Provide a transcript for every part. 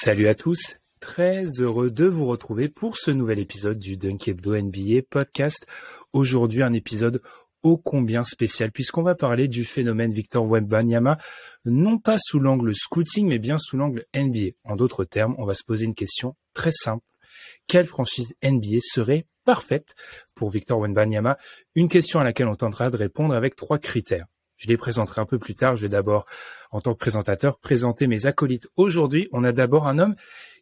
Salut à tous, très heureux de vous retrouver pour ce nouvel épisode du Dunk Hebdo NBA podcast. Aujourd'hui un épisode ô combien spécial puisqu'on va parler du phénomène Victor Wembanyama, non pas sous l'angle scouting mais bien sous l'angle NBA. En d'autres termes, on va se poser une question très simple. Quelle franchise NBA serait parfaite pour Victor Wembanyama? Une question à laquelle on tentera de répondre avec 3 critères. Je les présenterai un peu plus tard. Je vais d'abord, en tant que présentateur, présenter mes acolytes. Aujourd'hui, on a d'abord un homme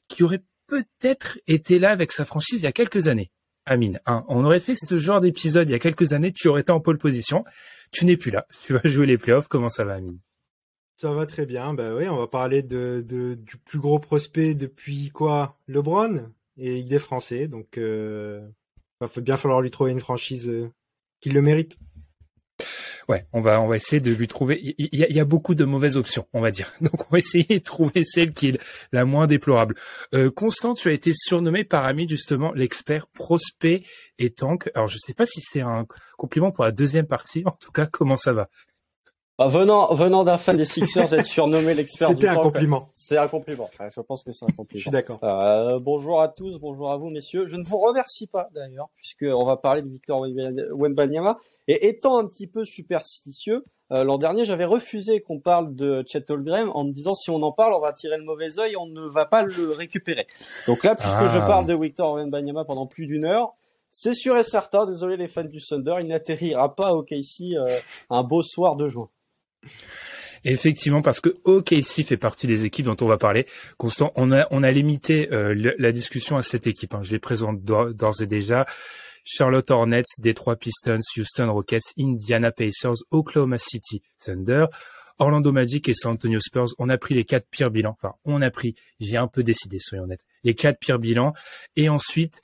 qui aurait peut-être été là avec sa franchise il y a quelques années. Amine, hein, on aurait fait ce genre d'épisode il y a quelques années, tu aurais été en pole position. Tu n'es plus là. Tu vas jouer les playoffs. Comment ça va, Amine? Ça va très bien. Bah oui, on va parler du plus gros prospect depuis quoi? LeBron, et il est français, donc va bien falloir lui trouver une franchise qui le mérite. Ouais, on va essayer de lui trouver. Il y a beaucoup de mauvaises options, on va dire. Donc on va essayer de trouver celle qui est la moins déplorable. Constant, tu as été surnommé par Amine justement l'expert prospect et tank. Alors je sais pas si c'est un compliment pour la deuxième partie. En tout cas, comment ça va? Venant d'un fan des Sixers, être surnommé l'expert du C'était un tank, compliment. c'est un compliment. Je pense que c'est un compliment. Je suis d'accord. Bonjour à tous, bonjour à vous, messieurs. Je ne vous remercie pas, d'ailleurs, puisque on va parler de Victor Wembanyama. Et étant un petit peu superstitieux, l'an dernier, j'avais refusé qu'on parle de Chet Holmgren en me disant si on en parle, on va tirer le mauvais œil, on ne va pas le récupérer. Donc là, puisque je parle de Victor Wembanyama pendant plus d'une heure, c'est sûr et certain, désolé les fans du Thunder, il n'atterrira pas au OKC un beau soir de juin. Effectivement, parce que OKC fait partie des équipes dont on va parler. Constant, on a limité la discussion à cette équipe. Je les présente d'ores et déjà. Charlotte Hornets, Detroit Pistons, Houston Rockets, Indiana Pacers, Oklahoma City Thunder, Orlando Magic et San Antonio Spurs. On a pris les 4 pires bilans. J'ai un peu décidé, soyons honnêtes. Les 4 pires bilans. Et ensuite,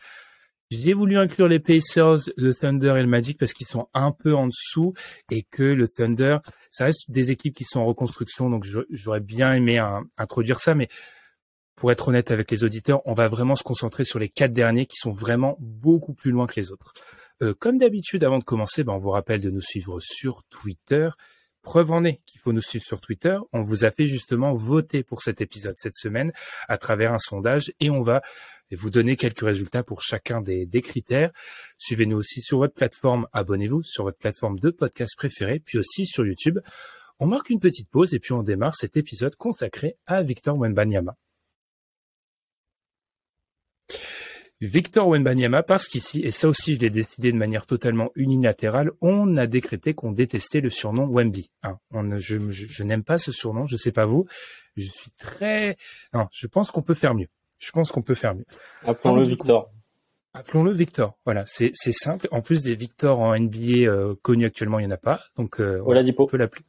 j'ai voulu inclure les Pacers, le Thunder et le Magic parce qu'ils sont un peu en dessous et que le Thunder, ça reste des équipes qui sont en reconstruction. Donc, j'aurais bien aimé introduire ça, mais pour être honnête avec les auditeurs, on va vraiment se concentrer sur les 4 derniers qui sont vraiment beaucoup plus loin que les autres. Comme d'habitude, avant de commencer, on vous rappelle de nous suivre sur Twitter. Preuve en est qu'il faut nous suivre sur Twitter. On vous a fait justement voter pour cet épisode cette semaine à travers un sondage et on va vous donner quelques résultats pour chacun des critères. Suivez-nous aussi sur votre plateforme, abonnez-vous sur votre plateforme de podcast préférée, puis aussi sur YouTube. On marque une petite pause et puis on démarre cet épisode consacré à Victor Wembanyama. Victor Wembanyama, parce qu'ici, et ça aussi je l'ai décidé de manière totalement unilatérale, on a décrété qu'on détestait le surnom Wemby. Je n'aime pas ce surnom, je sais pas vous. Je pense qu'on peut faire mieux. Appelons-le Victor. Appelons-le Victor. Voilà, c'est simple. En plus des Victor en NBA connus actuellement, il n'y en a pas. Donc on peut l'appeler.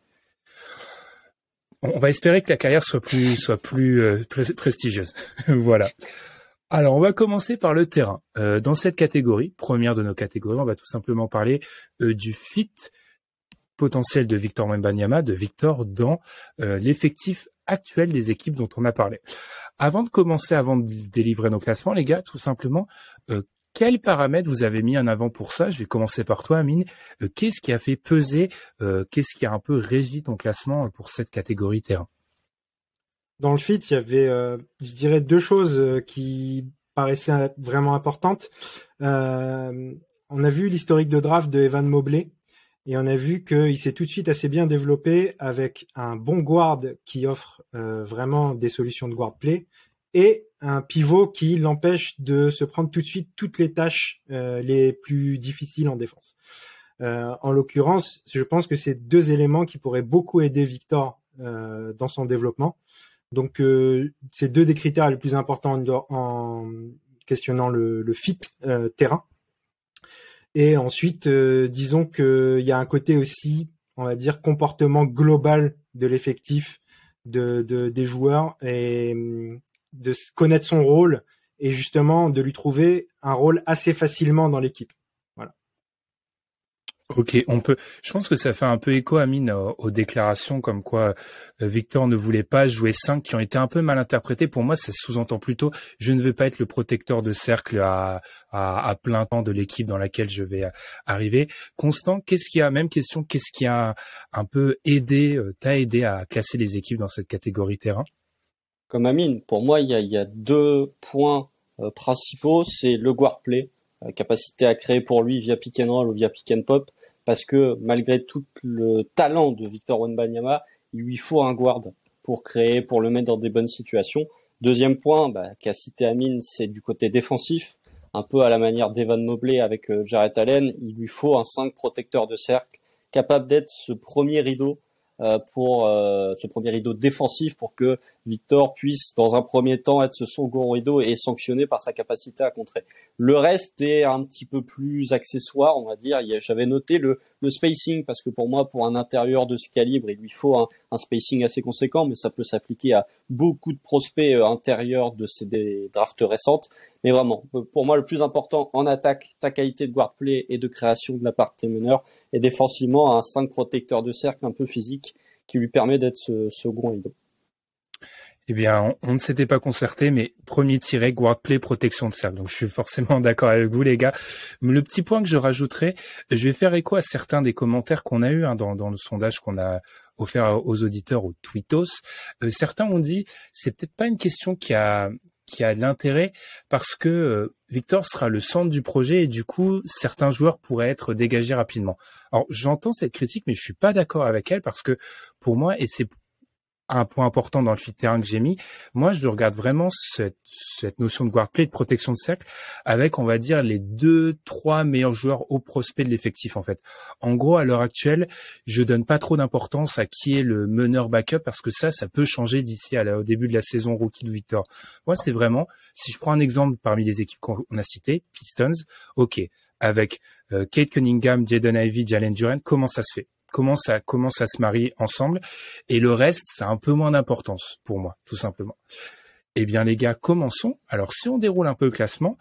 On va espérer que la carrière soit plus prestigieuse. Voilà. Alors, on va commencer par le terrain. Dans cette catégorie, première de nos catégories, on va tout simplement parler du fit potentiel de Victor Wembanyama, de Victor dans l'effectif actuel des équipes dont on a parlé. Avant de délivrer nos classements, les gars, tout simplement, quels paramètres vous avez mis en avant pour ça? Je vais commencer par toi, Amine. Qu'est-ce qui a fait peser, qu'est-ce qui a un peu régi ton classement pour cette catégorie terrain? Dans le fit, il y avait, je dirais, 2 choses qui paraissaient vraiment importantes. On a vu l'historique de draft de Evan Mobley et on a vu qu'il s'est tout de suite assez bien développé avec un bon guard qui offre vraiment des solutions de guard play et un pivot qui l'empêche de se prendre tout de suite toutes les tâches les plus difficiles en défense. En l'occurrence, je pense que c'est 2 éléments qui pourraient beaucoup aider Victor dans son développement. Donc, c'est 2 des critères les plus importants en questionnant le fit terrain. Et ensuite, disons qu'il y a un côté aussi, on va dire, comportement global de l'effectif des joueurs et de connaître son rôle et justement de lui trouver un rôle assez facilement dans l'équipe. Voilà. Ok, je pense que ça fait un peu écho, Amine, aux déclarations comme quoi Victor ne voulait pas jouer 5 qui ont été un peu mal interprétées. Pour moi, ça sous-entend plutôt je ne veux pas être le protecteur de cercle à plein temps de l'équipe dans laquelle je vais arriver. Constant, qu'est-ce qui a un peu aidé, t'a aidé à classer les équipes dans cette catégorie terrain? comme Amine. Pour moi, il y a deux points principaux. C'est le guard play, capacité à créer pour lui via pick and roll ou via pick and pop, parce que malgré tout le talent de Victor Wembanyama, il lui faut un guard pour créer, pour le mettre dans des bonnes situations. Deuxième point, qu'a cité Amine, c'est du côté défensif. Un peu à la manière d'Evan Mobley avec Jarrett Allen, il lui faut un 5 protecteur de cercle capable d'être ce premier rideau ce premier rideau défensif pour que Victor puisse dans un premier temps être ce second rideau et sanctionné par sa capacité à contrer. Le reste est un petit peu plus accessoire, on va dire. J'avais noté le spacing parce que pour moi, pour un intérieur de ce calibre, il lui faut un spacing assez conséquent, mais ça peut s'appliquer à beaucoup de prospects intérieurs des drafts récentes. Mais vraiment, pour moi, le plus important en attaque, ta qualité de guard play et de création de la part de tes meneurs, et défensivement un 5 protecteur de cercle un peu physique qui lui permet d'être ce second rideau. Eh bien, on ne s'était pas concerté, mais premier tiré, guard play, protection de cercle. Donc, je suis forcément d'accord avec vous, les gars. Mais le petit point que je rajouterais, je vais faire écho à certains des commentaires qu'on a eu dans le sondage qu'on a offert aux auditeurs au Tweetos. Certains ont dit, c'est peut-être pas une question qui a de l'intérêt parce que Victor sera le centre du projet et du coup, certains joueurs pourraient être dégagés rapidement. Alors, j'entends cette critique, mais je suis pas d'accord avec elle parce que pour moi, et c'est un point important dans le fit terrain que j'ai mis, moi je regarde vraiment cette notion de guard play, de protection de cercle, avec on va dire les 2-3 meilleurs joueurs au prospect de l'effectif en fait. En gros, à l'heure actuelle, je donne pas trop d'importance à qui est le meneur backup parce que ça peut changer d'ici au début de la saison rookie de Victor. Moi c'est vraiment, si je prends un exemple parmi les équipes qu'on a citées, Pistons, ok, avec Kate Cunningham, Jaden Ivey, Jalen Duren, comment ça se fait? Comment ça se marie ensemble, et le reste, ça a un peu moins d'importance pour moi, tout simplement. Eh bien, les gars, commençons. Alors, si on déroule un peu le classement,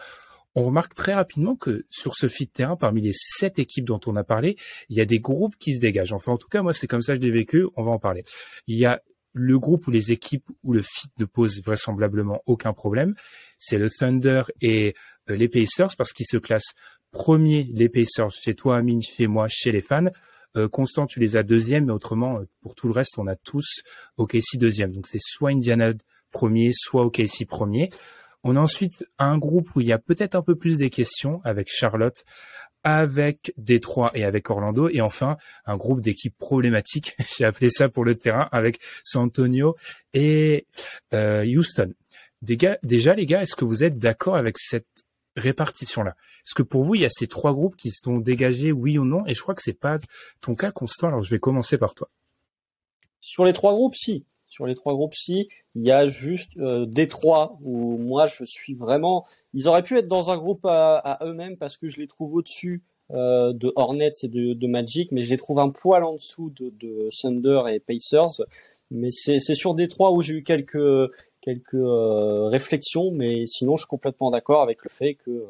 on remarque très rapidement que sur ce fit terrain, parmi les 7 équipes dont on a parlé, il y a des groupes qui se dégagent. Enfin, en tout cas, moi, c'est comme ça que je l'ai vécu, on va en parler. Il y a le groupe ou les équipes où le fit ne pose vraisemblablement aucun problème. C'est le Thunder et les Pacers, parce qu'ils se classent premiers, les Pacers, chez toi, Amine, chez moi, chez les fans. Constant, tu les as deuxième, mais autrement, pour tout le reste, on a tous OKC deuxième. Donc, c'est soit Indiana premier, soit OKC premier. On a ensuite un groupe où il y a peut-être un peu plus des questions avec Charlotte, avec Détroit et avec Orlando. Et enfin, un groupe d'équipes problématiques, j'ai appelé ça pour le terrain, avec San Antonio et Houston. Déjà, les gars, est-ce que vous êtes d'accord avec cette répartition-là? Est-ce que pour vous, il y a ces 3 groupes qui se sont dégagés, oui ou non? Et je crois que c'est pas ton cas, Constant. Alors, je vais commencer par toi. Sur les 3 groupes, si. Sur les 3 groupes, si. Il y a juste Détroit où moi, je suis vraiment... Ils auraient pu être dans un groupe à eux-mêmes parce que je les trouve au-dessus de Hornets et de Magic, mais je les trouve un poil en dessous de Thunder et Pacers. Mais c'est sur Détroit où j'ai eu quelques réflexions, mais sinon je suis complètement d'accord avec le fait que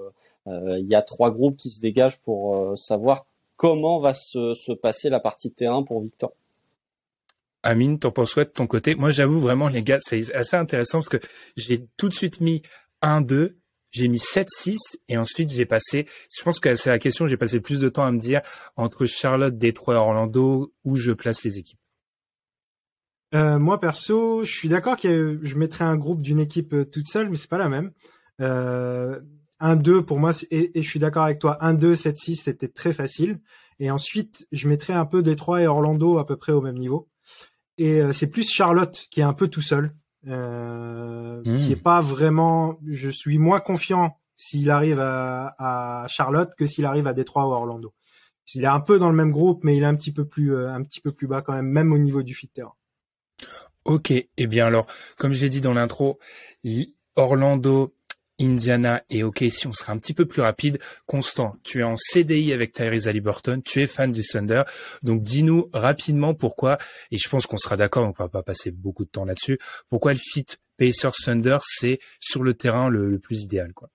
il y a 3 groupes qui se dégagent pour savoir comment va se passer la partie de terrain pour Victor. Amine, t'en penses quoi de ton côté? Moi, j'avoue vraiment, les gars, c'est assez intéressant parce que j'ai tout de suite mis 1-2, j'ai mis 7-6 et ensuite j'ai passé, je pense que c'est la question, j'ai passé plus de temps à me dire entre Charlotte, Détroit et Orlando où je place les équipes. Moi perso, je suis d'accord que je mettrais un groupe d'une équipe toute seule, mais c'est pas la même. 1-2 pour moi, et je suis d'accord avec toi, 1-2, 7-6, c'était très facile. Et ensuite, je mettrais un peu Détroit et Orlando à peu près au même niveau. Et c'est plus Charlotte qui est un peu tout seul, qui est pas vraiment. Je suis moins confiant s'il arrive à Charlotte que s'il arrive à Détroit ou à Orlando. Il est un peu dans le même groupe, mais il est un petit peu plus bas quand même au niveau du fit terrain. Ok, eh bien alors, comme je l'ai dit dans l'intro, Orlando, Indiana et OKC, on sera un petit peu plus rapide. Constant, tu es en CDI avec Tyrese Haliburton, tu es fan du Thunder, donc dis-nous rapidement pourquoi, et je pense qu'on sera d'accord, donc on va pas passer beaucoup de temps là-dessus, pourquoi le fit Pacers-Thunder, c'est sur le terrain le plus idéal, quoi.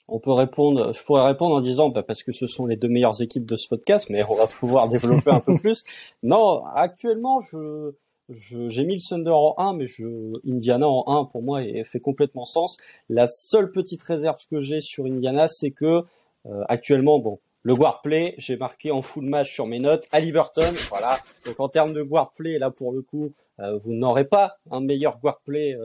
Je pourrais répondre en disant parce que ce sont les 2 meilleures équipes de ce podcast, mais on va pouvoir développer un peu plus. Non, actuellement, j'ai mis le Thunder en 1, mais Indiana en 1 pour moi fait complètement sens. La seule petite réserve que j'ai sur Indiana, c'est que actuellement, le guard play, j'ai marqué en full match sur mes notes Haliburton, voilà. Donc en termes de guard play, là pour le coup, vous n'aurez pas un meilleur guard play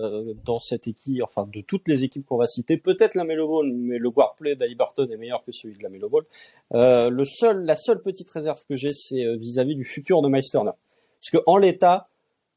dans cette équipe, enfin de toutes les équipes qu'on va citer. Peut-être la Melo Ball, mais le guard play d'Haliburton est meilleur que celui de la Melo Ball. La seule petite réserve que j'ai, c'est vis-à-vis du futur de Miles Turner, parce que en l'état,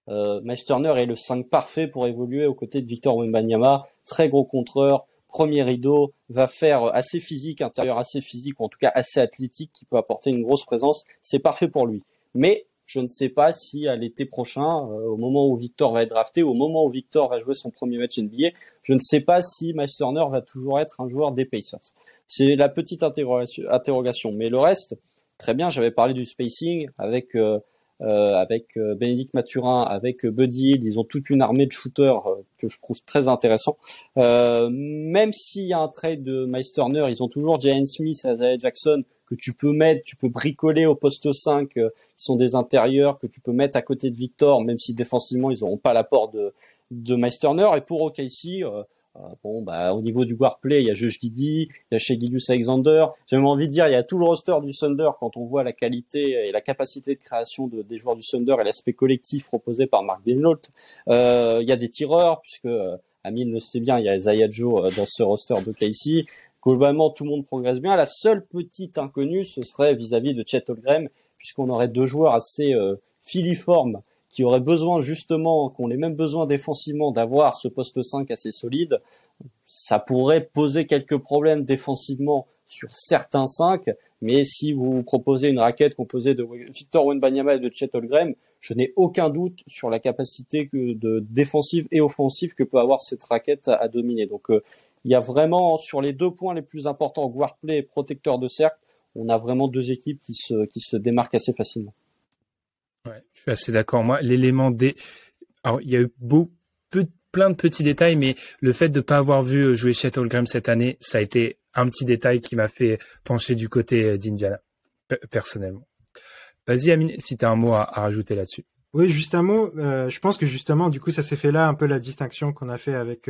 Miles Turner est le 5 parfait pour évoluer aux côtés de Victor Wembanyama, très gros contreur, premier rideau, va faire assez physique, intérieur assez physique, ou en tout cas assez athlétique, qui peut apporter une grosse présence. C'est parfait pour lui. Mais je ne sais pas si à l'été prochain, au moment où Victor va être drafté, au moment où Victor va jouer son premier match NBA, je ne sais pas si Miles Turner va toujours être un joueur des Pacers. C'est la petite interrogation. Mais le reste, très bien, j'avais parlé du spacing avec Bénédicte Mathurin, avec Buddy Hield, ils ont toute une armée de shooters que je trouve très intéressant. Même s'il y a un trade de Miles Turner, ils ont toujours Jalen Smith et Isaiah Jackson que tu peux bricoler au poste 5, qui sont des intérieurs que tu peux mettre à côté de Victor, même si défensivement ils n'auront pas l'apport de Miles Turner. Et pour OKC, au niveau du guard play, il y a Josh Giddey, il y a Shai Gilgeous-Alexander. J'ai même envie de dire, il y a tout le roster du Thunder quand on voit la qualité et la capacité de création des joueurs du Thunder et l'aspect collectif proposé par Mark Daigneault. Il y a des tireurs, puisque Amine le sait bien, il y a Isaiah Joe dans ce roster de KC. Globalement, tout le monde progresse bien. La seule petite inconnue, ce serait vis-à-vis de Chet Holmgren, puisqu'on aurait deux joueurs assez filiformes qui auraient besoin justement, qui ont les mêmes besoins défensivement d'avoir ce poste 5 assez solide. Ça pourrait poser quelques problèmes défensivement sur certains 5, mais si vous proposez une raquette composée de Victor Wembanyama et de Chet Holmgren, je n'ai aucun doute sur la capacité de défensive et offensive que peut avoir cette raquette à dominer. Donc il y a vraiment, sur les deux points les plus importants, guard play et protecteur de cercle, on a vraiment deux équipes qui se démarquent assez facilement. Ouais, je suis assez d'accord. Moi, alors, il y a eu plein de petits détails, mais le fait de pas avoir vu jouer Chet Holmgren cette année, ça a été un petit détail qui m'a fait pencher du côté d'Indiana, personnellement. Vas-y, Amine, si tu as un mot à rajouter là-dessus. Oui, juste un mot. Je pense que justement, du coup, ça s'est fait là un peu la distinction qu'on a fait avec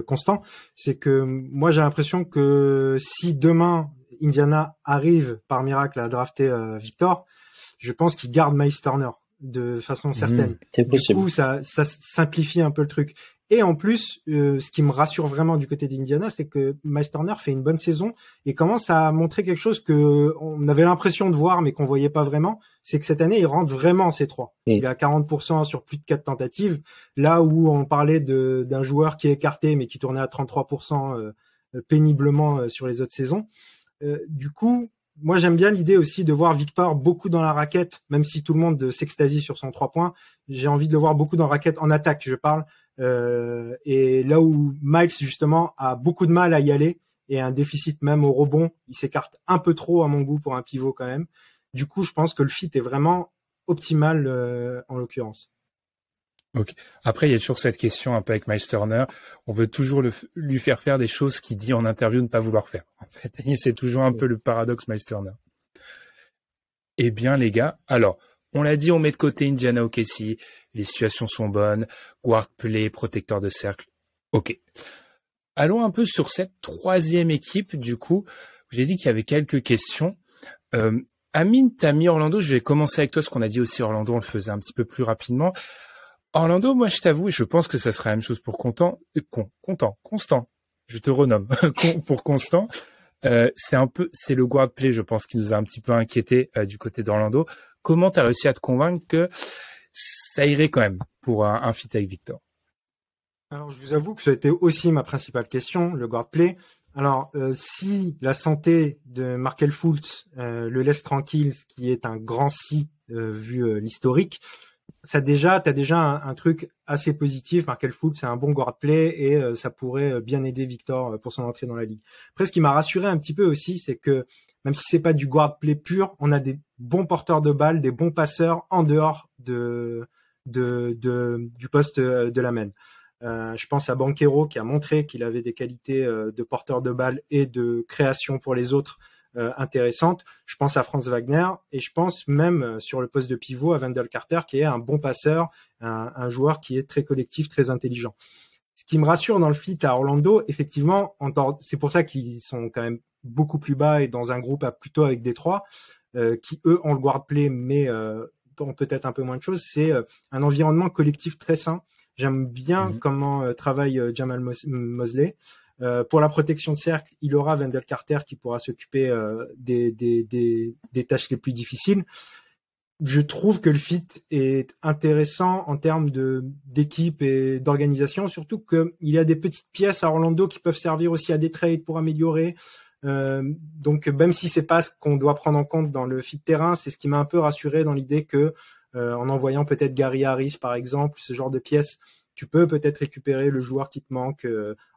Constant. C'est que moi, j'ai l'impression que si demain Indiana arrive par miracle à drafter Victor, je pense qu'il garde Miles Turner de façon certaine. C'est possible. Du coup, ça simplifie un peu le truc. Et en plus, ce qui me rassure vraiment du côté d'Indiana, c'est que Miles Turner fait une bonne saison et commence à montrer quelque chose que on avait l'impression de voir mais qu'on voyait pas vraiment. C'est que cette année, il rentre vraiment ses trois. Il est à 40% sur plus de 4 tentatives. Là où on parlait d'un joueur qui est écarté mais qui tournait à 33% péniblement sur les autres saisons. Du coup, moi, j'aime bien l'idée aussi de voir Victor beaucoup dans la raquette, même si tout le monde s'extasie sur son 3 points. J'ai envie de le voir beaucoup dans la raquette en attaque, je parle. Et là où Miles, justement, a beaucoup de mal à y aller et un déficit même au rebond, il s'écarte un peu trop à mon goût pour un pivot quand même. Du coup, je pense que le fit est vraiment optimal en l'occurrence. Ok. Après, il y a toujours cette question un peu avec Miles Turner. On veut toujours lui faire des choses qu'il dit en interview ne pas vouloir faire. En fait, et c'est toujours un peu le paradoxe Miles Turner. Eh bien, les gars, alors, on l'a dit, on met de côté Indiana OKC. Les situations sont bonnes. Guard play, protecteur de cercle. Ok. Allons un peu sur cette troisième équipe. Du coup, j'ai dit qu'il y avait quelques questions. Amine, t'as mis Orlando. Je vais commencer avec toi, parce qu'on a dit aussi Orlando, on le faisait un petit peu plus rapidement. Orlando, moi, je t'avoue, et je pense que ça sera la même chose pour Constant. Je te renomme pour Constant. C'est le guard play, je pense, qui nous a un petit peu inquiété du côté d'Orlando. Comment t'as réussi à te convaincre que ça irait quand même pour un fit avec Victor? Alors, je vous avoue que ça a été aussi ma principale question, le guard play. Alors, si la santé de Markelle Fultz le laisse tranquille, ce qui est un grand si vu l'historique, t'as déjà un truc assez positif. Markelle Fultz, c'est un bon guard play et ça pourrait bien aider Victor pour son entrée dans la ligue. Après, ce qui m'a rassuré un petit peu aussi, c'est que même si c'est pas du guard play pur, on a des bons porteurs de balles, des bons passeurs en dehors du poste de la main. Je pense à Banchero qui a montré qu'il avait des qualités de porteur de balles et de création pour les autres intéressantes. Je pense à Franz Wagner et je pense même sur le poste de pivot à Wendell Carter qui est un bon passeur, un joueur qui est très collectif, très intelligent. Ce qui me rassure dans le fit à Orlando, effectivement, c'est pour ça qu'ils sont quand même beaucoup plus bas et dans un groupe plutôt avec Détroit, qui eux ont le guard play mais dans peut-être un peu moins de choses, c'est un environnement collectif très sain. J'aime bien comment travaille Jamal Mosley. Pour la protection de cercle, il aura Wendell Carter qui pourra s'occuper des tâches les plus difficiles. Je trouve que le fit est intéressant en termes d'équipe et d'organisation, surtout qu'il y a des petites pièces à Orlando qui peuvent servir aussi à des trades pour améliorer. Donc même si c'est pas ce qu'on doit prendre en compte dans le fit terrain, c'est ce qui m'a un peu rassuré dans l'idée que en envoyant peut-être Gary Harris par exemple, ce genre de pièces, tu peux peut-être récupérer le joueur qui te manque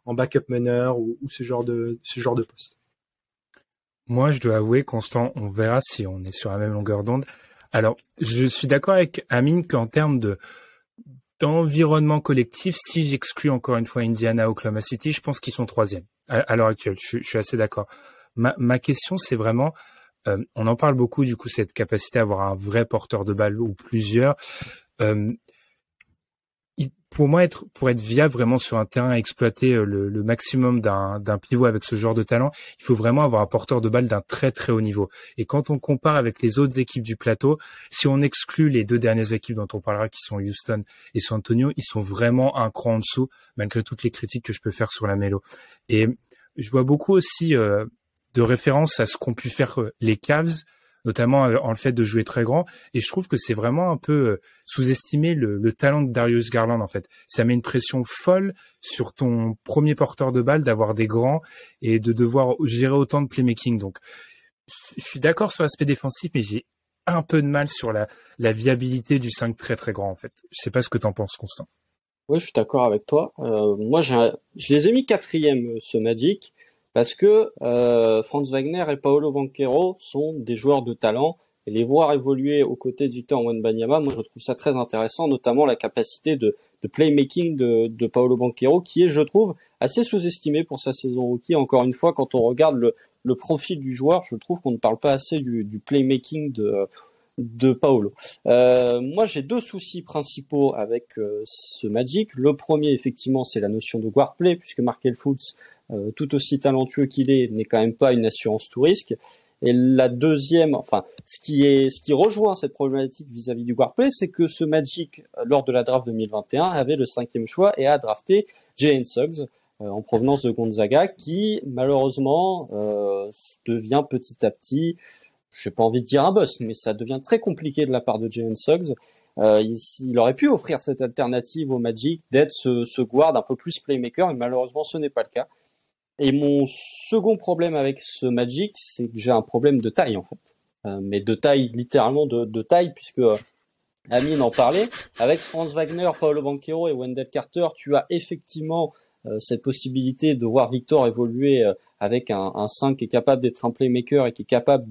en backup meneur ou ce genre de poste. Moi, je dois avouer, Constant, on verra si on est sur la même longueur d'onde. Alors, je suis d'accord avec Amine qu'en termes d'environnement collectif, si j'exclus encore une fois Indiana, Oklahoma City, je pense qu'ils sont troisième à l'heure actuelle. Je suis assez d'accord. Ma question, c'est vraiment, on en parle beaucoup du coup, cette capacité à avoir un vrai porteur de balle ou plusieurs. Pour être viable vraiment sur un terrain, exploiter le maximum d'un pivot avec ce genre de talent, il faut vraiment avoir un porteur de balle d'un très très haut niveau. Et quand on compare avec les autres équipes du plateau, si on exclut les deux dernières équipes dont on parlera, qui sont Houston et San Antonio, ils sont vraiment un cran en dessous, malgré toutes les critiques que je peux faire sur la mélo. Et je vois beaucoup aussi de références à ce qu'ont pu faire les Cavs, notamment en le fait de jouer très grand. Et je trouve que c'est vraiment un peu sous-estimer le talent de Darius Garland, en fait. Ça met une pression folle sur ton premier porteur de balle d'avoir des grands et de devoir gérer autant de playmaking. Donc, je suis d'accord sur l'aspect défensif, mais j'ai un peu de mal sur la viabilité du 5 très très grand, en fait. Je sais pas ce que t'en penses, Constant. Oui, je suis d'accord avec toi. Moi, je les ai mis quatrième, ce Magic. Parce que Franz Wagner et Paolo Banchero sont des joueurs de talent, et les voir évoluer aux côtés de Victor Wembanyama, moi je trouve ça très intéressant, notamment la capacité de playmaking de Paolo Banchero, qui est, je trouve, assez sous-estimé pour sa saison rookie. Encore une fois, quand on regarde le profil du joueur, je trouve qu'on ne parle pas assez du playmaking de Paolo. Moi, j'ai deux soucis principaux avec ce Magic. Le premier, effectivement, c'est la notion de guard play, puisque Markelle Fultz, tout aussi talentueux qu'il est, n'est quand même pas une assurance tout risque. Et la deuxième, enfin, ce qui rejoint cette problématique vis-à-vis du guard play, c'est que ce Magic, lors de la draft 2021, avait le 5e choix et a drafté Jalen Suggs, en provenance de Gonzaga, qui, malheureusement, devient petit à petit, j'ai pas envie de dire un boss, mais ça devient très compliqué de la part de Jalen Suggs. Il aurait pu offrir cette alternative au Magic d'être ce guard un peu plus playmaker, mais malheureusement, ce n'est pas le cas. Et mon second problème avec ce Magic, c'est que j'ai un problème de taille, en fait. Mais de taille, littéralement de taille, puisque Amine en parlait. Avec Franz Wagner, Paolo Banchero et Wendell Carter, tu as effectivement cette possibilité de voir Victor évoluer avec un 5 qui est capable d'être un playmaker et qui est capable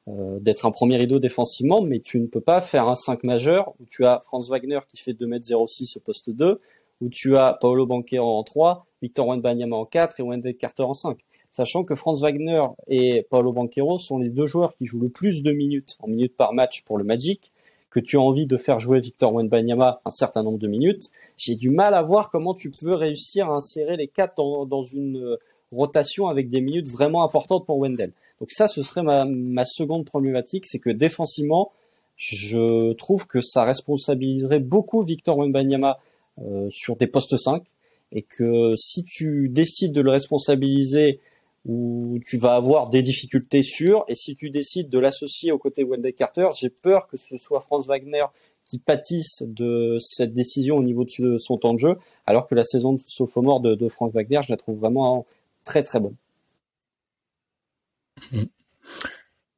d'être un premier rideau défensivement, mais tu ne peux pas faire un 5 majeur où tu as Franz Wagner qui fait 2m06 au poste 2, où tu as Paolo Banchero en 3, Victor Wembanyama en 4 et Wendell Carter en 5. Sachant que Franz Wagner et Paolo Banchero sont les deux joueurs qui jouent le plus de minutes en minutes par match pour le Magic, que tu as envie de faire jouer Victor Wembanyama un certain nombre de minutes. J'ai du mal à voir comment tu peux réussir à insérer les 4 dans une rotation avec des minutes vraiment importantes pour Wendell. Donc ça, ce serait ma seconde problématique, c'est que défensivement, je trouve que ça responsabiliserait beaucoup Victor Wembanyama sur des postes 5, et que si tu décides de le responsabiliser, où tu vas avoir des difficultés sûres, et si tu décides de l'associer aux côtés de Wendell Carter, j'ai peur que ce soit Franz Wagner qui pâtisse de cette décision au niveau de son temps de jeu, alors que la saison de sophomore de Franz Wagner, je la trouve vraiment très très bonne.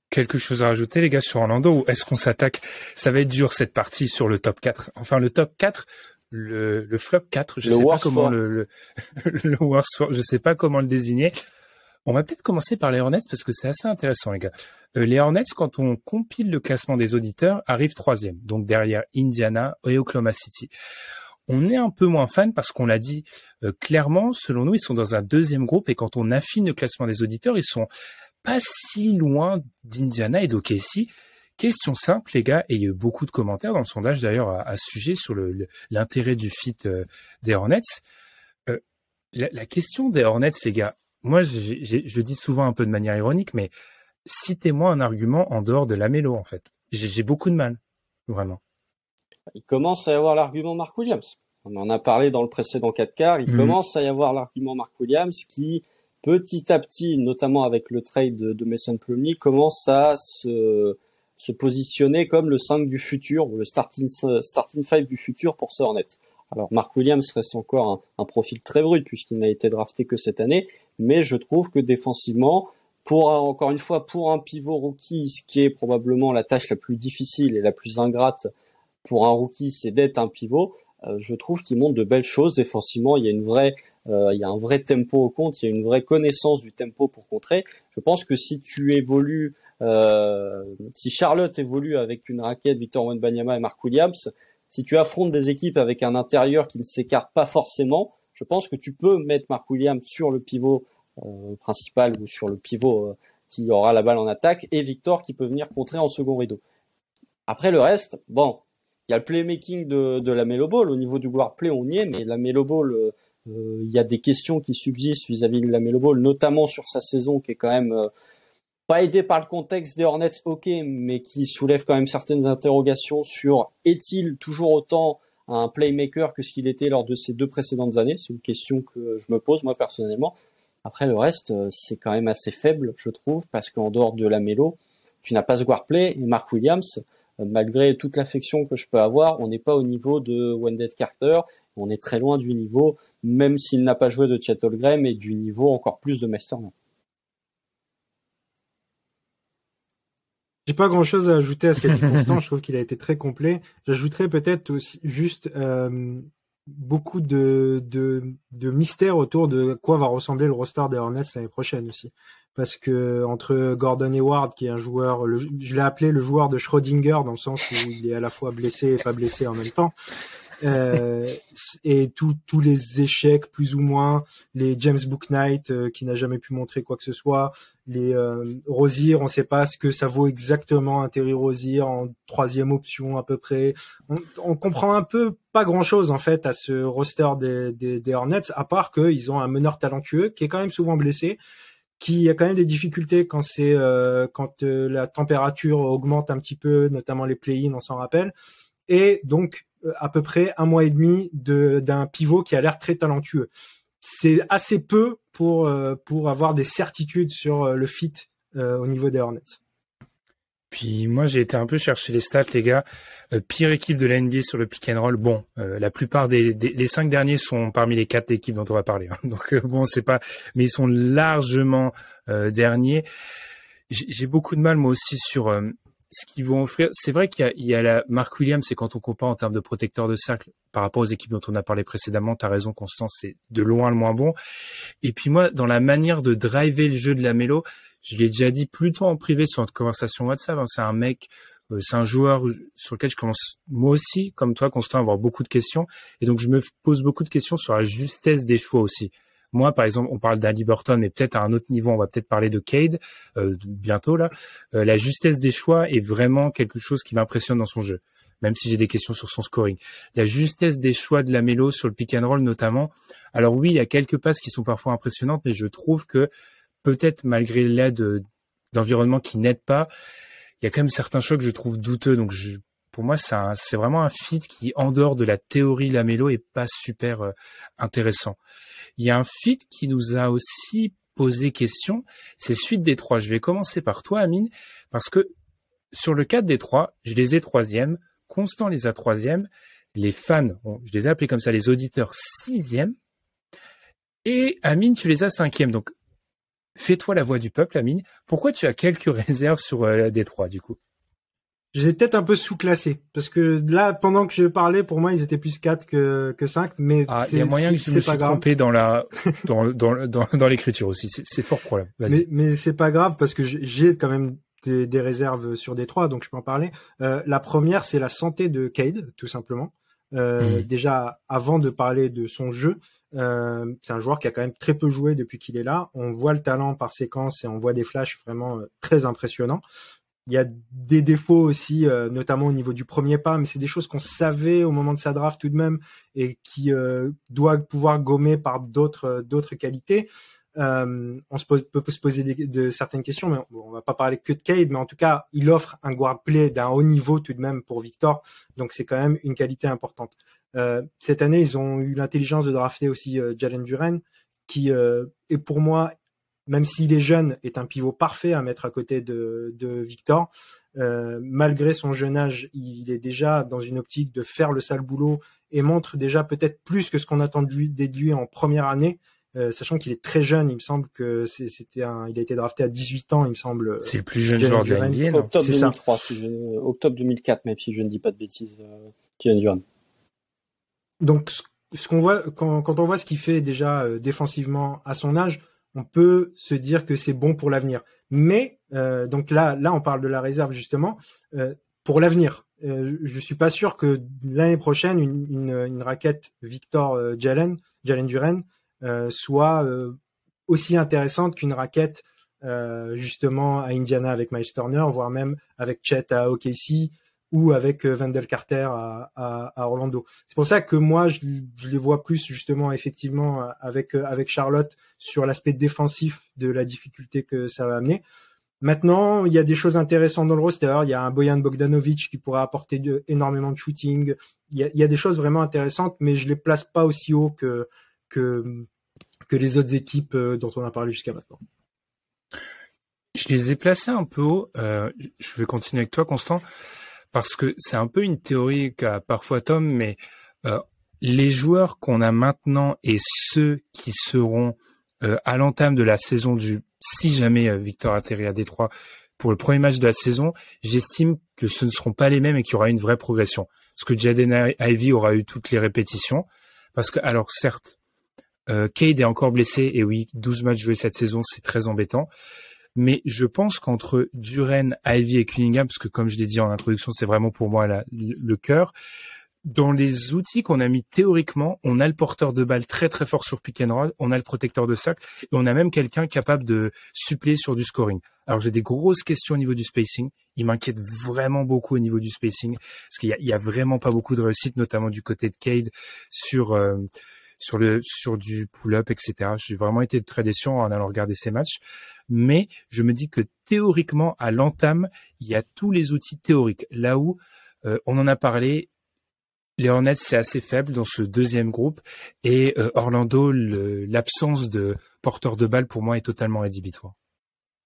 Quelque chose à rajouter, les gars, sur Orlando, ou est-ce qu'on s'attaque? Ça va être dur, cette partie, sur le top 4. Enfin, le top 4, le flop 4, je sais pas comment le worst for, je sais pas comment le désigner. On va peut-être commencer par les Hornets parce que c'est assez intéressant, les gars. Les Hornets, quand on compile le classement des auditeurs, arrivent 3e, donc derrière Indiana et Oklahoma City. On est un peu moins fan parce qu'on l'a dit clairement, selon nous, ils sont dans un deuxième groupe, et quand on affine le classement des auditeurs, ils sont pas si loin d'Indiana et d'OKC. Question simple, les gars, et il y a eu beaucoup de commentaires dans le sondage d'ailleurs à ce sujet sur l'intérêt du fit des Hornets. La question des Hornets, les gars, moi je le dis souvent un peu de manière ironique, mais citez-moi un argument en dehors de Lamelo, en fait. J'ai beaucoup de mal. vraiment. Il commence à y avoir l'argument Mark Williams. On en a parlé dans le précédent 4 quarts. Il commence à y avoir l'argument Mark Williams qui, petit à petit, notamment avec le trade de Mason Plumlee, commence à se positionner comme le 5 du futur ou le starting 5 du futur pour ces Hornets. Alors, Mark Williams reste encore un profil très brut puisqu'il n'a été drafté que cette année, mais je trouve que défensivement, encore une fois, pour un pivot rookie, ce qui est probablement la tâche la plus difficile et la plus ingrate pour un rookie, c'est d'être un pivot. Je trouve qu'il montre de belles choses défensivement. Il y a un vrai tempo au compte, il y a une vraie connaissance du tempo pour contrer. Je pense que si Charlotte évolue avec une raquette Victor Wembanyama et Mark Williams, si tu affrontes des équipes avec un intérieur qui ne s'écarte pas forcément, je pense que tu peux mettre Mark Williams sur le pivot principal ou sur le pivot qui aura la balle en attaque et Victor qui peut venir contrer en second rideau. Après le reste, bon, il y a le playmaking de la Melo Ball. Au niveau du guard play, on y est, mais la Melo Ball, il y a des questions qui subsistent vis-à-vis de la Melo Ball, notamment sur sa saison qui est quand même pas aidée par le contexte des Hornets, ok, mais qui soulève quand même certaines interrogations sur est-il toujours autant un playmaker que ce qu'il était lors de ces 2 précédentes années. C'est une question que je me pose moi personnellement. Après le reste, c'est quand même assez faible, je trouve, parce qu'en dehors de la Melo, tu n'as pas ce guard play et Mark Williams. Malgré toute l'affection que je peux avoir, on n'est pas au niveau de Wendell Carter, on est très loin du niveau, même s'il n'a pas joué de Chet Holmgren, et du niveau encore plus de Masterman. J'ai pas grand chose à ajouter à ce qu'a dit Constant, je trouve qu'il a été très complet. J'ajouterais peut-être aussi juste beaucoup de mystères autour de quoi va ressembler le roster des Hornets l'année prochaine aussi. Parce que entre Gordon Hayward, qui est un joueur, je l'ai appelé le joueur de Schrödinger dans le sens où il est à la fois blessé et pas blessé en même temps, et tous les échecs plus ou moins, les James Bouknight qui n'a jamais pu montrer quoi que ce soit, les Rozier, on sait pas ce que ça vaut exactement un Terry Rozier en 3e option à peu près. On comprend un peu pas grand chose en fait à ce roster des Hornets, à part qu'ils ont un meneur talentueux qui est quand même souvent blessé, qui a quand même des difficultés quand la température augmente un petit peu, notamment les play-in, on s'en rappelle, et donc à peu près 1 mois et demi d'un pivot qui a l'air très talentueux. C'est assez peu pour avoir des certitudes sur le fit au niveau des Hornets. Puis moi j'ai été un peu chercher les stats, les gars. Pire équipe de la NBA sur le pick and roll. Bon, la plupart les 5 derniers sont parmi les 4 équipes dont on va parler. Hein. Donc bon, c'est pas, mais ils sont largement derniers. J'ai beaucoup de mal moi aussi sur ce qu'ils vont offrir. C'est vrai qu'il y a la Mark Williams, et quand on compare en termes de protecteur de cercle par rapport aux équipes dont on a parlé précédemment, t'as raison Constance, c'est de loin le moins bon. Et puis moi, dans la manière de driver le jeu de la Melo, je l'ai déjà dit plutôt en privé sur notre conversation WhatsApp, hein, c'est un mec, c'est un joueur sur lequel je commence moi aussi, comme toi Constant, à avoir beaucoup de questions. Et donc je me pose beaucoup de questions sur la justesse des choix aussi. Moi, par exemple, on parle d'Ali Burton, mais peut-être à un autre niveau, on va peut-être parler de Cade bientôt là. La justesse des choix est vraiment quelque chose qui m'impressionne dans son jeu, même si j'ai des questions sur son scoring. La justesse des choix de la Melo sur le pick and roll notamment. Alors oui, il y a quelques passes qui sont parfois impressionnantes, mais je trouve que peut-être malgré l'aide d'environnement qui n'aide pas, il y a quand même certains choix que je trouve douteux. Donc pour moi, c'est vraiment un fit qui, en dehors de la théorie la Melo, est pas super intéressant. Il y a un fit qui nous a aussi posé question, c'est suite des 3. Je vais commencer par toi, Amine, parce que sur le 4 des 3, je les ai 3e, Constant les a 3e, les fans, je les ai appelés comme ça, les auditeurs 6e, et Amine, tu les as 5e. Donc, fais-toi la voix du peuple, Amine. Pourquoi tu as quelques réserves sur des 3, du coup? Je les ai peut-être un peu sous-classés, parce que là, pendant que je parlais, pour moi, ils étaient plus 4 que 5, mais il y a moyen que je me suis trompé dans l'écriture aussi. C'est fort probable. Vas-y. Mais c'est pas grave, parce que j'ai quand même des réserves sur des 3, donc je peux en parler. La première, c'est la santé de Cade, tout simplement. Déjà, avant de parler de son jeu, c'est un joueur qui a quand même très peu joué depuis qu'il est là. On voit le talent par séquence et on voit des flashs vraiment très impressionnants. Il y a des défauts aussi, notamment au niveau du premier pas, mais c'est des choses qu'on savait au moment de sa draft tout de même et qui doit pouvoir gommer par d'autres qualités. peut se poser de certaines questions, mais on va pas parler que de Cade, mais en tout cas, il offre un guard play d'un haut niveau tout de même pour Victor, donc c'est quand même une qualité importante. Cette année, ils ont eu l'intelligence de drafter aussi Jalen Duren, qui est pour moi, même s'il est jeune, est un pivot parfait à mettre à côté de Victor. Malgré son jeune âge, il est déjà dans une optique de faire le sale boulot et montre déjà peut-être plus que ce qu'on attend de lui en première année, sachant qu'il est très jeune. Il me semble que il a été drafté à 18 ans, il me semble. C'est le plus jeune joueur de la NBA, non? Octobre 2003, octobre 2004, même si je ne dis pas de bêtises, Jalen Duren. Donc, ce qu'on voit quand on voit ce qu'il fait déjà défensivement à son âge, on peut se dire que c'est bon pour l'avenir. Mais donc là, on parle de la réserve justement pour l'avenir. Je suis pas sûr que l'année prochaine une raquette Victor Jalen Duren soit aussi intéressante qu'une raquette justement à Indiana avec Miles Turner, voire même avec Chet à OKC ou avec Wendell Carter à Orlando. C'est pour ça que moi je les vois plus justement effectivement avec Charlotte sur l'aspect défensif de la difficulté que ça va amener. Maintenant, il y a des choses intéressantes dans le roster. Il y a un Bojan Bogdanovic qui pourrait apporter énormément de shooting. Il y a des choses vraiment intéressantes, mais je les place pas aussi haut que les autres équipes dont on a parlé jusqu'à maintenant. Je les ai placés un peu haut. Je vais continuer avec toi, Constant, parce que c'est un peu une théorie qu'a parfois Tom, mais les joueurs qu'on a maintenant et ceux qui seront à l'entame de la saison si jamais Victor atterrit à Détroit pour le premier match de la saison, j'estime que ce ne seront pas les mêmes et qu'il y aura une vraie progression. Parce que Jaden Ivey aura eu toutes les répétitions. Parce que, alors certes, Cade est encore blessé, et oui, 12 matchs joués cette saison, c'est très embêtant. Mais je pense qu'entre Duren, Ivey et Cunningham, parce que comme je l'ai dit en introduction, c'est vraiment pour moi le cœur, dans les outils qu'on a mis théoriquement, on a le porteur de balle très très fort sur pick and roll, on a le protecteur de cercle, et on a même quelqu'un capable de suppléer sur du scoring. Alors j'ai des grosses questions au niveau du spacing, il m'inquiète vraiment beaucoup au niveau du spacing, parce qu'il y a vraiment pas beaucoup de réussite, notamment du côté de Cade, sur du pull-up, etc. J'ai vraiment été très déçu en allant regarder ces matchs, mais je me dis que théoriquement, à l'entame, il y a tous les outils théoriques, là où on en a parlé. Les Hornets, c'est assez faible dans ce deuxième groupe, et Orlando, l'absence de porteur de balle pour moi est totalement rédhibitoire.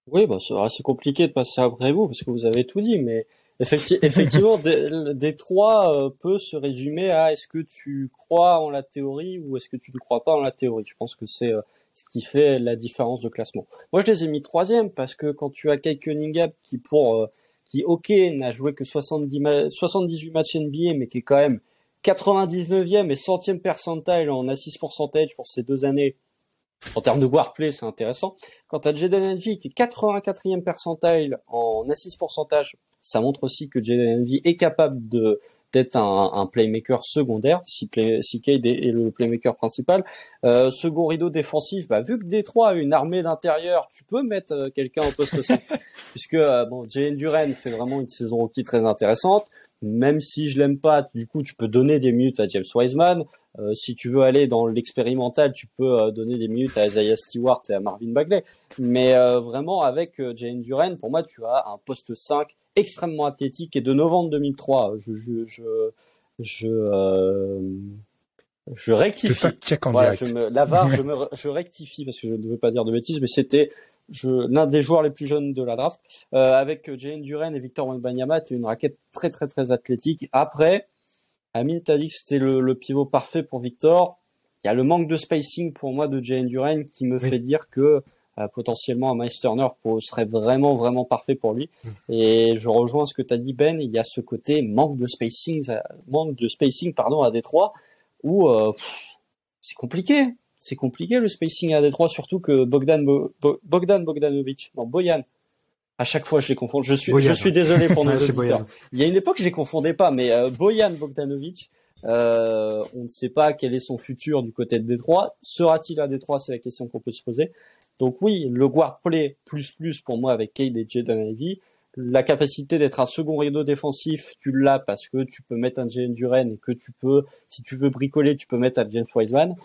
Oui, c'est compliqué de passer après vous parce que vous avez tout dit, mais effectivement, Détroit peut se résumer à est-ce que tu crois en la théorie ou est-ce que tu ne crois pas en la théorie. Je pense que c'est ce qui fait la différence de classement. Moi, je les ai mis troisième parce que quand tu as Cade Cunningham qui ok, n'a joué que 78 matchs NBA, mais qui est quand même 99e et 100e percentile en assist percentage pour ces 2 années. En termes de guard play, c'est intéressant. Quand tu as Jaden Ivey qui est 84e percentile en assist percentage, ça montre aussi que Jaden Ivey est capable d'être un playmaker secondaire, si Cade est le playmaker principal. Second rideau défensif, vu que Détroit a une armée d'intérieur, tu peux mettre quelqu'un au poste 5. Puisque Jalen Duren fait vraiment une saison rookie très intéressante. Même si je l'aime pas, du coup, tu peux donner des minutes à James Wiseman. Si tu veux aller dans l'expérimental, tu peux donner des minutes à Isaiah Stewart et à Marvin Bagley. Mais vraiment, avec Jalen Duren, pour moi, tu as un poste 5 extrêmement athlétique et de novembre 2003. Je rectifie. Voilà, je rectifie parce que je ne veux pas dire de bêtises, mais c'était l'un des joueurs les plus jeunes de la draft. Avec Jalen Duren et Victor Wembanyama, tu as une raquette très très très athlétique. Après, Amine t'a dit que c'était le pivot parfait pour Victor. Il y a le manque de spacing pour moi de Jalen Duren qui me fait dire que potentiellement un Miles Turner serait vraiment vraiment parfait pour lui. Et je rejoins ce que t'as dit Ben, il y a ce côté manque de spacing à Détroit où c'est compliqué. C'est compliqué le spacing à Détroit, surtout que Bojan. À chaque fois, je les confonds. Je suis désolé pour nos auditeurs. Il y a une époque, je les confondais pas, mais Bojan Bogdanovic, on ne sait pas quel est son futur du côté de Détroit. Sera-t-il à Détroit? C'est la question qu'on peut se poser. Donc oui, le guard play plus pour moi avec Cade et Jaden Ivey. La capacité d'être un second rideau défensif, tu l'as parce que tu peux mettre un Jalen Duren et que tu peux, si tu veux bricoler, tu peux mettre un James Wiseman.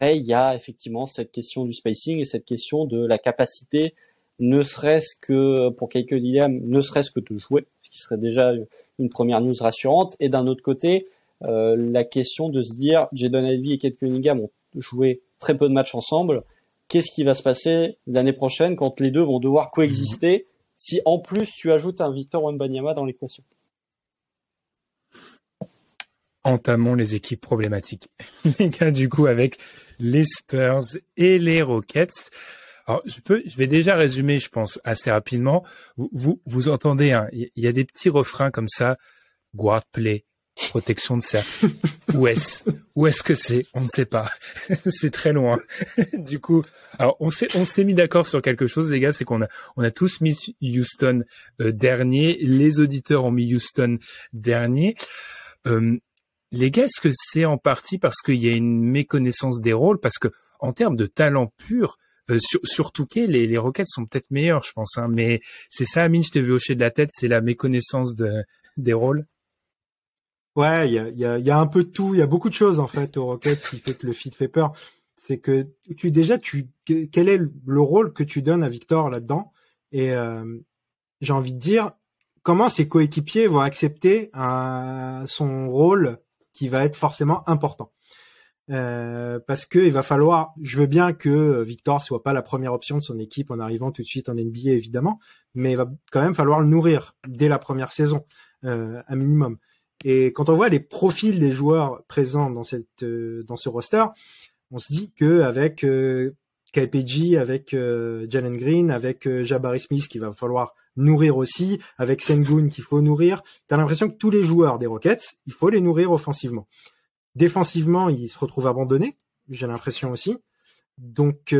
Après, il y a effectivement cette question du spacing et cette question de la capacité, ne serait-ce que pour Cade Cunningham, ne serait-ce que de jouer, ce qui serait déjà une première news rassurante. Et d'un autre côté, la question de se dire, Jaden Ivey et Cade Cunningham ont joué très peu de matchs ensemble. Qu'est-ce qui va se passer l'année prochaine quand les deux vont devoir coexister si en plus tu ajoutes un Victor Wembanyama dans l'équation? Entamons les équipes problématiques. Les gars, du coup, avec les Spurs et les Rockets. Alors, je vais déjà résumer, je pense, assez rapidement. Vous entendez, hein, il y a des petits refrains comme ça. Guard play, protection de cercle. Où est-ce que c'est? On ne sait pas. C'est très loin. Du coup, alors on s'est mis d'accord sur quelque chose, les gars, c'est qu'on a tous mis Houston dernier. Les auditeurs ont mis Houston dernier. Les gars, est-ce que c'est en partie parce qu'il y a une méconnaissance des rôles? Parce que en termes de talent pur, sur Touquet, les Rockets sont peut-être meilleurs, je pense. Hein, mais c'est ça, Amine, je t'ai vu hocher de la tête, c'est la méconnaissance des rôles. Ouais, il y a un peu de tout. Il y a beaucoup de choses en fait aux Rockets qui fait que le fit fait peur. C'est que quel est le rôle que tu donnes à Victor là-dedans? Et j'ai envie de dire, comment ses coéquipiers vont accepter son rôle qui va être forcément important. Parce que il va falloir, je veux bien que Victor soit pas la première option de son équipe en arrivant tout de suite en NBA évidemment, mais il va quand même falloir le nourrir dès la première saison, un minimum. Et quand on voit les profils des joueurs présents dans ce roster, on se dit que avec KPG, avec Jalen Green, avec Jabari Smith qu'il va falloir nourrir aussi, avec Sengun qu'il faut nourrir, t'as l'impression que tous les joueurs des Rockets, il faut les nourrir offensivement. Défensivement, ils se retrouvent abandonnés, j'ai l'impression aussi. Donc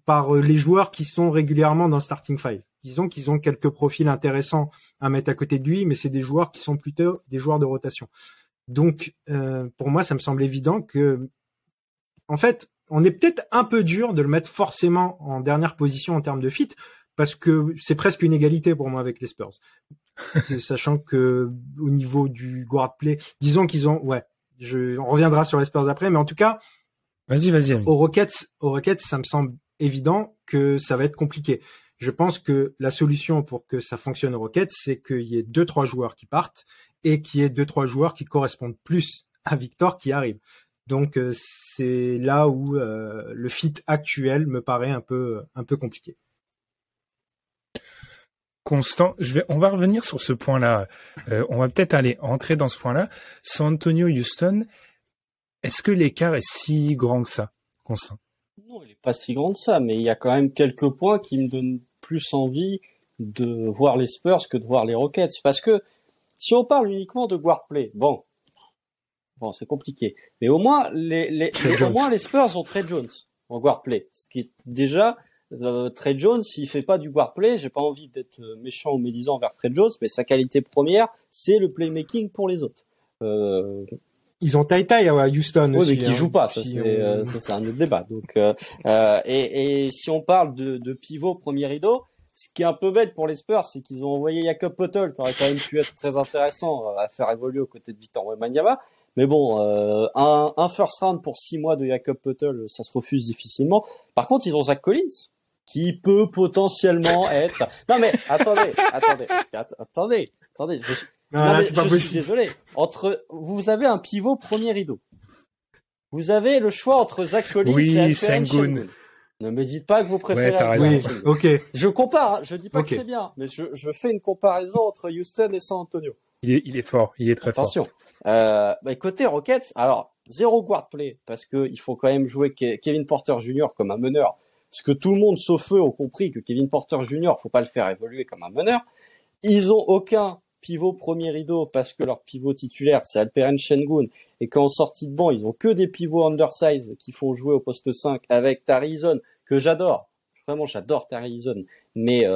par les joueurs qui sont régulièrement dans le starting five. Disons qu'ils ont quelques profils intéressants à mettre à côté de lui, mais c'est des joueurs qui sont plutôt des joueurs de rotation. Donc, pour moi, ça me semble évident que, en fait, on est peut-être un peu dur de le mettre forcément en dernière position en termes de fit, parce que c'est presque une égalité pour moi avec les Spurs. Sachant que au niveau du guard play, disons qu'ils ont, on reviendra sur les Spurs après, mais en tout cas, vas-y. Aux Rockets, ça me semble évident que ça va être compliqué. Je pense que la solution pour que ça fonctionne aux Rockets, c'est qu'il y ait 2-3 joueurs qui partent et qu'il y ait 2-3 joueurs qui correspondent plus à Victor qui arrive. Donc c'est là où le fit actuel me paraît un peu compliqué. Constant, on va revenir sur ce point-là. On va peut-être aller entrer dans ce point-là. San Antonio, Houston, est-ce que l'écart est si grand que ça, Constant? Non, il est pas si grand que ça, mais il y a quand même quelques points qui me donnent plus envie de voir les Spurs que de voir les Rockets. Parce que si on parle uniquement de guard play, bon, c'est compliqué. Mais au moins, les Spurs ont Trey Jones en guard play. Ce qui est déjà, Trey Jones, s'il fait pas du guard play, j'ai pas envie d'être méchant ou médisant envers Trey Jones, mais sa qualité première, c'est le playmaking pour les autres. Ils ont taille à Houston aussi. Oui, mais qui joue pas, ça c'est un autre débat. Donc et si on parle de pivot premier rideau, ce qui est un peu bête pour les Spurs, c'est qu'ils ont envoyé Jakob Poeltl, qui aurait quand même pu être très intéressant à faire évoluer aux côtés de Victor Wembanyama. Mais bon, un first round pour 6 mois de Jakob Poeltl, ça se refuse difficilement. Par contre, ils ont Zach Collins, qui peut potentiellement être. Non mais attendez. Je suis désolé. Vous avez un pivot premier rideau. Vous avez le choix entre Zach Collins et Alperen Sengun. Ne me dites pas que vous préférez. Ouais, t'as raison. Oui, ok. Je compare, hein. Je dis pas que c'est bien, mais je fais une comparaison entre Houston et San Antonio. Il est fort, il est très Attention. fort. Côté Rockets, alors, 0 guard play, parce que il faut quand même jouer Kevin Porter Jr. comme un meneur. Parce que tout le monde, sauf eux, ont compris que Kevin Porter Jr., faut pas le faire évoluer comme un meneur. Ils ont aucun pivot premier rideau parce que leur pivot titulaire, c'est Alperen Sengun. Et qu'en sortie de banc, ils ont que des pivots undersize qui font jouer au poste 5 avec Tari Eason, que j'adore. Vraiment, j'adore Tari Eason. Mais,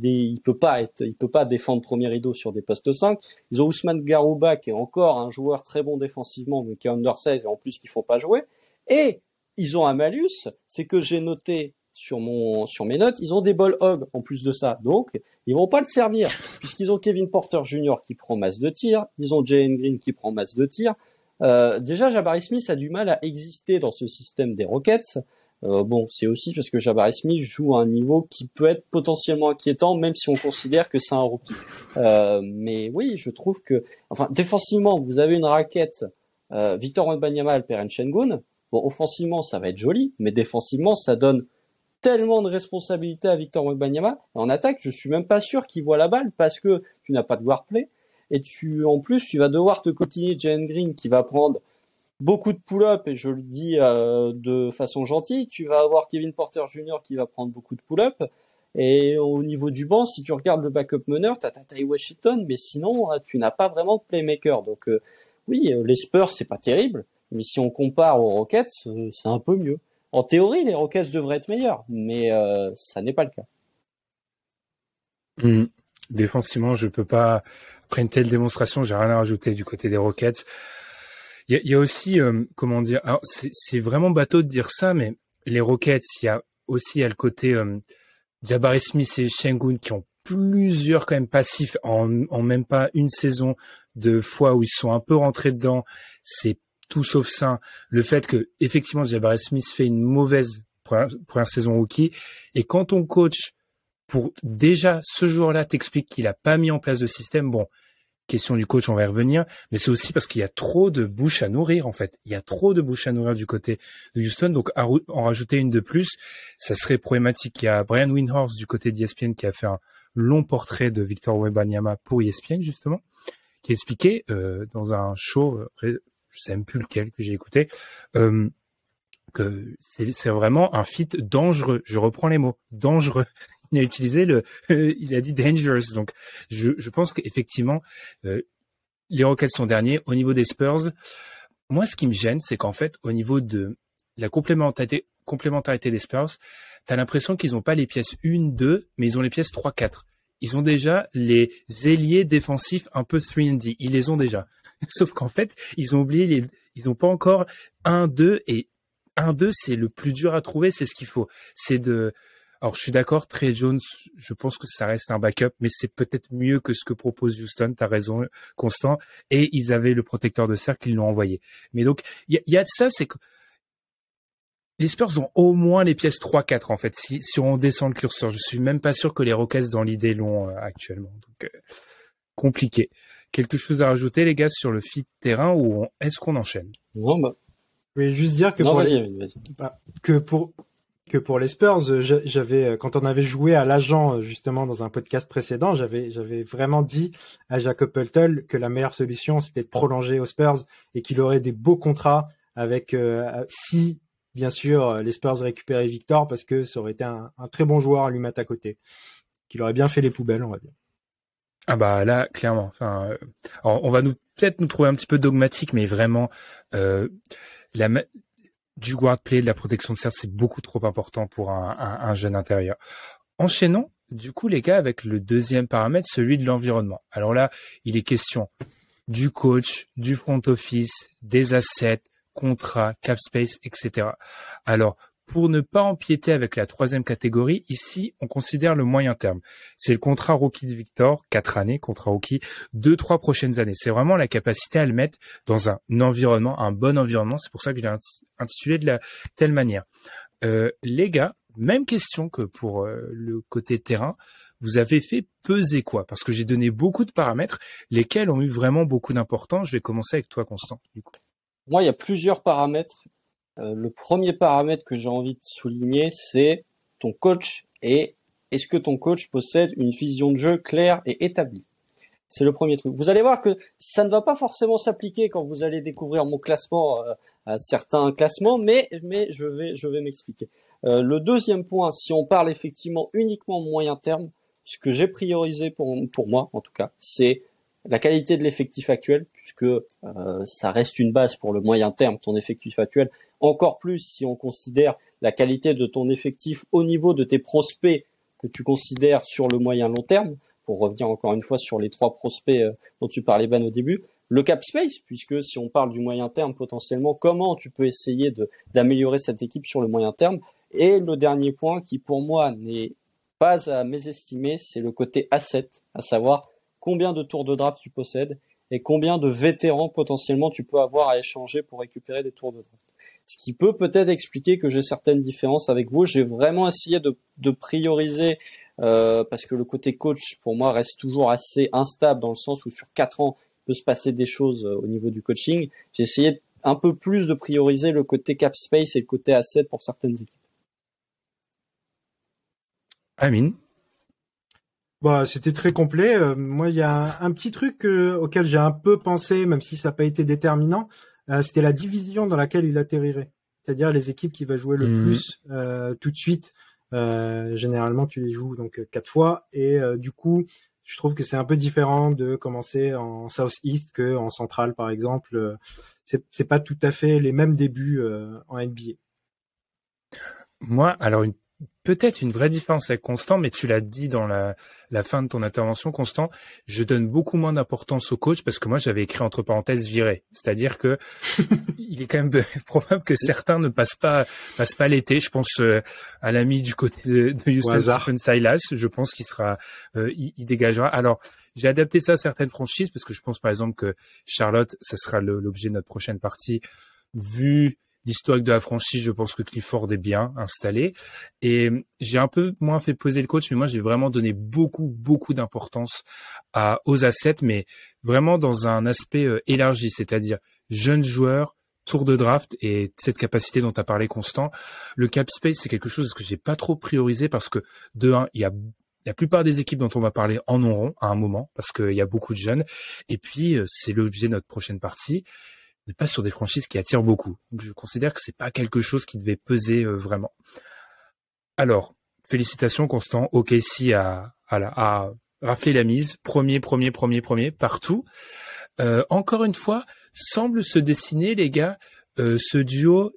il peut pas défendre premier rideau sur des postes 5. Ils ont Ousmane Garouba, qui est encore un joueur très bon défensivement, mais qui est undersize et en plus qui font pas jouer. Et, ils ont un malus, c'est que j'ai noté sur mes notes, ils ont des ball hogs en plus de ça. Donc, ils vont pas le servir, puisqu'ils ont Kevin Porter Jr. qui prend masse de tir, ils ont Jalen Green qui prend masse de tir, Déjà, Jabari Smith a du mal à exister dans ce système des Rockets. Bon, c'est aussi parce que Jabari Smith joue à un niveau qui peut être potentiellement inquiétant, même si on considère que c'est un rookie. Mais oui, je trouve que, enfin, défensivement, vous avez une raquette Victor Wembanyama, Alperen Sengun. Bon, offensivement, ça va être joli, mais défensivement, ça donne tellement de responsabilités à Victor Wembanyama. En attaque, je suis même pas sûr qu'il voit la balle parce que tu n'as pas de guard play. Et en plus, tu vas devoir te cotiner Jalen Green qui va prendre beaucoup de pull-up, et je le dis de façon gentille. Tu vas avoir Kevin Porter Jr. qui va prendre beaucoup de pull-up. Et au niveau du banc, si tu regardes le backup meneur, t'as Ty Washington, mais sinon, tu n'as pas vraiment de playmaker. Donc oui, les Spurs, c'est pas terrible, mais si on compare aux Rockets, c'est un peu mieux. En théorie, les Rockets devraient être meilleurs, mais ça n'est pas le cas. Défensivement, je peux pas. Après une telle démonstration, j'ai rien à rajouter du côté des Rockets. Il y a aussi, comment dire, alors c'est vraiment bateau de dire ça, mais les Rockets, il y a le côté Jabari Smith et Sengun qui ont plusieurs quand même passifs en même pas une saison de fois où ils sont un peu rentrés dedans. C'est tout sauf sain. Le fait que effectivement Jabari Smith fait une mauvaise première saison rookie, et quand ton coach pour déjà ce jour-là t'explique qu'il a pas mis en place de système, bon, question du coach, on va y revenir, mais c'est aussi parce qu'il y a trop de bouches à nourrir, en fait. Il y a trop de bouches à nourrir du côté de Houston, donc en rajouter une de plus, ça serait problématique. Il y a Brian Windhorst du côté d'ESPN qui a fait un long portrait de Victor Wembanyama pour ESPN, justement, qui expliquait dans un show, je sais même plus lequel que j'ai écouté, que c'est vraiment un fit dangereux. Je reprends les mots, dangereux. Il a utilisé il a dit dangerous. Donc, je pense qu'effectivement, les Rockets sont derniers. Au niveau des Spurs, moi, ce qui me gêne, c'est qu'en fait, au niveau de la complémentarité des Spurs, t'as l'impression qu'ils n'ont pas les pièces 1, 2, mais ils ont les pièces 3, 4. Ils ont déjà les ailiers défensifs un peu 3&D. Ils les ont déjà. Sauf qu'en fait, ils ont oublié ils n'ont pas encore 1, 2, et 1, 2, c'est le plus dur à trouver, c'est ce qu'il faut. Alors, je suis d'accord, Trey Jones, je pense que ça reste un backup, mais c'est peut-être mieux que ce que propose Houston. T'as raison, Constant. Et ils avaient le protecteur de cercle, ils l'ont envoyé. Mais donc, il y a de ça, c'est que les Spurs ont au moins les pièces 3-4, en fait, si on descend le curseur. Je suis même pas sûr que les Rockets, dans l'idée, l'ont actuellement. Donc, compliqué. Quelque chose à rajouter, les gars, sur le fit terrain, ou est-ce qu'on enchaîne? Non, bah. Je voulais juste dire que pour les Spurs, j'avais, quand on avait joué à l'agent justement dans un podcast précédent, j'avais vraiment dit à Jakob Poeltl que la meilleure solution c'était de prolonger aux Spurs et qu'il aurait des beaux contrats avec si bien sûr les Spurs récupéraient Victor, parce que ça aurait été un très bon joueur à lui mettre à côté, qu'il aurait bien fait les poubelles, on va dire. Ah bah là, clairement. Enfin, on va peut-être nous trouver un petit peu dogmatique, mais vraiment du guard play, de la protection de cercle, c'est beaucoup trop important pour un jeune intérieur. Enchaînons, du coup, les gars, avec le deuxième paramètre, celui de l'environnement. Alors là, il est question du coach, du front office, des assets, contrats, cap space, etc. Alors, pour ne pas empiéter avec la troisième catégorie, ici, on considère le moyen terme. C'est le contrat rookie de Victor, 4 années, contrat rookie, 2-3 prochaines années. C'est vraiment la capacité à le mettre dans un environnement, un bon environnement. C'est pour ça que je l'ai intitulé de la telle manière. Les gars, même question que pour le côté terrain. Vous avez fait peser quoi? Parce que j'ai donné beaucoup de paramètres, lesquels ont eu vraiment beaucoup d'importance. Je vais commencer avec toi, Constant, du coup. Moi, il y a plusieurs paramètres. Le premier paramètre que j'ai envie de souligner, c'est ton coach, et est-ce que ton coach possède une vision de jeu claire et établie? C'est le premier truc. Vous allez voir que ça ne va pas forcément s'appliquer quand vous allez découvrir mon classement, à certains classements, mais je vais m'expliquer. Le deuxième point, si on parle effectivement uniquement moyen terme, ce que j'ai priorisé pour moi, en tout cas, c'est la qualité de l'effectif actuel, puisque ça reste une base pour le moyen terme, ton effectif actuel. Encore plus si on considère la qualité de ton effectif au niveau de tes prospects que tu considères sur le moyen long terme, pour revenir encore une fois sur les 3 prospects dont tu parlais, Ben, au début. Le cap space, puisque si on parle du moyen terme, potentiellement, comment tu peux essayer d'améliorer cette équipe sur le moyen terme. Et le dernier point qui, pour moi, n'est pas à mésestimer, c'est le côté asset, à savoir combien de tours de draft tu possèdes. et combien de vétérans potentiellement tu peux avoir à échanger pour récupérer des tours de draft. Ce qui peut peut-être expliquer que j'ai certaines différences avec vous. J'ai vraiment essayé de prioriser parce que le côté coach pour moi reste toujours assez instable dans le sens où sur 4 ans il peut se passer des choses au niveau du coaching. J'ai essayé un peu plus de prioriser le côté cap space et le côté asset pour certaines équipes. Amine. Bah, c'était très complet. Moi, il y a un petit truc auquel j'ai un peu pensé, même si ça n'a pas été déterminant. C'était la division dans laquelle il atterrirait. C'est-à-dire les équipes qui va jouer le plus tout de suite. Généralement, tu les joues donc 4 fois. Et du coup, je trouve que c'est un peu différent de commencer en South East que en Central, par exemple. C'est pas tout à fait les mêmes débuts en NBA. Moi, alors peut-être une vraie différence avec Constant, mais tu l'as dit dans la fin de ton intervention, Constant, je donne beaucoup moins d'importance au coach parce que moi j'avais écrit entre parenthèses viré. C'est-à-dire que il est quand même probable que certains ne passent pas l'été. Je pense à l'ami du côté de Houston, Stephen Silas. Je pense qu'il sera, il dégagera. Alors, j'ai adapté ça à certaines franchises parce que je pense par exemple que Charlotte, ça sera l'objet de notre prochaine partie. Vu l'historique de la franchise, je pense que Clifford est bien installé. Et j'ai un peu moins fait poser le coach, mais moi, j'ai vraiment donné beaucoup d'importance aux assets, mais vraiment dans un aspect élargi, c'est-à-dire jeunes joueurs, tour de draft et cette capacité dont tu as parlé, Constant. Le cap space, c'est quelque chose que j'ai pas trop priorisé parce que, de un, il y a la plupart des équipes dont on va parler en auront à un moment parce qu'il y a beaucoup de jeunes. Et puis, c'est l'objet de notre prochaine partie. On n'est pas sur des franchises qui attirent beaucoup. Donc, je considère que c'est pas quelque chose qui devait peser vraiment. Alors, félicitations, Constant. OKC a raflé la mise. Premier, partout. Encore une fois, semble se dessiner, les gars, ce duo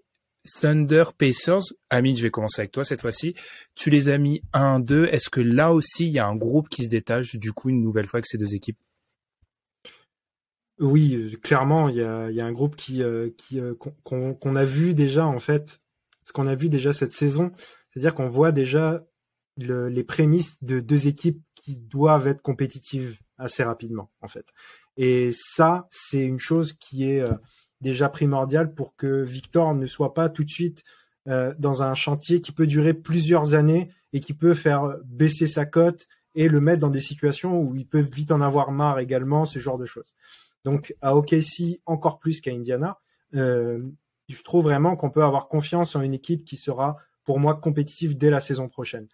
Thunder Pacers. Amine, je vais commencer avec toi cette fois-ci. Tu les as mis 1-2. Est-ce que là aussi, il y a un groupe qui se détache, du coup, une nouvelle fois avec ces deux équipes? Oui, clairement, il y a un groupe qu'on a vu déjà en fait, ce qu'on a vu déjà cette saison, c'est-à-dire qu'on voit déjà les prémices de deux équipes qui doivent être compétitives assez rapidement en fait. Et ça, c'est une chose qui est déjà primordiale pour que Victor ne soit pas tout de suite dans un chantier qui peut durer plusieurs années et qui peut faire baisser sa cote et le mettre dans des situations où il peut vite en avoir marre également, ce genre de choses. Donc à OKC encore plus qu'à Indiana, je trouve vraiment qu'on peut avoir confiance en une équipe qui sera pour moi compétitive dès la saison prochaine,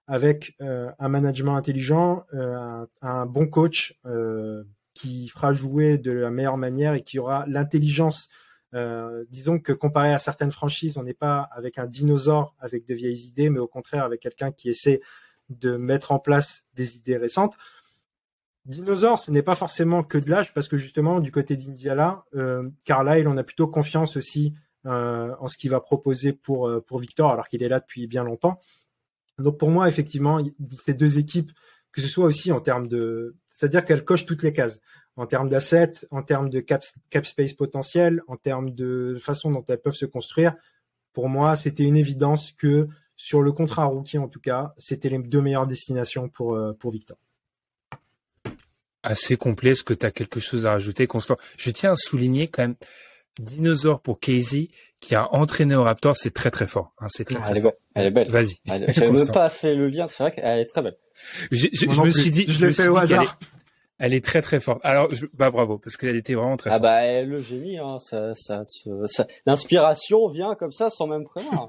avec un management intelligent, un bon coach qui fera jouer de la meilleure manière et qui aura l'intelligence. Disons que comparé à certaines franchises, on n'est pas avec un dinosaure avec de vieilles idées, mais au contraire avec quelqu'un qui essaie de mettre en place des idées récentes. Dinosaure, ce n'est pas forcément que de l'âge, parce que justement, du côté d'Indiana, Carlisle, on a plutôt confiance aussi en ce qu'il va proposer pour Victor, alors qu'il est là depuis bien longtemps. Donc pour moi, effectivement, ces deux équipes, que ce soit aussi en termes de... C'est-à-dire qu'elles cochent toutes les cases, en termes d'assets, en termes de cap space potentiel, en termes de façon dont elles peuvent se construire. Pour moi, c'était une évidence que, sur le contrat rookie en tout cas, c'était les deux meilleures destinations pour Victor. Assez complet. Est-ce que tu as quelque chose à rajouter, Constant? Je tiens à souligner quand même, dinosaure pour Casey, qui a entraîné au Raptor, c'est très très fort. Hein, c'est très, très fort. Elle est belle. Vas-y. J'avais même pas fait le lien, c'est vrai qu'elle est très belle. Je me suis dit, je l'ai fait au hasard. Elle est très très forte. Alors, bravo, parce qu'elle était vraiment très forte. Ah bah, le génie, hein, l'inspiration vient comme ça sans même prévoir.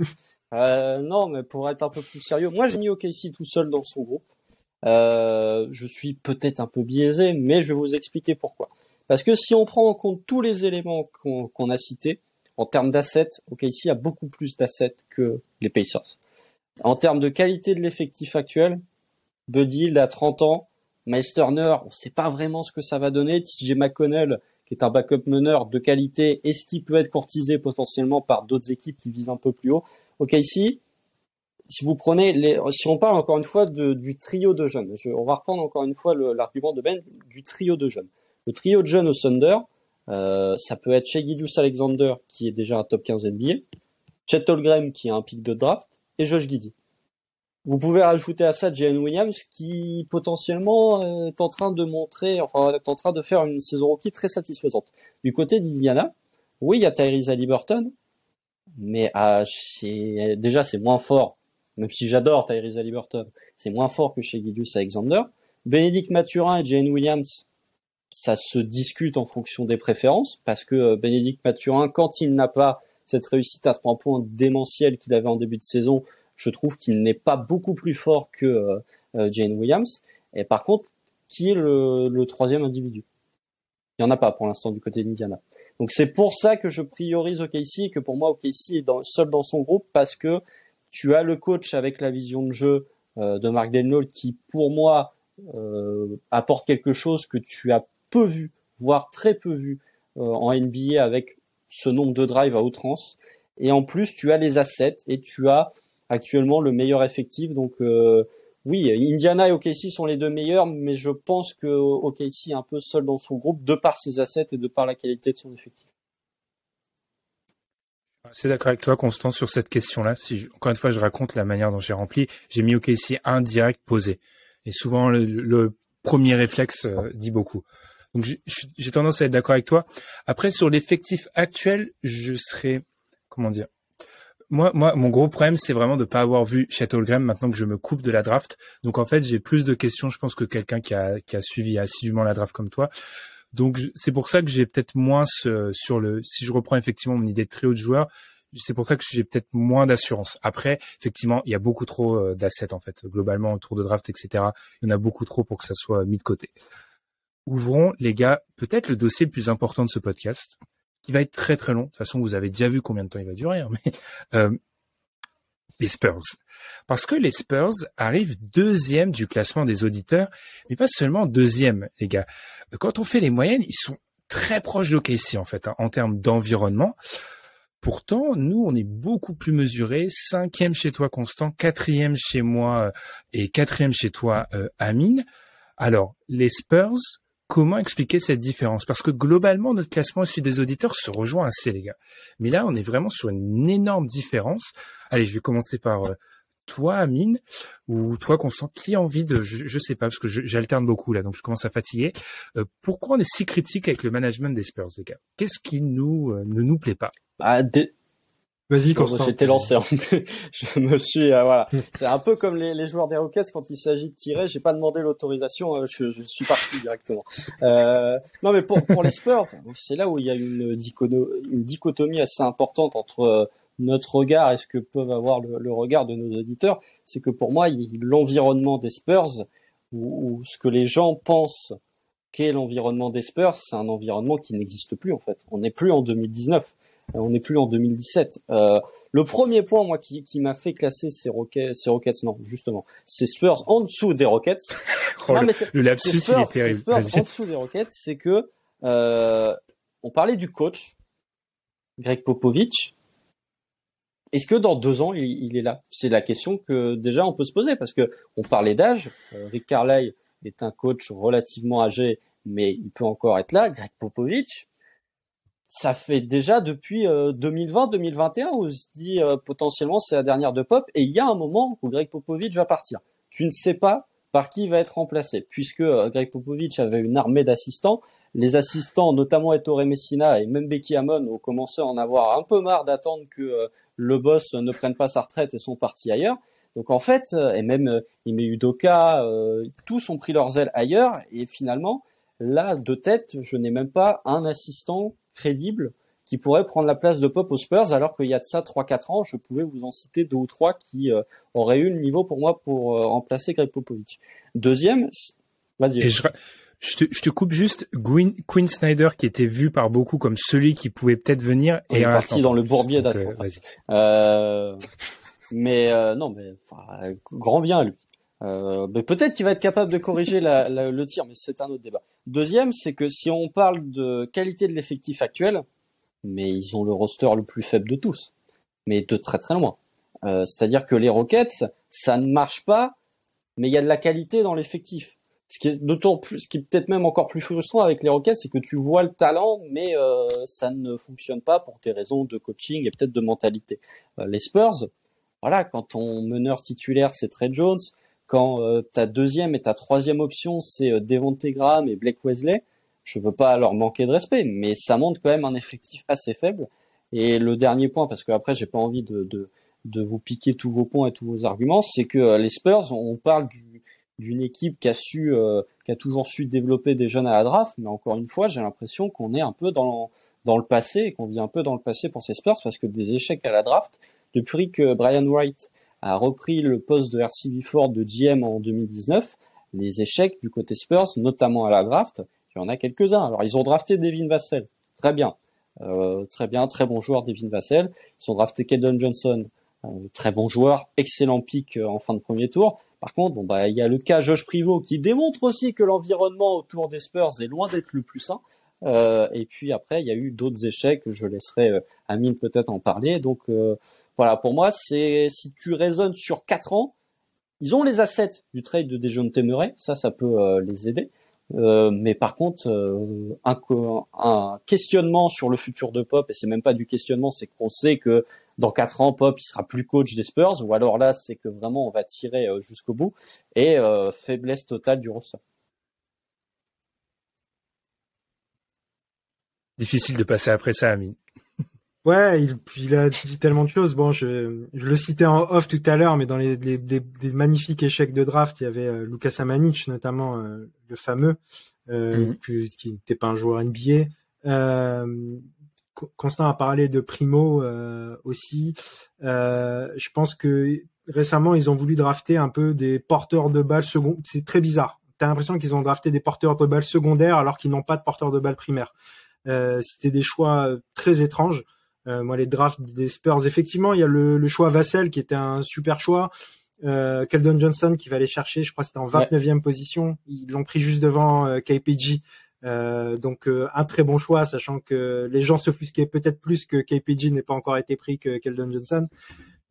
Non, mais pour être un peu plus sérieux, moi j'ai mis OKC tout seul dans son groupe. Je suis peut-être un peu biaisé, mais je vais vous expliquer pourquoi. Parce que si on prend en compte tous les éléments qu'on a cités, en termes d'assets, OKC a beaucoup plus d'assets que les Pacers. En termes de qualité de l'effectif actuel, Buddy Hield a 30 ans, Miles Turner, on ne sait pas vraiment ce que ça va donner, TJ McConnell, qui est un backup meneur de qualité, est-ce qu'il peut être courtisé potentiellement par d'autres équipes qui visent un peu plus haut? OKC, si vous prenez si on parle encore une fois du trio de jeunes, on va reprendre encore une fois l'argument de Ben du trio de jeunes. Le trio de jeunes au Thunder, ça peut être Shai Gilgeous-Alexander qui est déjà un top 15 NBA, Chet Holmgren qui est un pick de draft et Josh Giddey. Vous pouvez rajouter à ça Jalen Williams qui potentiellement est en train de est en train de faire une saison rookie très satisfaisante. Du côté d'Indiana, oui, il y a Tyrese Haliburton, mais déjà c'est moins fort, même si j'adore Tyrese Haliburton, c'est moins fort que chez Gilgeous-Alexander. Bénédicte Mathurin et Jalen Williams, ça se discute en fonction des préférences, parce que Bénédicte Mathurin, quand il n'a pas cette réussite à 3 points démentielle qu'il avait en début de saison, je trouve qu'il n'est pas beaucoup plus fort que Jalen Williams. Et par contre, qui est le troisième individu? Il n'y en a pas pour l'instant du côté d'Indiana. Donc c'est pour ça que je priorise OKC et que pour moi OKC est seul dans son groupe, parce que tu as le coach avec la vision de jeu de Mark Daigneault qui pour moi apporte quelque chose que tu as peu vu, voire très peu vu en NBA avec ce nombre de drives à outrance. Et en plus tu as les assets et tu as actuellement le meilleur effectif. Donc oui, Indiana et OKC sont les deux meilleurs, mais je pense que OKC est un peu seul dans son groupe de par ses assets et de par la qualité de son effectif. C'est d'accord avec toi, Constant, sur cette question-là. Encore une fois, je raconte la manière dont j'ai rempli. J'ai mis OKC indirect posé. Et souvent, le premier réflexe dit beaucoup. Donc, j'ai tendance à être d'accord avec toi. Après, sur l'effectif actuel, je serais, comment dire, moi, mon gros problème, c'est vraiment de pas avoir vu Chet Holmgren maintenant que je me coupe de la draft. Donc, en fait, j'ai plus de questions, je pense, que quelqu'un qui a suivi assidûment la draft comme toi. Donc, c'est pour ça que j'ai peut-être moins si je reprends effectivement mon idée de trio de joueurs, c'est pour ça que j'ai peut-être moins d'assurance. Après, effectivement, il y a beaucoup trop d'assets, en fait. Globalement, autour de draft, etc. Il y en a beaucoup trop pour que ça soit mis de côté. Ouvrons, les gars, peut-être le dossier le plus important de ce podcast, qui va être très très long. De toute façon, vous avez déjà vu combien de temps il va durer, hein, mais les Spurs. Parce que les Spurs arrivent deuxième du classement des auditeurs, mais pas seulement deuxième, les gars. Quand on fait les moyennes, ils sont très proches d'OKC, en fait, hein, en termes d'environnement. Pourtant, nous, on est beaucoup plus mesurés. 5e chez toi, Constant, 4e chez moi et 4e chez toi, Amine. Alors, les Spurs, comment expliquer cette différence? Parce que globalement, notre classement issu des auditeurs se rejoint assez, les gars. Mais là, on est vraiment sur une énorme différence. Allez, je vais commencer par toi, Amine, ou toi, Constant. Qui a envie de... Je sais pas, parce que j'alterne beaucoup, là, donc je commence à fatiguer. Pourquoi on est si critique avec le management des Spurs, les gars? Qu'est-ce qui ne nous plaît pas? Vas-y, Constant. J'étais lancé. Je me suis voilà. C'est un peu comme les joueurs des Rockets quand il s'agit de tirer. J'ai pas demandé l'autorisation. Je suis parti directement. Non, mais pour les Spurs, c'est là où il y a une dichotomie assez importante entre notre regard et ce que peuvent avoir le regard de nos auditeurs. C'est que pour moi, l'environnement des Spurs ou ce que les gens pensent qu'est l'environnement des Spurs, c'est un environnement qui n'existe plus en fait. On n'est plus en 2019. On n'est plus en 2017. Le premier point, moi, qui m'a fait classer ces Rockets, non, justement, ces Spurs en dessous des Rockets. Non, mais le lapsus, il est terrible. Spurs en dessous des Rockets, c'est que on parlait du coach, Greg Popovich. Est-ce que dans 2 ans, il est là? C'est la question que déjà on peut se poser, parce que on parlait d'âge. Rick Carlisle est un coach relativement âgé, mais il peut encore être là. Greg Popovich, ça fait déjà depuis 2020-2021 où on se dit potentiellement c'est la dernière de Pop, et il y a un moment où Greg Popovich va partir. Tu ne sais pas par qui il va être remplacé, puisque Greg Popovich avait une armée d'assistants. Les assistants, notamment Ettore Messina et même Becky Hammon, ont commencé à en avoir un peu marre d'attendre que le boss ne prenne pas sa retraite et sont partis ailleurs. Donc en fait, et même Ime Udoka, tous ont pris leurs ailes ailleurs, et finalement, là, de tête, je n'ai même pas un assistant crédible qui pourrait prendre la place de Pop aux Spurs, alors qu'il y a de ça 3-4 ans, je pouvais vous en citer 2 ou 3 qui auraient eu le niveau pour moi pour remplacer Greg Popovich. Deuxième, vas-y. Et je te coupe juste, Quinn Snyder, qui était vu par beaucoup comme celui qui pouvait peut-être venir, est parti dans le bourbier d'Atlanta. Mais non, mais grand bien lui. Mais peut-être qu'il va être capable de corriger le tir, mais c'est un autre débat. Deuxième, c'est que si on parle de qualité de l'effectif actuel, mais ils ont le roster le plus faible de tous, mais de très très loin. C'est-à-dire que les Rockets, ça ne marche pas, mais il y a de la qualité dans l'effectif. Ce qui est peut-être même encore plus frustrant avec les Rockets, c'est que tu vois le talent, mais ça ne fonctionne pas pour des raisons de coaching et peut-être de mentalité. Les Spurs, voilà, quand ton meneur titulaire c'est Trey Jones, quand ta deuxième et ta troisième option c'est Devontae Graham et Blake Wesley, je veux pas leur manquer de respect, mais ça montre quand même un effectif assez faible. Et le dernier point, parce que après j'ai pas envie de vous piquer tous vos points et tous vos arguments, c'est que les Spurs, on parle d'une équipe qui a toujours su développer des jeunes à la draft, mais encore une fois, j'ai l'impression qu'on est un peu dans le passé, et qu'on vit un peu dans le passé pour ces Spurs, parce que des échecs à la draft, depuis que Brian Wright a repris le poste de RC Buford de GM en 2019, les échecs du côté Spurs, notamment à la draft, il y en a quelques-uns. Alors, ils ont drafté Devin Vassell. Très bien. Très bon joueur, Devin Vassell. Ils ont drafté Keldon Johnson. Très bon joueur. Excellent pick en fin de premier tour. Par contre, il y a le cas Josh Primo qui démontre aussi que l'environnement autour des Spurs est loin d'être le plus sain. Et puis après, il y a eu d'autres échecs. Je laisserai Amine peut-être en parler. Donc, voilà, pour moi, si tu raisonnes sur 4 ans, ils ont les assets du trade de Dejounte Murray. Ça peut les aider. Mais par contre, un questionnement sur le futur de Pop, et c'est même pas du questionnement, c'est qu'on sait que dans 4 ans, Pop, il sera plus coach des Spurs, ou alors là, c'est que vraiment on va tirer jusqu'au bout, et faiblesse totale du roster. Difficile de passer après ça, Amine. Ouais, il a dit tellement de choses. Bon, je le citais en off tout à l'heure, mais dans les magnifiques échecs de draft, il y avait Luka Samanic, notamment le fameux, qui n'était pas un joueur NBA. Constant a parlé de Primo aussi. Je pense que récemment, ils ont voulu drafter un peu des porteurs de balles secondaires. C'est très bizarre. T'as l'impression qu'ils ont drafté des porteurs de balles secondaires alors qu'ils n'ont pas de porteurs de balles primaires. C'était des choix très étranges. Moi, les drafts des Spurs, effectivement, il y a le choix Vassell qui était un super choix. Keldon Johnson qui va aller chercher, je crois que c'était en 29e position. Ils l'ont pris juste devant KPG. Donc un très bon choix, sachant que les gens s'offusquaient peut-être plus que KPG n'ait pas encore été pris que Keldon Johnson.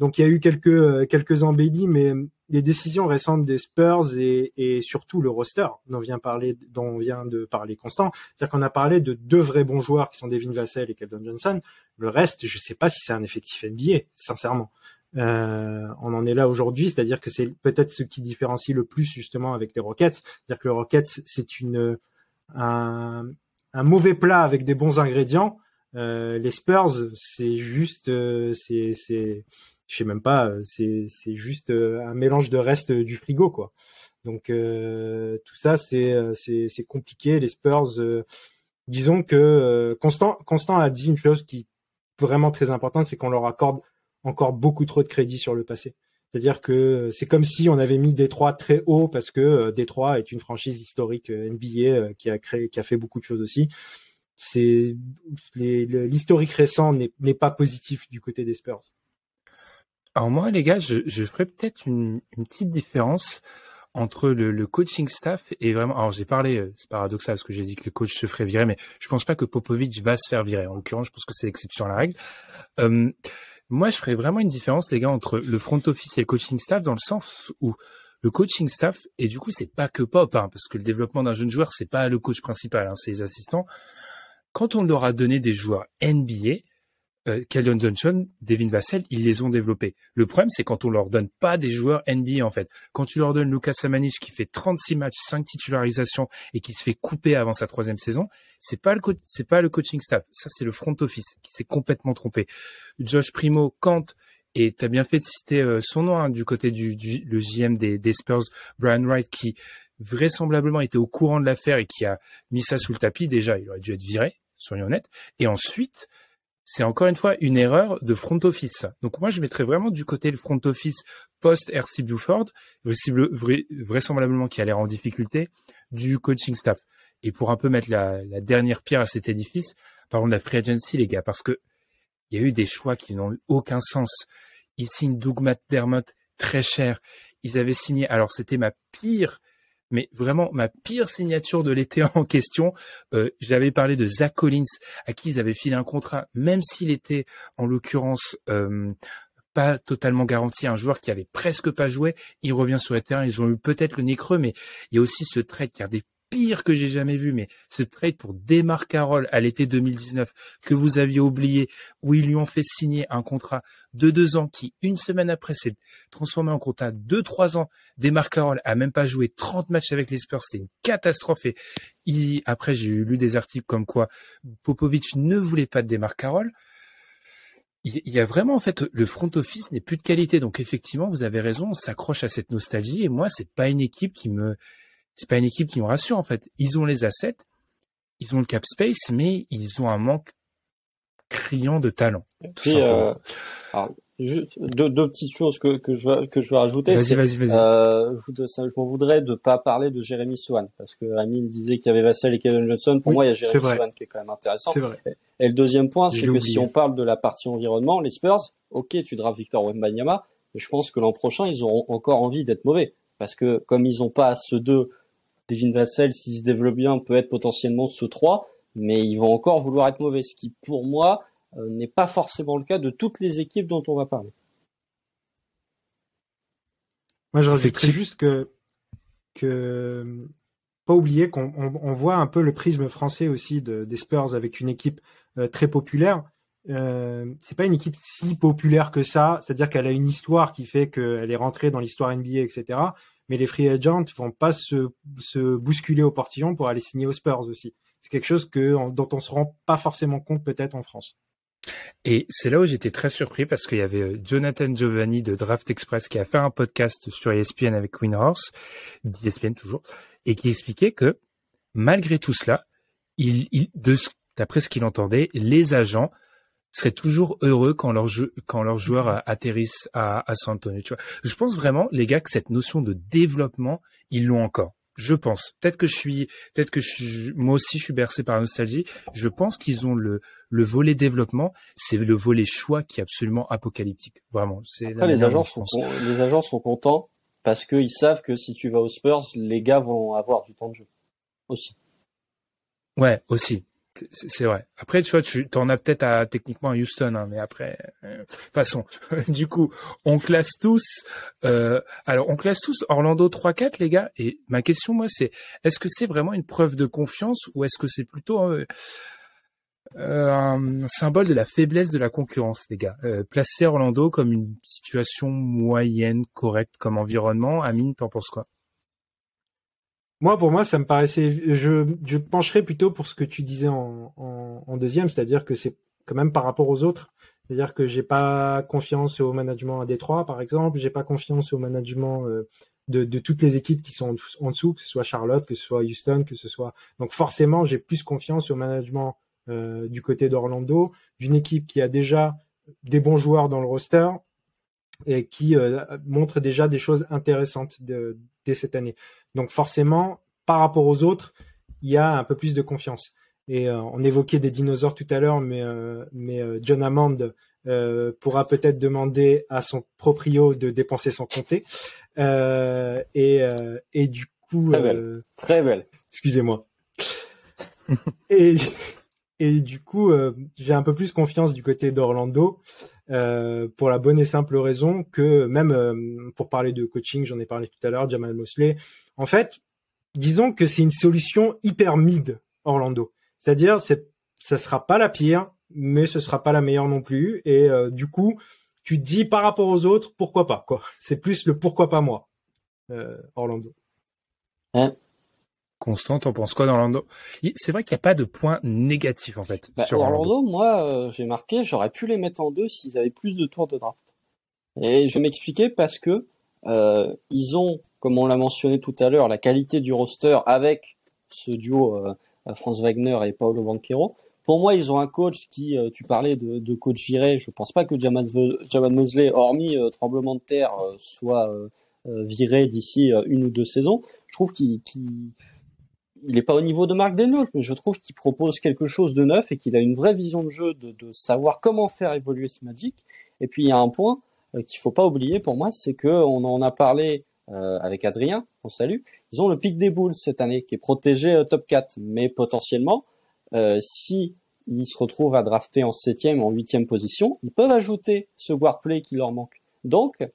Donc il y a eu quelques embellis, mais les décisions récentes des Spurs et surtout le roster dont vient de parler Constant, c'est-à-dire qu'on a parlé de 2 vrais bons joueurs qui sont Devin Vassell et Keldon Johnson. Le reste, je sais pas si c'est un effectif NBA, sincèrement. On en est là aujourd'hui, c'est-à-dire que c'est peut-être ce qui différencie le plus justement avec les Rockets, c'est-à-dire que les Rockets c'est un mauvais plat avec des bons ingrédients. Les Spurs, c'est juste, je sais même pas, c'est juste un mélange de reste du frigo, quoi. Donc tout ça, c'est compliqué. Les Spurs, disons que Constant a dit une chose qui est vraiment très importante, c'est qu'on leur accorde encore beaucoup trop de crédit sur le passé. C'est-à-dire que c'est comme si on avait mis Détroit très haut parce que Détroit est une franchise historique NBA qui a fait beaucoup de choses aussi. L'historique récent n'est pas positif du côté des Spurs. Alors moi, les gars, je ferais peut-être une petite différence entre le coaching staff et vraiment. Alors j'ai parlé, c'est paradoxal parce que j'ai dit que le coach se ferait virer, mais je pense pas que Popovich va se faire virer. En l'occurrence, je pense que c'est l'exception à la règle. Moi, je ferais vraiment une différence, les gars, entre le front office et le coaching staff, dans le sens où le coaching staff, et du coup, c'est pas que Pop, parce que le développement d'un jeune joueur, c'est pas le coach principal, c'est les assistants. Quand on leur a donné des joueurs NBA, Keldon Johnson, Devin Vassell, ils les ont développés. Le problème, c'est quand on leur donne pas des joueurs NBA, en fait. Quand tu leur donnes Luka Samanic qui fait 36 matchs, 5 titularisations et qui se fait couper avant sa 3e saison, c'est pas le coaching staff. Ça, c'est le front office qui s'est complètement trompé. Josh Primo, et t'as bien fait de citer son nom, du côté le JM des Spurs, Brian Wright, qui vraisemblablement était au courant de l'affaire et qui a mis ça sous le tapis. Déjà, il aurait dû être viré, soyons honnêtes. Et ensuite, c'est encore une fois une erreur de front office. Donc moi, je mettrais vraiment du côté le front office post-RC Buford, vraisemblablement qui a l'air en difficulté, du coaching staff. Et pour un peu mettre la dernière pierre à cet édifice, parlons de la free agency, les gars, parce que il y a eu des choix qui n'ont eu aucun sens. Ils signent Doug McDermott très cher. Ils avaient signé, alors c'était mais vraiment ma pire signature de l'été en question. J'avais parlé de Zach Collins, à qui ils avaient filé un contrat, même s'il était en l'occurrence pas totalement garanti, un joueur qui avait presque pas joué. Il revient sur le terrain, ils ont eu peut-être le nez creux, mais il y a aussi ce trade qui a des pire que j'ai jamais vu, mais ce trade pour DeMarc Carroll à l'été 2019 que vous aviez oublié, où ils lui ont fait signer un contrat de 2 ans qui, une semaine après, s'est transformé en contrat de 3 ans. DeMarc Carroll a même pas joué 30 matchs avec les Spurs, c'était une catastrophe. Et après, j'ai lu des articles comme quoi Popovich ne voulait pas de DeMarc Carroll. Il y a vraiment, en fait, le front office n'est plus de qualité. Donc, effectivement, vous avez raison, on s'accroche à cette nostalgie. Et moi, c'est pas une équipe qui me rassure, en fait. Ils ont les assets, ils ont le cap space, mais ils ont un manque criant de talent. Puis, alors, juste deux petites choses que je veux rajouter. Vas-y. Je m'en voudrais de pas parler de Jeremy Swan, parce que Amine disait qu'il y avait Vassell et Kevin Johnson. Pour moi, il y a Jeremy Swan qui est quand même intéressant. C'est vrai. Et le deuxième point, c'est que si on parle de la partie environnement, les Spurs, ok, tu drafts Victor Wembanyama, mais je pense que l'an prochain, ils auront encore envie d'être mauvais. Parce que comme ils ont pas ce 2, Devin Vassell, s'il se développe bien, peut être potentiellement ce 3, mais ils vont encore vouloir être mauvais, ce qui, pour moi, n'est pas forcément le cas de toutes les équipes dont on va parler. Moi, je rajouterais juste que pas oublier qu'on voit un peu le prisme français aussi des Spurs avec une équipe très populaire. C'est pas une équipe si populaire que ça, c'est-à-dire qu'elle a une histoire qui fait qu'elle est rentrée dans l'histoire NBA, etc. Mais les free agents vont pas se bousculer au portillon pour aller signer aux Spurs aussi. C'est quelque chose dont on se rend pas forcément compte peut-être en France. Et c'est là où j'étais très surpris parce qu'il y avait Jonathan Giovanni de Draft Express qui a fait un podcast sur ESPN avec Windhorse, d'ESPN toujours, et qui expliquait que malgré tout cela, d'après ce qu'il entendait, les agents seraient toujours heureux quand leurs joueurs atterrissent à San Antonio. Tu vois, je pense vraiment, les gars, que cette notion de développement, ils l'ont encore. Je pense. Moi aussi, je suis bercé par la nostalgie. Je pense qu'ils ont le volet développement, c'est le volet choix qui est absolument apocalyptique. Vraiment. Après, les agents sont contents parce qu'ils savent que si tu vas aux Spurs, les gars vont avoir du temps de jeu. Aussi. Ouais, aussi. C'est vrai. Après, tu vois, t'en as peut-être techniquement à Houston, hein, mais après, passons. Du coup, on classe tous Orlando 3-4, les gars. Et ma question, moi, c'est, est-ce que c'est vraiment une preuve de confiance ou est-ce que c'est plutôt un symbole de la faiblesse de la concurrence, les gars? Placer Orlando comme une situation moyenne, correcte comme environnement. Amine, t'en penses quoi? Pour moi, ça me paraissait. Je pencherais plutôt pour ce que tu disais en deuxième, c'est-à-dire que c'est quand même par rapport aux autres. C'est-à-dire que j'ai pas confiance au management à Détroit, par exemple. J'ai pas confiance au management de toutes les équipes qui sont en dessous, que ce soit Charlotte, que ce soit Houston, que ce soit. Donc forcément, j'ai plus confiance au management du côté d'Orlando, d'une équipe qui a déjà des bons joueurs dans le roster et qui montre déjà des choses intéressantes dès cette année. Donc forcément, par rapport aux autres, il y a un peu plus de confiance. Et on évoquait des dinosaures tout à l'heure, mais John Hammond pourra peut-être demander à son proprio de dépenser sans compter. Et du coup, très belle. Excusez-moi. Et du coup, j'ai un peu plus confiance du côté d'Orlando. Pour la bonne et simple raison que même pour parler de coaching, j'en ai parlé tout à l'heure, Jamal Mosley. En fait, disons que c'est une solution hyper mid Orlando. C'est-à-dire, ça sera pas la pire, mais ce sera pas la meilleure non plus. Et du coup, tu te dis par rapport aux autres, pourquoi pas quoi. C'est plus le pourquoi pas moi, Orlando. Constant, t'en penses quoi d'Orlando? C'est vrai qu'il n'y a pas de point négatif en fait. Sur Orlando, moi, j'ai marqué, j'aurais pu les mettre en 2 s'ils avaient plus de tours de draft. Et je vais m'expliquer parce que ils ont, comme on l'a mentionné tout à l'heure, la qualité du roster avec ce duo Franz Wagner et Paolo Banchero. Pour moi, ils ont un coach qui, tu parlais de coach viré. Je pense pas que Jamal Mosley, hormis tremblement de terre, soit viré d'ici 1 ou 2 saisons. Je trouve qu'il est pas au niveau de Mark Daigneault, mais je trouve qu'il propose quelque chose de neuf et qu'il a une vraie vision de jeu de savoir comment faire évoluer ce Magic. Et puis il y a un point qu'il faut pas oublier pour moi, c'est que on en a parlé avec Adrien, on salue. Ils ont le pic des Bulls cette année qui est protégé top 4, mais potentiellement si ils se retrouvent à drafter en 7e ou en 8e position, ils peuvent ajouter ce guard play qui leur manque. Donc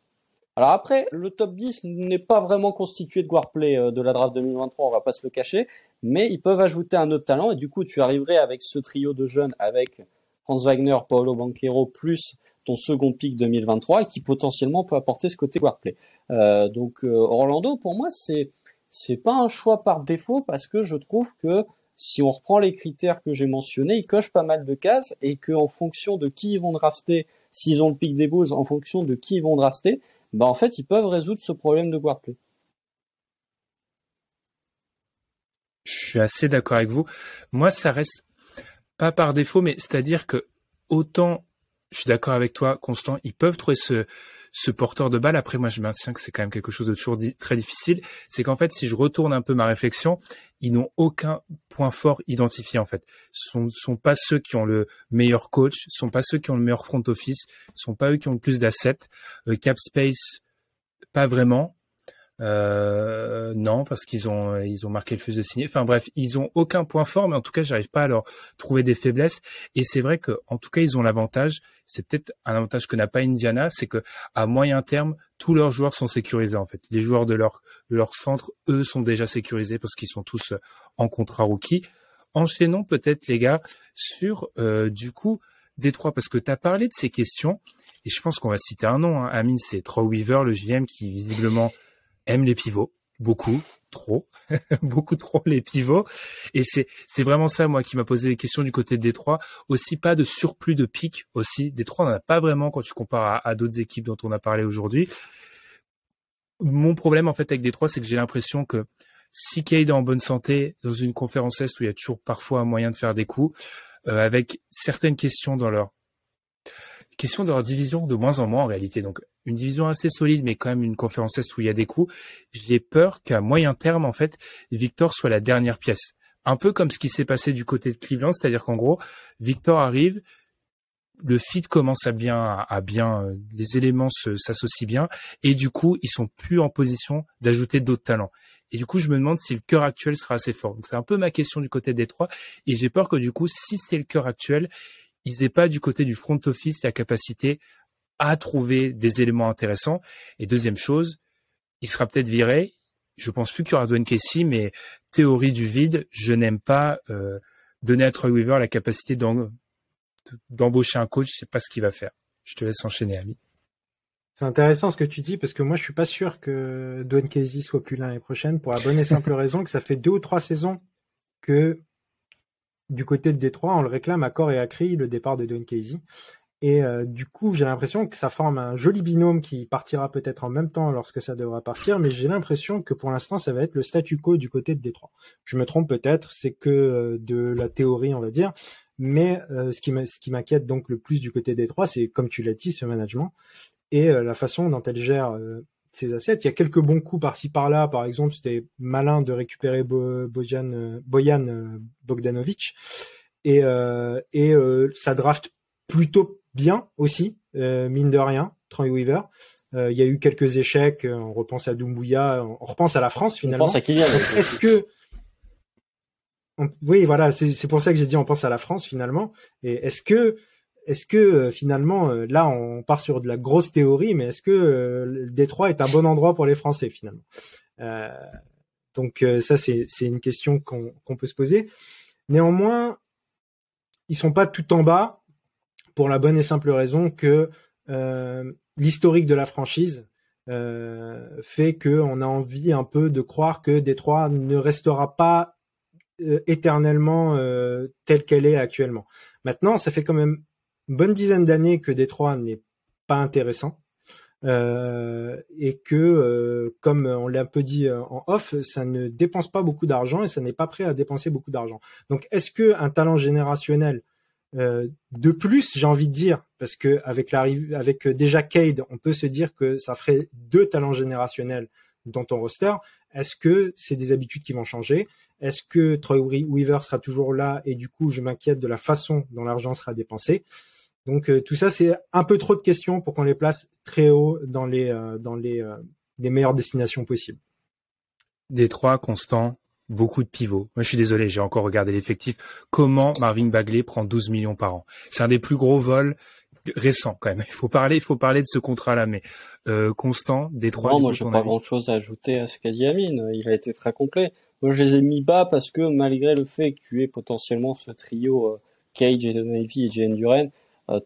Alors après, le top 10 n'est pas vraiment constitué de guard play de la draft 2023, on va pas se le cacher, mais ils peuvent ajouter un autre talent et du coup tu arriverais avec ce trio de jeunes avec Franz Wagner, Paolo Banchero plus ton second pick 2023 et qui potentiellement peut apporter ce côté guard play. Donc Orlando pour moi c'est pas un choix par défaut parce que je trouve que si on reprend les critères que j'ai mentionnés, ils cochent pas mal de cases et qu'en fonction de qui ils vont drafter, s'ils ont le pick des Bulls, en fonction de qui ils vont drafter, bah en fait ils peuvent résoudre ce problème de guard play. Je suis assez d'accord avec vous. Moi, ça reste pas par défaut, mais c'est-à-dire que autant je suis d'accord avec toi, Constant, ils peuvent trouver ce porteur de balle. Après, moi, je maintiens que c'est quand même quelque chose de toujours très difficile. C'est qu'en fait, si je retourne un peu ma réflexion, ils n'ont aucun point fort identifié, en fait. Sont pas ceux qui ont le meilleur coach, sont pas ceux qui ont le meilleur front office, sont pas eux qui ont le plus d'assets. Cap space, pas vraiment. Non, parce qu'ils ont marqué le feu de signer. Enfin bref, ils ont aucun point fort, mais en tout cas, j'arrive pas à leur trouver des faiblesses. Et c'est vrai que, en tout cas, ils ont l'avantage. C'est peut-être un avantage que n'a pas Indiana, c'est que à moyen terme, tous leurs joueurs sont sécurisés en fait. Les joueurs de leur centre, eux, sont déjà sécurisés parce qu'ils sont tous en contrat rookie. Enchaînons peut-être les gars sur du coup Détroit, parce que tu as parlé de ces questions et je pense qu'on va citer un nom. Hein. Amine, c'est Troy Weaver, le GM qui visiblement aime les pivots, beaucoup, trop, beaucoup trop les pivots. Et c'est vraiment ça, moi, qui m'a posé des questions du côté de Détroit. Aussi, pas de surplus de pics aussi. Détroit n'en a pas vraiment quand tu compares à d'autres équipes dont on a parlé aujourd'hui. Mon problème, en fait, avec Détroit, c'est que j'ai l'impression que si Cade est en bonne santé, dans une conférence Est où il y a toujours parfois un moyen de faire des coups, avec certaines questions dans leur division de moins en moins en réalité. Donc une division assez solide, mais quand même une conférence Est où il y a des coups. J'ai peur qu'à moyen terme, en fait, Victor soit la dernière pièce. Un peu comme ce qui s'est passé du côté de Cleveland, c'est-à-dire qu'en gros, Victor arrive, le fit commence à bien, les éléments s'associent bien, et du coup, ils sont plus en position d'ajouter d'autres talents. Et du coup, je me demande si le cœur actuel sera assez fort. Donc c'est un peu ma question du côté de Détroit, et j'ai peur que du coup, si c'est le cœur actuel, ils n'aient pas du côté du front office la capacité à trouver des éléments intéressants. Et deuxième chose, il sera peut-être viré. Je pense plus qu'il y aura Dwayne Casey, mais théorie du vide, je n'aime pas donner à Troy Weaver la capacité d'embaucher un coach, je sais pas ce qu'il va faire. Je te laisse enchaîner, Ami. C'est intéressant ce que tu dis, parce que moi je suis pas sûr que Dwayne Casey soit plus l'année prochaine, pour la bonne et simple raison que ça fait 2 ou 3 saisons que du côté de Détroit, on le réclame à corps et à cri, le départ de Dwayne Casey. Et du coup, j'ai l'impression que ça forme un joli binôme qui partira peut-être en même temps lorsque ça devra partir, mais j'ai l'impression que pour l'instant, ça va être le statu quo du côté de Détroit. Je me trompe peut-être, c'est que de la théorie, on va dire, mais ce qui m'inquiète donc le plus du côté de Détroit, c'est, comme tu l'as dit, ce management et la façon dont elle gère ses assets. Il y a quelques bons coups par-ci par-là, par exemple, c'était malin de récupérer Bojan Bogdanovic, et ça draft plutôt bien aussi, mine de rien, Troy Weaver. Il y a eu quelques échecs, on repense à Doumbouya, on repense à la France finalement. On pense à Kylian. Est-ce que oui, voilà, c'est pour ça que j'ai dit on pense à la France finalement. Et est-ce que finalement là on part sur de la grosse théorie, mais est-ce que Détroit est un bon endroit pour les Français finalement? Donc ça c'est une question qu'on peut se poser. Néanmoins, ils sont pas tout en bas, pour la bonne et simple raison que l'historique de la franchise fait qu'on a envie un peu de croire que Détroit ne restera pas éternellement telle qu'elle est actuellement. Maintenant, ça fait quand même une bonne dizaine d'années que Détroit n'est pas intéressant et que, comme on l'a un peu dit en off, ça ne dépense pas beaucoup d'argent et ça n'est pas prêt à dépenser beaucoup d'argent. Donc, est-ce que un talent générationnel de plus, j'ai envie de dire, parce que avec déjà Cade, on peut se dire que ça ferait 2 talents générationnels dans ton roster. Est-ce que c'est des habitudes qui vont changer? Est-ce que Troy Weaver sera toujours là? Et du coup, je m'inquiète de la façon dont l'argent sera dépensé. Donc tout ça, c'est un peu trop de questions pour qu'on les place très haut dans les meilleures destinations possibles. Détroit, Constant, beaucoup de pivots. Moi, je suis désolé, j'ai encore regardé l'effectif. Comment Marvin Bagley prend 12 millions par an? C'est un des plus gros vols récent quand même. Il faut parler de ce contrat-là, mais Constant, Détroit. Non, moi j'ai pas grand-chose à ajouter à ce qu'a dit Amine. Il a été très complet. Moi je les ai mis bas parce que malgré le fait que tu aies potentiellement ce trio Cage, Eden Ivey et Jalen Duren,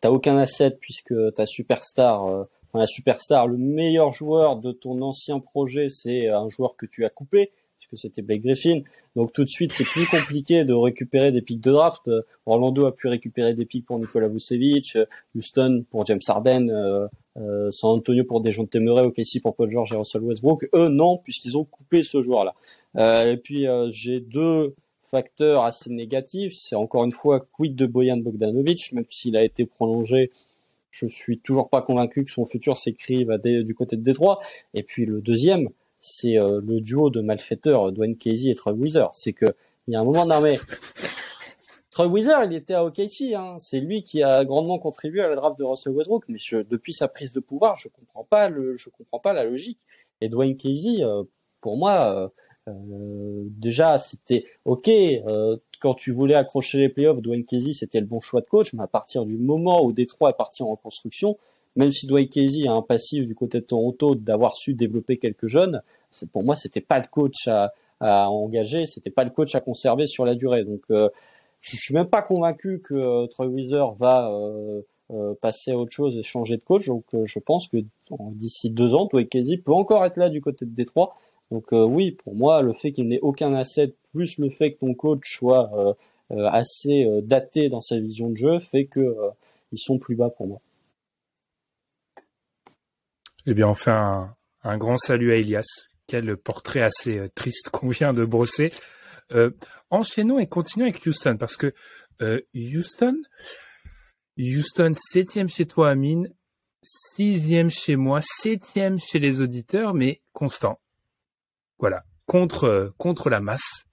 t'as aucun asset puisque ta superstar, la superstar, le meilleur joueur de ton ancien projet, c'est un joueur que tu as coupé puisque c'était Blake Griffin. Donc tout de suite, c'est plus compliqué de récupérer des pics de draft. Orlando a pu récupérer des pics pour Nikola Vucevic, Houston pour James Harden, San Antonio pour Dejounte Murray, OKC pour Paul George et Russell Westbrook. Eux, non, puisqu'ils ont coupé ce joueur-là. Et puis, j'ai deux facteurs assez négatifs. C'est encore une fois quid de Bojan Bogdanovic, même s'il a été prolongé. Je suis toujours pas convaincu que son futur s'écrive du côté de Détroit. Et puis le deuxième, c'est le duo de malfaiteurs Dwayne Casey et Troy Weaver. C'est que il y a un moment donné, Troy Weaver, il était à OKC, hein. C'est lui qui a grandement contribué à la draft de Russell Westbrook, mais depuis sa prise de pouvoir, je comprends pas la logique. Et Dwayne Casey, pour moi, déjà c'était ok. Quand tu voulais accrocher les playoffs, Dwayne Casey c'était le bon choix de coach, mais à partir du moment où Détroit est parti en reconstruction, même si Dwayne Casey a un passif du côté de Toronto d'avoir su développer quelques jeunes, pour moi c'était pas le coach à engager, c'était pas le coach à conserver sur la durée. Donc je suis même pas convaincu que Troy Weaver va passer à autre chose et changer de coach. Donc je pense que d'ici 2 ans, Dwayne Casey peut encore être là du côté de Détroit. Donc oui, pour moi, le fait qu'il n'ait aucun asset, plus le fait que ton coach soit assez daté dans sa vision de jeu, fait que ils sont plus bas pour moi. Eh bien, on fait un grand salut à Elias. Quel portrait assez triste qu'on vient de brosser. Enchaînons et continuons avec Houston, parce que Houston 7e chez toi, Amine, 6e chez moi, 7e chez les auditeurs, mais constant. Voilà, contre la masse,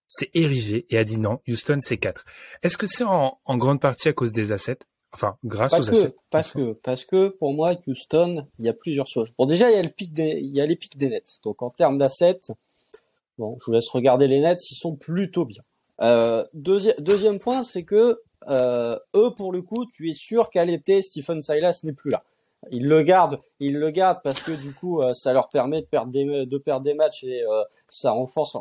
c'est érigé et a dit non, Houston c'est 4. Est-ce que c'est en grande partie à cause des assets? Enfin, grâce aux assets. Parce que pour moi, Houston, il y a plusieurs choses. Bon, déjà, il y a les pics des Nets. Donc, en termes d'assets, bon, je vous laisse regarder les Nets, ils sont plutôt bien. Deuxième point, c'est que eux, pour le coup, tu es sûr qu'à l'été, Stephen Silas n'est plus là. Ils le gardent parce que du coup, ça leur permet de perdre des matchs et ça renforce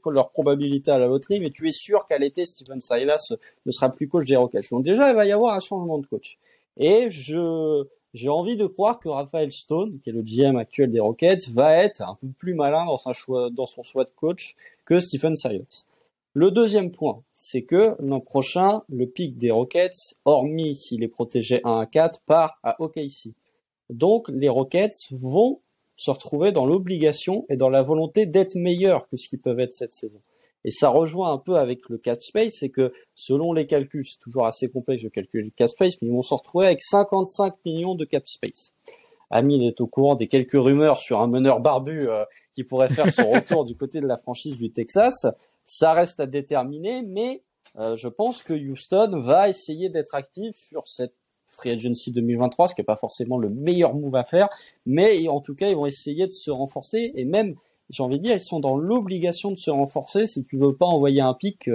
leur probabilité à la loterie. Mais tu es sûr qu'à l'été, Stephen Silas ne sera plus coach des Rockets. Donc déjà, il va y avoir un changement de coach. Et j'ai envie de croire que Raphaël Stone, qui est le GM actuel des Rockets, va être un peu plus malin dans son choix de coach que Stephen Silas. Le deuxième point, c'est que l'an prochain, le pick des Rockets, hormis s'il est protégé 1-4, part à OKC. Donc, les Rockets vont se retrouver dans l'obligation et dans la volonté d'être meilleurs que ce qu'ils peuvent être cette saison. Et ça rejoint un peu avec le cap space, c'est que selon les calculs, c'est toujours assez complexe de calculer le cap space, mais ils vont se retrouver avec 55 millions de cap space. Amine est au courant des quelques rumeurs sur un meneur barbu qui pourrait faire son retour du côté de la franchise du Texas. Ça reste à déterminer, mais je pense que Houston va essayer d'être actif sur cette Free Agency 2023, ce qui n'est pas forcément le meilleur move à faire, mais en tout cas, ils vont essayer de se renforcer, et même, j'ai envie de dire, ils sont dans l'obligation de se renforcer si tu veux pas envoyer un pic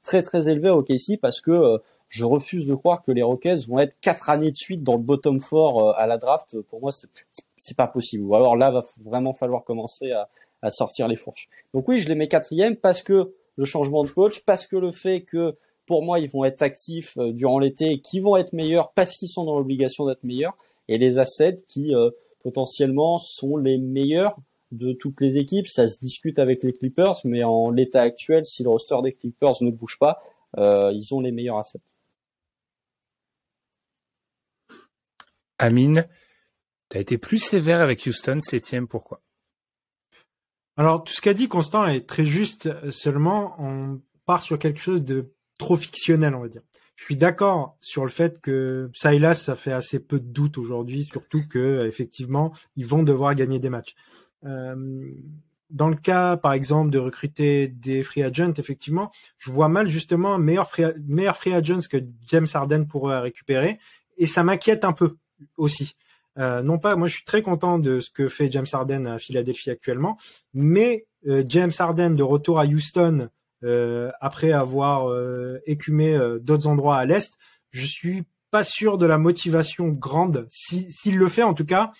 très très élevé au OKC, parce que je refuse de croire que les Rockets vont être 4 années de suite dans le bottom 4 à la draft. Pour moi, c'est pas possible. Ou alors là, va vraiment falloir commencer à sortir les fourches. Donc oui, je les mets 4e parce que le changement de coach, parce que le fait que, pour moi, ils vont être actifs durant l'été et qu'ils vont être meilleurs parce qu'ils sont dans l'obligation d'être meilleurs, et les assets qui, potentiellement, sont les meilleurs de toutes les équipes. Ça se discute avec les Clippers, mais en l'état actuel, si le roster des Clippers ne bouge pas, ils ont les meilleurs assets. Amine, t'as été plus sévère avec Houston, 7e, pourquoi? Alors, tout ce qu'a dit Constant est très juste, seulement on part sur quelque chose de trop fictionnel, on va dire. Je suis d'accord sur le fait que Silas, ça fait assez peu de doute aujourd'hui, surtout que effectivement, ils vont devoir gagner des matchs. Dans le cas, par exemple, de recruter des free agents, effectivement, je vois mal justement un meilleur free agents que James Harden pourrait récupérer, et ça m'inquiète un peu aussi. Non pas, moi je suis très content de ce que fait James Harden à Philadelphie actuellement, mais James Harden de retour à Houston après avoir écumé d'autres endroits à l'est, je suis pas sûr de la motivation grande. S'il le fait, en tout cas,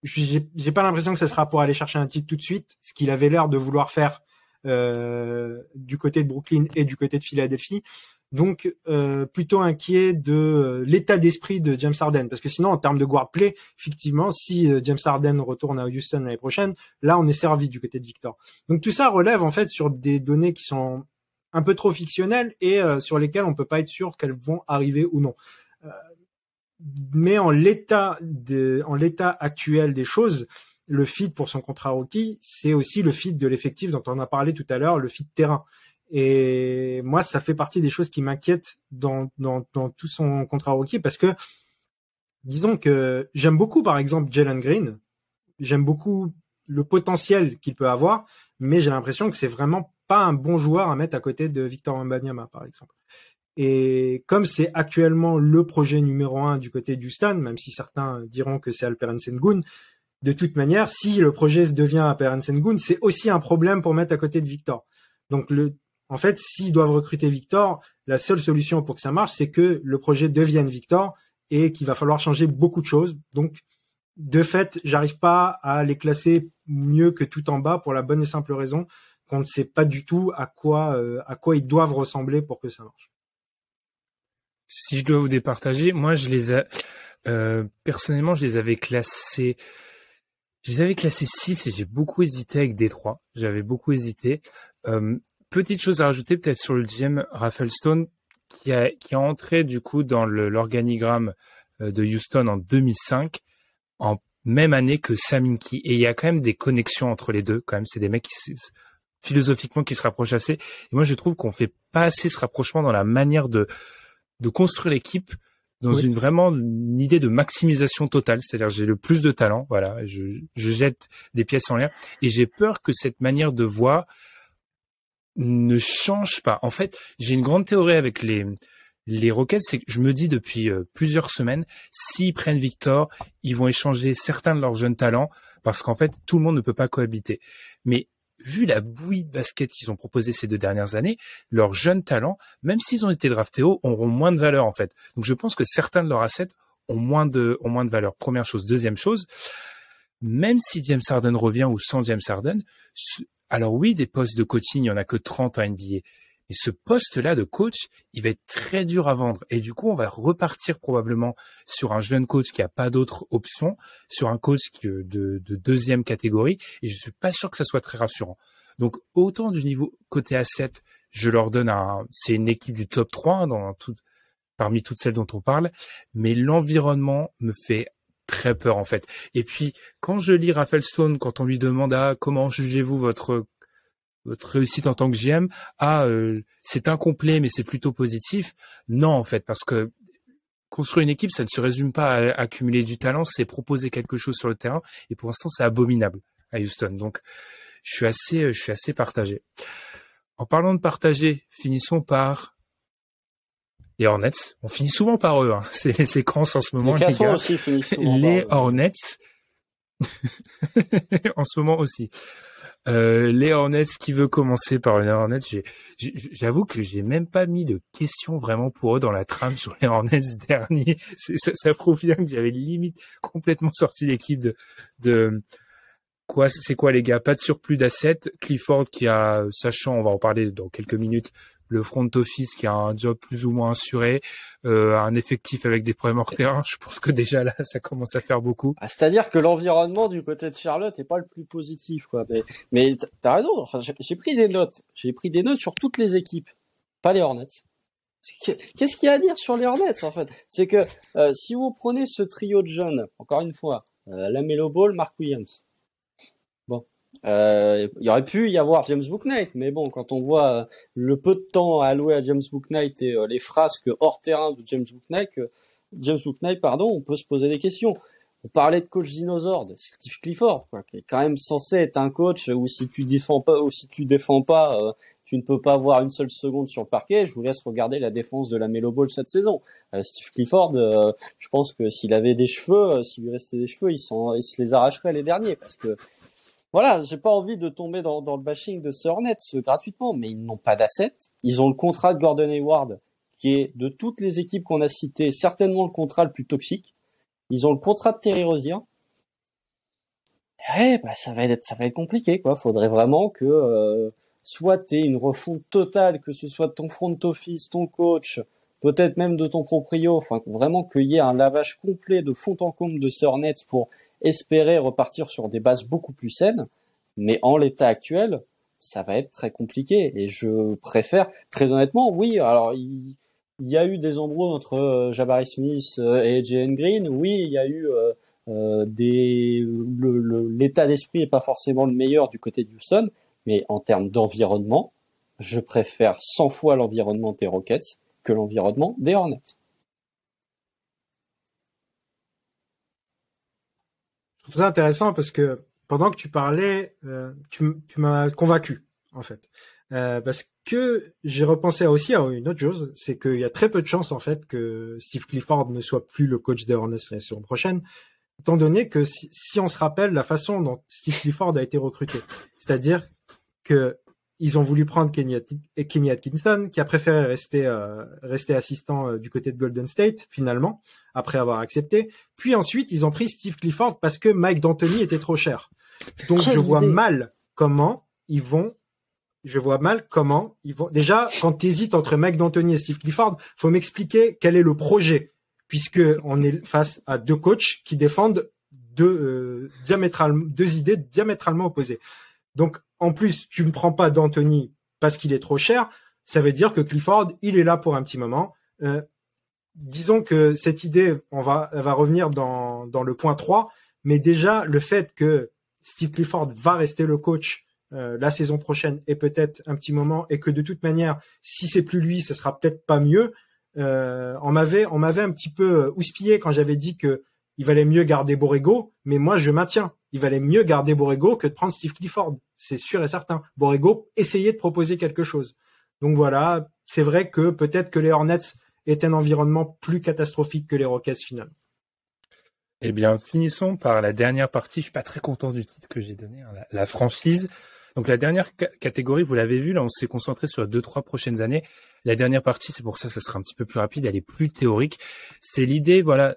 j'ai pas l'impression que ce sera pour aller chercher un titre tout de suite, ce qu'il avait l'air de vouloir faire du côté de Brooklyn et du côté de Philadelphie. Donc plutôt inquiet de l'état d'esprit de James Harden, parce que sinon en termes de guard play, effectivement, si James Harden retourne à Houston l'année prochaine, là on est servi du côté de Victor. Donc tout ça relève en fait sur des données qui sont un peu trop fictionnelles et sur lesquelles on peut pas être sûr qu'elles vont arriver ou non. Mais en l'état actuel des choses, le fit pour son contrat rookie, c'est aussi le fit de l'effectif dont on a parlé tout à l'heure, le fit terrain. Et moi, ça fait partie des choses qui m'inquiètent dans tout son contrat rookie, parce que disons que j'aime beaucoup, par exemple, Jalen Green. J'aime beaucoup le potentiel qu'il peut avoir, mais j'ai l'impression que c'est vraiment pas un bon joueur à mettre à côté de Victor Wembanyama, par exemple. Et comme c'est actuellement le projet numéro 1 du côté d'Houston, même si certains diront que c'est Alperen Sengun, de toute manière, si le projet devient Alperen Sengun, c'est aussi un problème pour mettre à côté de Victor. Donc en fait, s'ils doivent recruter Victor, la seule solution pour que ça marche, c'est que le projet devienne Victor et qu'il va falloir changer beaucoup de choses. Donc, de fait, j'arrive pas à les classer mieux que tout en bas pour la bonne et simple raison qu'on ne sait pas du tout à quoi ils doivent ressembler pour que ça marche. Si je dois vous départager, moi personnellement, je les avais classés 6 et j'ai beaucoup hésité avec Détroit. J'avais beaucoup hésité. Petite chose à rajouter peut-être sur le GM Rafael Stone qui a entré du coup dans l'organigramme de Houston en 2005, en même année que Sam Hinkie. Et il y a quand même des connexions entre les deux. Quand même, c'est des mecs philosophiquement qui se rapprochent assez. Et moi, je trouve qu'on fait pas assez ce rapprochement dans la manière de construire l'équipe dans une idée de maximisation totale. C'est-à-dire, j'ai le plus de talent. Voilà. Je jette des pièces en l'air et j'ai peur que cette manière de voir ne change pas. En fait, j'ai une grande théorie avec les Rockets, c'est que je me dis depuis plusieurs semaines, s'ils prennent Victor, ils vont échanger certains de leurs jeunes talents parce qu'en fait, tout le monde ne peut pas cohabiter. Mais vu la bouillie de basket qu'ils ont proposé ces 2 dernières années, leurs jeunes talents, même s'ils ont été draftés haut, auront moins de valeur en fait. Donc je pense que certains de leurs assets ont moins de valeur. Première chose. Deuxième chose, même si James Harden revient ou sans James Harden, alors oui, des postes de coaching, il y en a que 30 en NBA. Et ce poste-là de coach, il va être très dur à vendre. Et du coup, on va repartir probablement sur un jeune coach qui a pas d'autre option, sur un coach de deuxième catégorie. Et je suis pas sûr que ça soit très rassurant. Donc, autant du niveau côté asset, je leur donne c'est une équipe du top 3 parmi toutes celles dont on parle. Mais l'environnement me fait très peur, en fait. Et puis, quand je lis Rafael Stone, quand on lui demande comment jugez-vous votre réussite en tant que GM, c'est incomplet mais c'est plutôt positif. Non, en fait, parce que construire une équipe, ça ne se résume pas à accumuler du talent, c'est proposer quelque chose sur le terrain et pour l'instant, c'est abominable à Houston. Donc, je suis assez partagé. En parlant de partager, finissons par les Hornets. On finit souvent par eux, hein. C'est les séquences en ce moment, les gars. Aussi finissent souvent les Hornets. En ce moment aussi. Les Hornets, qui veut commencer par les Hornets? J'avoue que j'ai même pas mis de questions vraiment pour eux dans la trame sur les Hornets dernier. Ça prouve bien que j'avais limite complètement sorti l'équipe de quoi, c'est quoi les gars? Pas de surplus d'assets. Clifford qui a, sachant, on va en parler dans quelques minutes, le front office qui a un job plus ou moins assuré, un effectif avec des problèmes hors terrain. Je pense que déjà là, ça commence à faire beaucoup. C'est-à-dire que l'environnement du côté de Charlotte est pas le plus positif, quoi. Mais t'as raison. Enfin, j'ai pris des notes. J'ai pris des notes sur toutes les équipes, pas les Hornets. Qu'est-ce qu'il y a à dire sur les Hornets, en fait? C'est que si vous prenez ce trio de jeunes, encore une fois, LaMelo Ball, Mark Williams. Bon. Il y aurait pu y avoir James Bouknight, mais bon, quand on voit le peu de temps alloué à James Bouknight et les frasques hors terrain de James Bouknight, on peut se poser des questions. On parlait de coach dinosaure, de Steve Clifford, quoi, qui est quand même censé être un coach où si tu défends pas, tu ne peux pas avoir une seule seconde sur le parquet. Je vous laisse regarder la défense de LaMelo Ball cette saison. Steve Clifford, je pense que s'il avait des cheveux, s'il lui restait des cheveux, il se les arracherait les derniers, parce que voilà, j'ai pas envie de tomber dans le bashing de ces Hornets gratuitement, mais ils n'ont pas d'assets. Ils ont le contrat de Gordon Hayward qui est de toutes les équipes qu'on a citées, certainement le contrat le plus toxique. Ils ont le contrat de Terry Rozier. Ça va être compliqué, quoi. Faudrait vraiment que soit t'aies une refonte totale, que ce soit de ton front office, ton coach, peut-être même de ton proprio, enfin vraiment qu'il y ait un lavage complet de fond en comble de ces Hornets pour espérer repartir sur des bases beaucoup plus saines. Mais en l'état actuel, ça va être très compliqué. Et je préfère, très honnêtement, oui, alors il y a eu des embrouilles entre Jabari Smith et Jalen Green. Oui, il y a eu l'état d'esprit est pas forcément le meilleur du côté de Houston, mais en termes d'environnement, je préfère 100 fois l'environnement des Rockets que l'environnement des Hornets. Je trouve ça intéressant parce que pendant que tu parlais, tu m'as convaincu, en fait. Parce que j'ai repensé aussi à une autre chose, c'est qu'il y a très peu de chances, en fait, que Steve Clifford ne soit plus le coach des Hornets la saison prochaine, étant donné que si on se rappelle la façon dont Steve Clifford a été recruté, c'est-à-dire que ils ont voulu prendre Kenny Atkinson, qui a préféré rester assistant du côté de Golden State, finalement, après avoir accepté. Puis ensuite, ils ont pris Steve Clifford parce que Mike D'Antoni était trop cher. Donc, je vois mal comment ils vont. Déjà, quand tu hésites entre Mike D'Antoni et Steve Clifford, faut m'expliquer quel est le projet, puisque on est face à deux coachs qui défendent deux idées diamétralement opposées. Donc, en plus, tu ne prends pas D'Antoni parce qu'il est trop cher. Ça veut dire que Clifford, il est là pour un petit moment. Disons que cette idée, elle va revenir dans le point 3. Mais déjà, le fait que Steve Clifford va rester le coach la saison prochaine et peut-être un petit moment, et que de toute manière, si c'est plus lui, ce sera peut-être pas mieux. On m'avait un petit peu houspillé quand j'avais dit que il valait mieux garder Borrego, mais moi je maintiens. Il valait mieux garder Borrego que de prendre Steve Clifford. C'est sûr et certain. Borrego essayait de proposer quelque chose. Donc voilà, c'est vrai que peut-être que les Hornets est un environnement plus catastrophique que les Rockets finalement. Eh bien, finissons par la dernière partie. Je suis pas très content du titre que j'ai donné, hein, la franchise. Donc la dernière catégorie, vous l'avez vu, là on s'est concentré sur 2-3 prochaines années. La dernière partie, c'est pour ça sera un petit peu plus rapide, elle est plus théorique. C'est l'idée, voilà,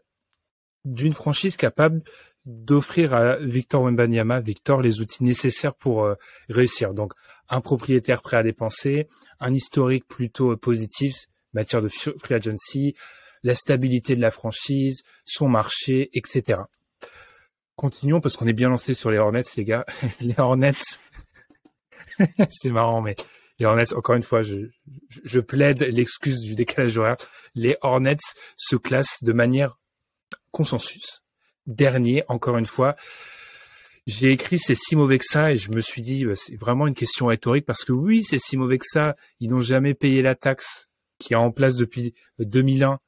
d'une franchise capable d'offrir à Victor Wembanyama, les outils nécessaires pour réussir. Donc un propriétaire prêt à dépenser, un historique plutôt positif, matière de free agency, la stabilité de la franchise, son marché, etc. Continuons parce qu'on est bien lancé sur les Hornets, les gars. Les Hornets, c'est marrant, mais les Hornets, encore une fois, je plaide l'excuse du décalage horaire. Les Hornets se classent de manière consensus. Dernier, encore une fois. J'ai écrit c'est si mauvais que ça et je me suis dit c'est vraiment une question rhétorique parce que oui, c'est si mauvais que ça. Ils n'ont jamais payé la taxe qui est en place depuis 2001.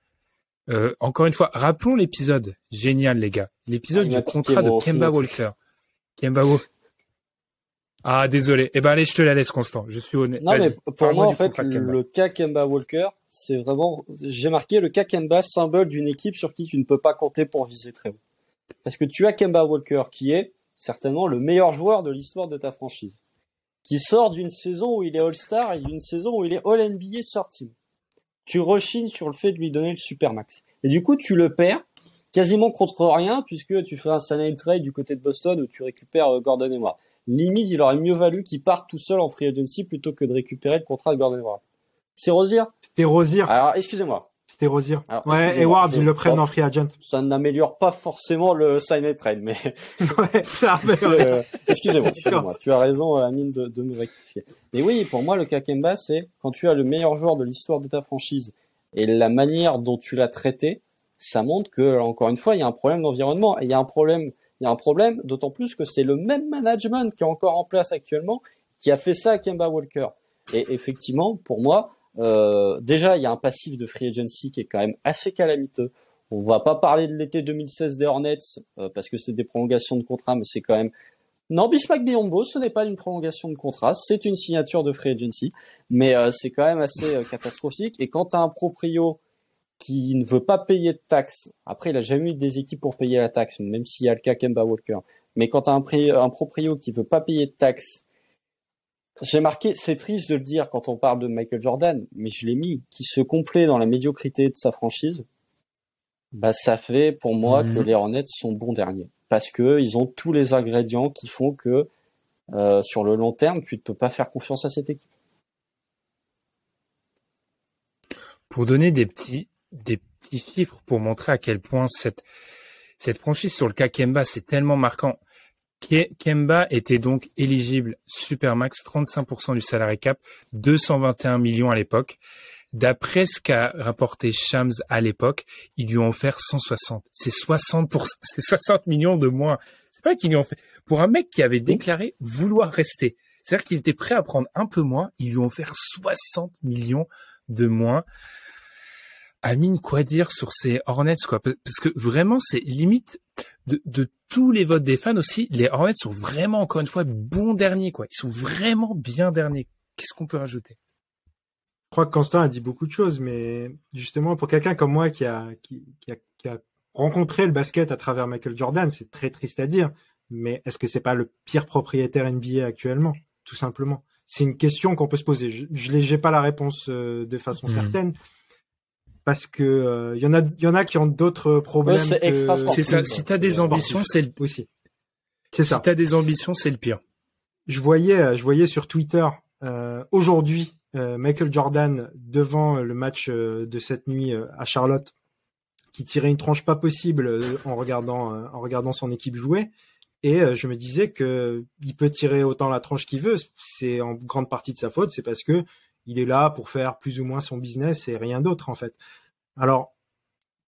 Encore une fois, rappelons l'épisode génial, les gars. L'épisode du contrat de Kemba Walker. Ah, désolé. Eh ben, allez, je te la laisse, Constant. Je suis honnête. Non, mais pour moi, en fait, le cas Kemba Walker, c'est vraiment, j'ai marqué le cas Kemba, symbole d'une équipe sur qui tu ne peux pas compter pour viser très haut. Parce que tu as Kemba Walker, qui est certainement le meilleur joueur de l'histoire de ta franchise. Qui sort d'une saison où il est All-Star et d'une saison où il est All-NBA Third Team. Tu rechignes sur le fait de lui donner le Supermax. Et du coup, tu le perds quasiment contre rien puisque tu fais un sign trade du côté de Boston où tu récupères Gordon Hayward. Limite, il aurait mieux valu qu'il parte tout seul en free agency plutôt que de récupérer le contrat de Gordon Hayward. C'est Rozier? C'était Rozier. Alors, excusez-moi. C'était Rozier. Ouais, Hayward, il le prennent en free agent. Ça n'améliore pas forcément le sign and trade, mais... ouais, ça excusez-moi. Tu as raison, Amine, de me rectifier. Mais oui, pour moi, le cas Kemba, c'est quand tu as le meilleur joueur de l'histoire de ta franchise et la manière dont tu l'as traité, ça montre que, encore une fois, il y a un problème d'environnement. Et il y a un problème, d'autant plus que c'est le même management qui est encore en place actuellement qui a fait ça à Kemba Walker. Et effectivement, pour moi, déjà, il y a un passif de free agency qui est quand même assez calamiteux. On va pas parler de l'été 2016 des Hornets parce que c'est des prolongations de contrat, mais c'est quand même... Non, Bismack Biyombo, ce n'est pas une prolongation de contrat, c'est une signature de free agency, mais c'est quand même assez catastrophique. Et quand tu as un proprio qui ne veut pas payer de taxes, après il a jamais eu des équipes pour payer la taxe, même s'il y a le cas Kemba Walker, mais quand tu as un proprio qui veut pas payer de taxes, J'ai marqué, c'est triste de le dire quand on parle de Michael Jordan, mais je l'ai mis, qui se complaît dans la médiocrité de sa franchise. Bah, ça fait pour moi que les Hornets sont bons derniers. Parce que ils ont tous les ingrédients qui font que, sur le long terme, tu ne peux pas faire confiance à cette équipe. Pour donner des petits chiffres pour montrer à quel point cette franchise sur le cas Kemba, c'est tellement marquant. Kemba était donc éligible Supermax, 35% du salary cap, 221 millions à l'époque. D'après ce qu'a rapporté Shams à l'époque, ils lui ont offert 160. C'est 60 millions de moins. C'est pas qu'ils lui ont fait. Pour un mec qui avait déclaré vouloir rester. C'est-à-dire qu'il était prêt à prendre un peu moins, ils lui ont offert 60 millions de moins. Amine, quoi dire sur ces Hornets, quoi? Parce que vraiment, c'est limite de tous les votes des fans aussi. Les Hornets sont vraiment, encore une fois, bons derniers, quoi. Ils sont vraiment bien derniers. Qu'est-ce qu'on peut rajouter? Je crois que Constant a dit beaucoup de choses, mais justement, pour quelqu'un comme moi qui a rencontré le basket à travers Michael Jordan, c'est très triste à dire, mais est-ce que c'est pas le pire propriétaire NBA actuellement? Tout simplement. C'est une question qu'on peut se poser. J'ai pas la réponse de façon certaine. Parce que y en a qui ont d'autres problèmes. C'est extra sportif. C'est ça. Si t'as des ambitions, c'est le aussi. C'est ça. Si t'as des ambitions, c'est le pire. Je voyais sur Twitter aujourd'hui Michael Jordan devant le match de cette nuit à Charlotte, qui tirait une tranche pas possible en regardant son équipe jouer. Et je me disais que il peut tirer autant la tranche qu'il veut. C'est en grande partie de sa faute. C'est parce que il est là pour faire plus ou moins son business et rien d'autre, en fait. Alors,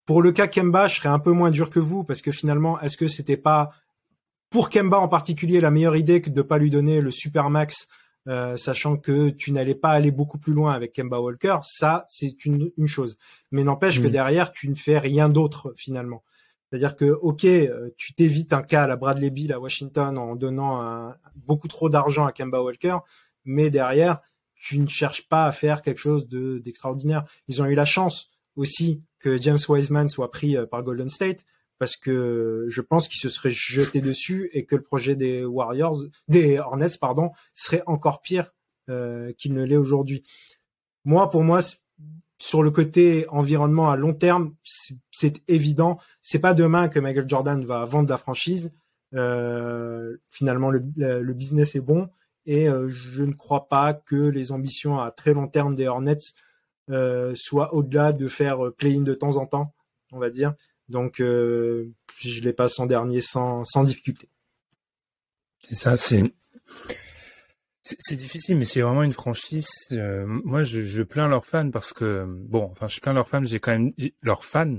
pour le cas Kemba, je serais un peu moins dur que vous, parce que finalement, est-ce que c'était pas, pour Kemba en particulier, la meilleure idée que de pas lui donner le Supermax, sachant que tu n'allais pas aller beaucoup plus loin avec Kemba Walker? Ça, c'est une chose. Mais n'empêche que derrière, tu ne fais rien d'autre, finalement. C'est-à-dire que, ok, tu t'évites un cas à la Bradley Beal à Washington en donnant beaucoup trop d'argent à Kemba Walker, mais derrière, tu ne cherches pas à faire quelque chose d'extraordinaire. Ils ont eu la chance aussi que James Wiseman soit pris par Golden State, parce que je pense qu'ils se seraient jetés dessus et que le projet des Hornets, serait encore pire qu'il ne l'est aujourd'hui. Pour moi, sur le côté environnement à long terme, c'est évident. C'est pas demain que Michael Jordan va vendre la franchise. Finalement, le business est bon. Et je ne crois pas que les ambitions à très long terme des Hornets soient au-delà de faire play-in de temps en temps, on va dire. Donc, je les passe en dernier sans difficulté. C'est ça, c'est difficile, mais c'est vraiment une franchise. Moi, je plains leurs fans parce que je plains leurs fans.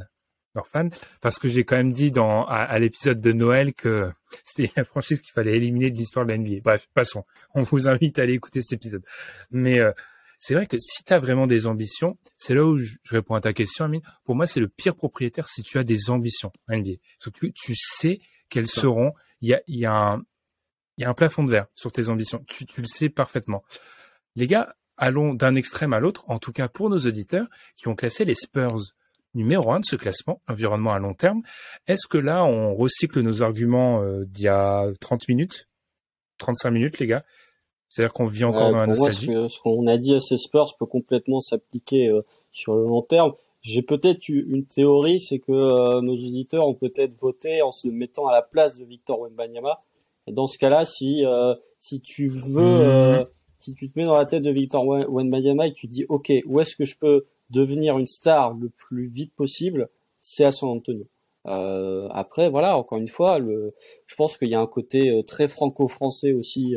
Leurs fans, parce que j'ai quand même dit à l'épisode de Noël que c'était la franchise qu'il fallait éliminer de l'histoire de la NBA. Bref, passons. On vous invite à aller écouter cet épisode. Mais c'est vrai que si tu as vraiment des ambitions, c'est là où je réponds à ta question, Amine. Pour moi, c'est le pire propriétaire si tu as des ambitions en NBA. Parce que tu sais quelles seront. Il y a un plafond de verre sur tes ambitions. Tu le sais parfaitement. Les gars, allons d'un extrême à l'autre, en tout cas pour nos auditeurs qui ont classé les Spurs numéro 1 de ce classement, environnement à long terme. Est-ce que là, on recycle nos arguments d'il y a 30 minutes, 35 minutes, les gars? C'est-à-dire qu'on vit encore dans la nostalgie. Moi, ce qu'on a dit à ces Spurs peut complètement s'appliquer sur le long terme. J'ai peut-être une théorie, c'est que nos auditeurs ont peut-être voté en se mettant à la place de Victor Wembanyama. Et dans ce cas-là, si tu veux, si tu te mets dans la tête de Victor Wembanyama et que tu te dis, OK, où est-ce que je peux devenir une star le plus vite possible, c'est à San Antonio. Après, voilà, encore une fois, je pense qu'il y a un côté très franco-français aussi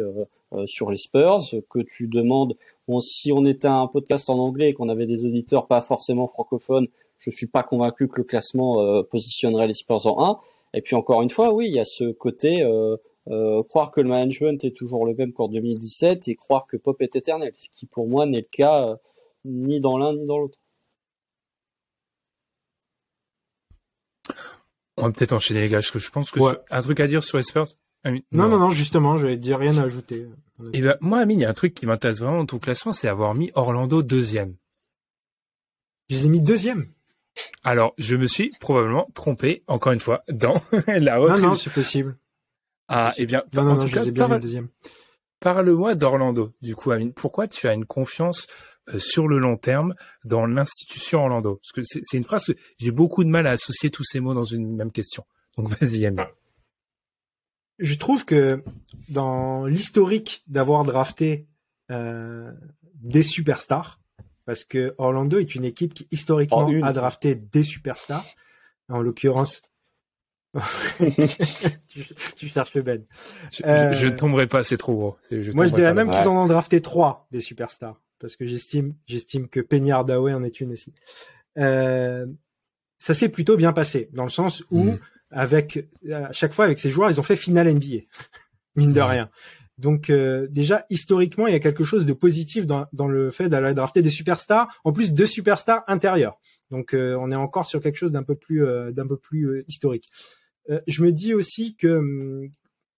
sur les Spurs, que tu demandes. Si on était un podcast en anglais et qu'on avait des auditeurs pas forcément francophones, je suis pas convaincu que le classement positionnerait les Spurs en 1. Et puis encore une fois, oui, il y a ce côté croire que le management est toujours le même qu'en 2017 et croire que Pop est éternel, ce qui pour moi n'est le cas ni dans l'un ni dans l'autre. On va peut-être enchaîner les gars, parce que je pense que un truc à dire sur les Spurs. Amine, non, justement, je vais te dire rien à ajouter. Et ben moi, Amine, il y a un truc qui m'intéresse vraiment dans ton classement, c'est avoir mis Orlando 2e. Je les ai mis 2e. Alors, je me suis probablement trompé, encore une fois, dans la retraite. Non, c'est possible. Ah, eh bien, non, je les ai bien mis 2e. Parle-moi d'Orlando, du coup, Amine. Pourquoi tu as une confiance sur le long terme dans l'institution Orlando? Parce que c'est une phrase que j'ai beaucoup de mal à associer tous ces mots dans une même question. Donc vas-y, Amine. Je trouve que dans l'historique d'avoir drafté des superstars, parce que Orlando est une équipe qui historiquement a drafté des superstars, en l'occurrence... tu cherches le Ben. Je ne tomberai pas, c'est trop gros. Moi, je dirais même qu'ils en ont drafté 3 des superstars, parce que j'estime que Penny Hardaway en est une aussi. Ça s'est plutôt bien passé, dans le sens où, à chaque fois avec ces joueurs, ils ont fait finale NBA, mine de rien. Donc déjà, historiquement, il y a quelque chose de positif dans le fait d'aller drafter des superstars, en plus de superstars intérieurs. Donc on est encore sur quelque chose d'un peu plus historique. Je me dis aussi que,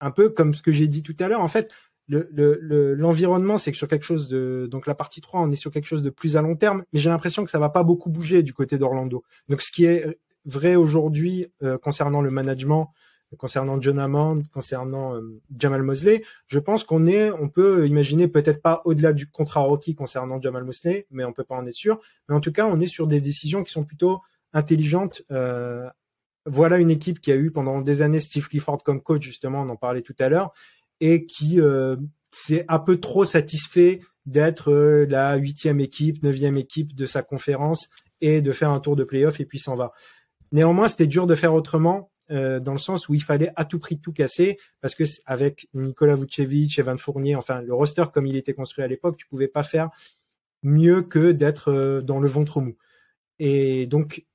un peu comme ce que j'ai dit tout à l'heure, en fait, l'environnement, c'est que sur quelque chose donc la partie 3, on est sur quelque chose de plus à long terme, mais j'ai l'impression que ça va pas beaucoup bouger du côté d'Orlando. Donc ce qui est vrai aujourd'hui concernant le management, concernant John Hammond, concernant Jamal Mosley, je pense on peut imaginer peut-être pas au-delà du contrat rookie concernant Jamal Mosley, mais on peut pas en être sûr. Mais en tout cas, on est sur des décisions qui sont plutôt intelligentes. Voilà une équipe qui a eu pendant des années Steve Clifford comme coach, justement, on en parlait tout à l'heure, et qui s'est un peu trop satisfait d'être la 8e équipe, 9e équipe de sa conférence et de faire un tour de play-off et puis s'en va. Néanmoins, c'était dur de faire autrement, dans le sens où il fallait à tout prix tout casser, parce que avec Nikola Vucevic, Evan Fournier, enfin le roster comme il était construit à l'époque, tu pouvais pas faire mieux que d'être dans le ventre mou. Et donc,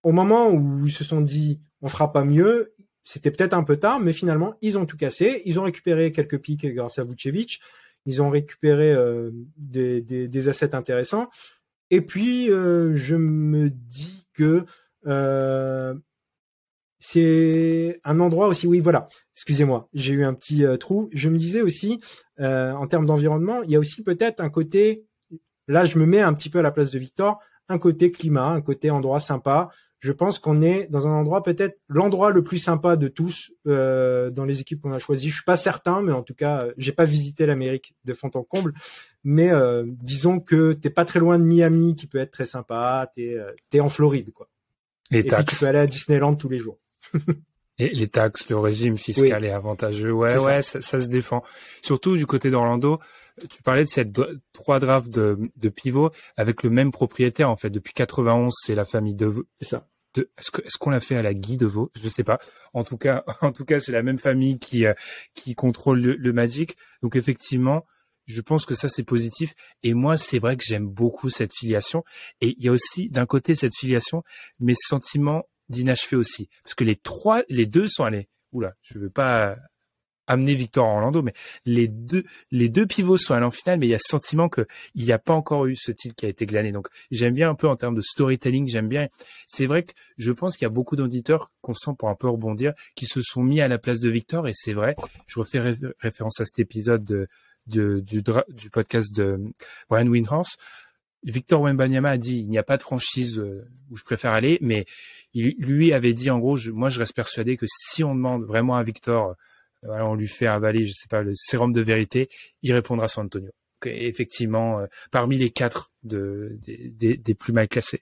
au moment où ils se sont dit on fera pas mieux, c'était peut-être un peu tard, mais finalement ils ont tout cassé. Ils ont récupéré quelques pics grâce à Vucevic. Ils ont récupéré des assets intéressants. Et puis je me dis que c'est un endroit aussi. Oui, voilà. Excusez-moi, j'ai eu un petit trou. Je me disais aussi en termes d'environnement, il y a aussi peut-être un côté. Là, je me mets un petit peu à la place de Victor. Un côté climat, un côté endroit sympa. Je pense qu'on est dans un endroit peut-être l'endroit le plus sympa de tous dans les équipes qu'on a choisies. Je suis pas certain, mais en tout cas, j'ai pas visité l'Amérique de fond en comble. Mais disons que t'es pas très loin de Miami, qui peut être très sympa. T'es en Floride, quoi. Et puis tu peux aller à Disneyland tous les jours. Et les taxes, le régime fiscal est avantageux. Ouais, ça se défend. Surtout du côté d'Orlando. Tu parlais de cette 3 drafts de pivot avec le même propriétaire, en fait. Depuis 91, c'est la famille DeVos. C'est ça. Est-ce qu'on l'a fait à la Guy DeVos? Je sais pas. En tout cas, c'est la même famille qui contrôle le Magic. Donc, effectivement, je pense que ça, c'est positif. Et moi, c'est vrai que j'aime beaucoup cette filiation. Et il y a aussi, d'un côté, cette filiation, mes sentiments d'inachevé aussi. Parce que les deux sont allés. Oula, je veux pas amener Victor à Orlando, mais les deux pivots sont allés en finale, mais il y a ce sentiment que il n'y a pas encore eu ce titre qui a été glané. Donc, j'aime bien un peu en termes de storytelling, j'aime bien. C'est vrai que je pense qu'il y a beaucoup d'auditeurs, Constant, pour un peu rebondir, qui se sont mis à la place de Victor, et c'est vrai. Je refais référence à cet épisode du podcast de Brian Windhorst. Victor Wembanyama a dit il n'y a pas de franchise où je préfère aller, mais lui avait dit en gros moi je reste persuadé que si on demande vraiment à Victor, on lui fait avaler, je sais pas, le sérum de vérité, il répondra San Antonio. Donc, effectivement, parmi les 4 des plus mal classés.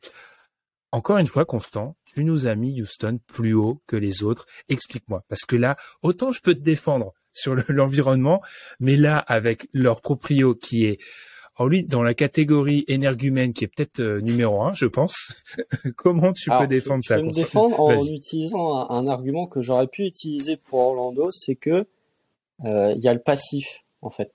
Encore une fois, Constant, tu nous as mis Houston plus haut que les autres. Explique-moi, parce que là, autant je peux te défendre sur l'environnement, mais là, avec leur proprio qui est alors lui, dans la catégorie énergumène, qui est peut-être numéro 1, je pense, comment tu peux défendre ça? Je vais me défendre en utilisant un argument que j'aurais pu utiliser pour Orlando, c'est que il y a le passif, en fait.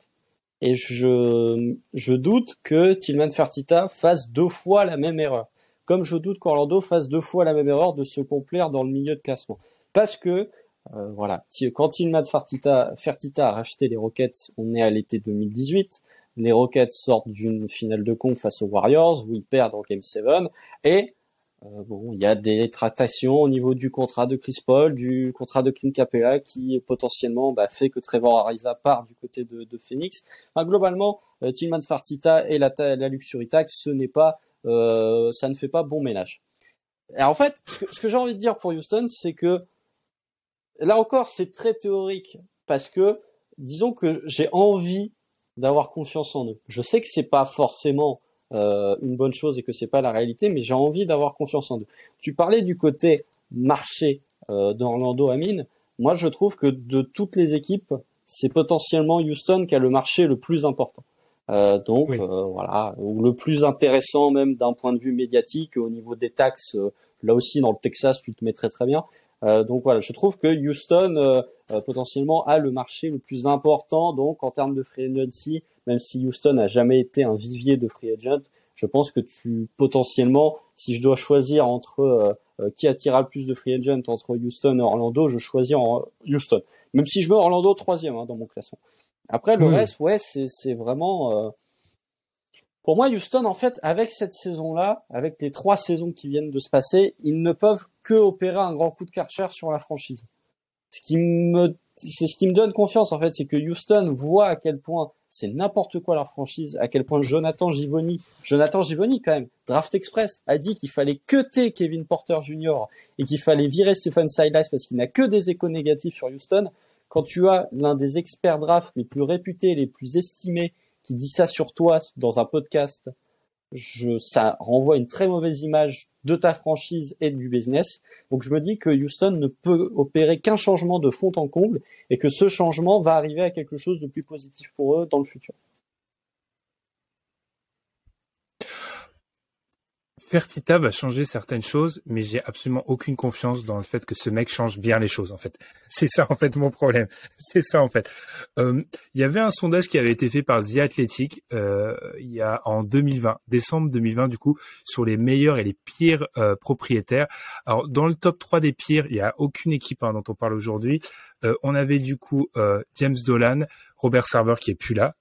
Et je doute que Tillman Fertitta fasse 2 fois la même erreur. Comme je doute qu'Orlando fasse 2 fois la même erreur de se complaire dans le milieu de classement. Parce que, voilà, quand Tillman Fertitta a racheté les Rockets, on est à l'été 2018. Les Rockets sortent d'une finale de conf face aux Warriors où ils perdent en Game 7 et il y a des tractations au niveau du contrat de Chris Paul, du contrat de Clint Capela qui potentiellement fait que Trevor Ariza part du côté de Phoenix. Enfin, globalement, Tillman Fertitta et la Luxury Tax, ça ne fait pas bon ménage. Et en fait, ce que j'ai envie de dire pour Houston, c'est que là encore, c'est très théorique parce que disons que j'ai envie d'avoir confiance en eux. Je sais que c'est pas forcément une bonne chose et que c'est pas la réalité, mais j'ai envie d'avoir confiance en eux. Tu parlais du côté marché d'Orlando, Amine. Moi, je trouve que de toutes les équipes, c'est potentiellement Houston qui a le marché le plus important. Oui. Voilà, ou le plus intéressant même d'un point de vue médiatique au niveau des taxes. Là aussi, dans le Texas, tu te mets très très bien. Donc voilà, je trouve que Houston potentiellement a le marché le plus important. Donc en termes de free agency, même si Houston n'a jamais été un vivier de free agent, je pense que potentiellement, si je dois choisir entre qui attirera le plus de free agent entre Houston et Orlando, je choisis Houston. Même si je mets Orlando 3e dans mon classement. Après le reste, ouais, c'est vraiment. Pour moi, Houston, en fait, avec cette saison-là, avec les 3 saisons qui viennent de se passer, ils ne peuvent que opérer un grand coup de Karcher sur la franchise. C'est ce qui me donne confiance, en fait, c'est que Houston voit à quel point c'est n'importe quoi leur franchise, à quel point Jonathan Givony, quand même, Draft Express, a dit qu'il fallait cutter Kevin Porter Jr. et qu'il fallait virer Stephen Silas parce qu'il n'a que des échos négatifs sur Houston. Quand tu as l'un des experts draft les plus réputés, les plus estimés, qui dit ça sur toi dans un podcast, ça renvoie une très mauvaise image de ta franchise et du business. Donc je me dis que Houston ne peut opérer qu'un changement de fond en comble et que ce changement va arriver à quelque chose de plus positif pour eux dans le futur. Fertitta va changer certaines choses, mais j'ai absolument aucune confiance dans le fait que ce mec change bien les choses, en fait. C'est ça, en fait, mon problème. C'est ça, en fait. Il y avait un sondage qui avait été fait par The Athletic, en 2020, décembre 2020, du coup, sur les meilleurs et les pires propriétaires. Alors, dans le top 3 des pires, il y a aucune équipe dont on parle aujourd'hui. On avait, du coup, James Dolan, Robert Sarver qui est plus là,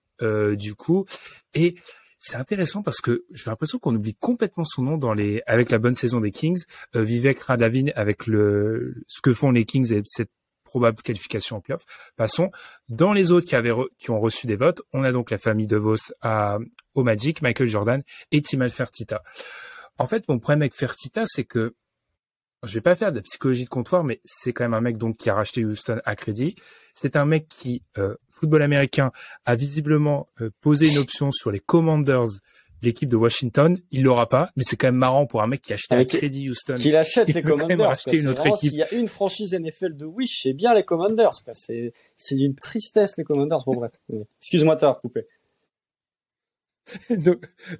du coup, et c'est intéressant parce que j'ai l'impression qu'on oublie complètement son nom avec la bonne saison des Kings, Vivek Radhavin avec ce que font les Kings et cette probable qualification en playoff. Passons. Dans les autres qui ont reçu des votes, on a donc la famille DeVos au Magic, Michael Jordan et Timal Fertitta. En fait, mon problème avec Fertitta, c'est que je vais pas faire de la psychologie de comptoir, mais c'est quand même un mec donc qui a racheté Houston à crédit. C'est un mec qui, football américain, a visiblement posé une option sur les Commanders, l'équipe de Washington. Il l'aura pas, mais c'est quand même marrant pour un mec qui a acheté à crédit Houston. Qu'il achète les Commanders. Une autre équipe. S'il y a une franchise NFL de Wish, c'est bien les Commanders. C'est d'une tristesse les Commanders. Bon bref. Excuse-moi de t'avoir coupé.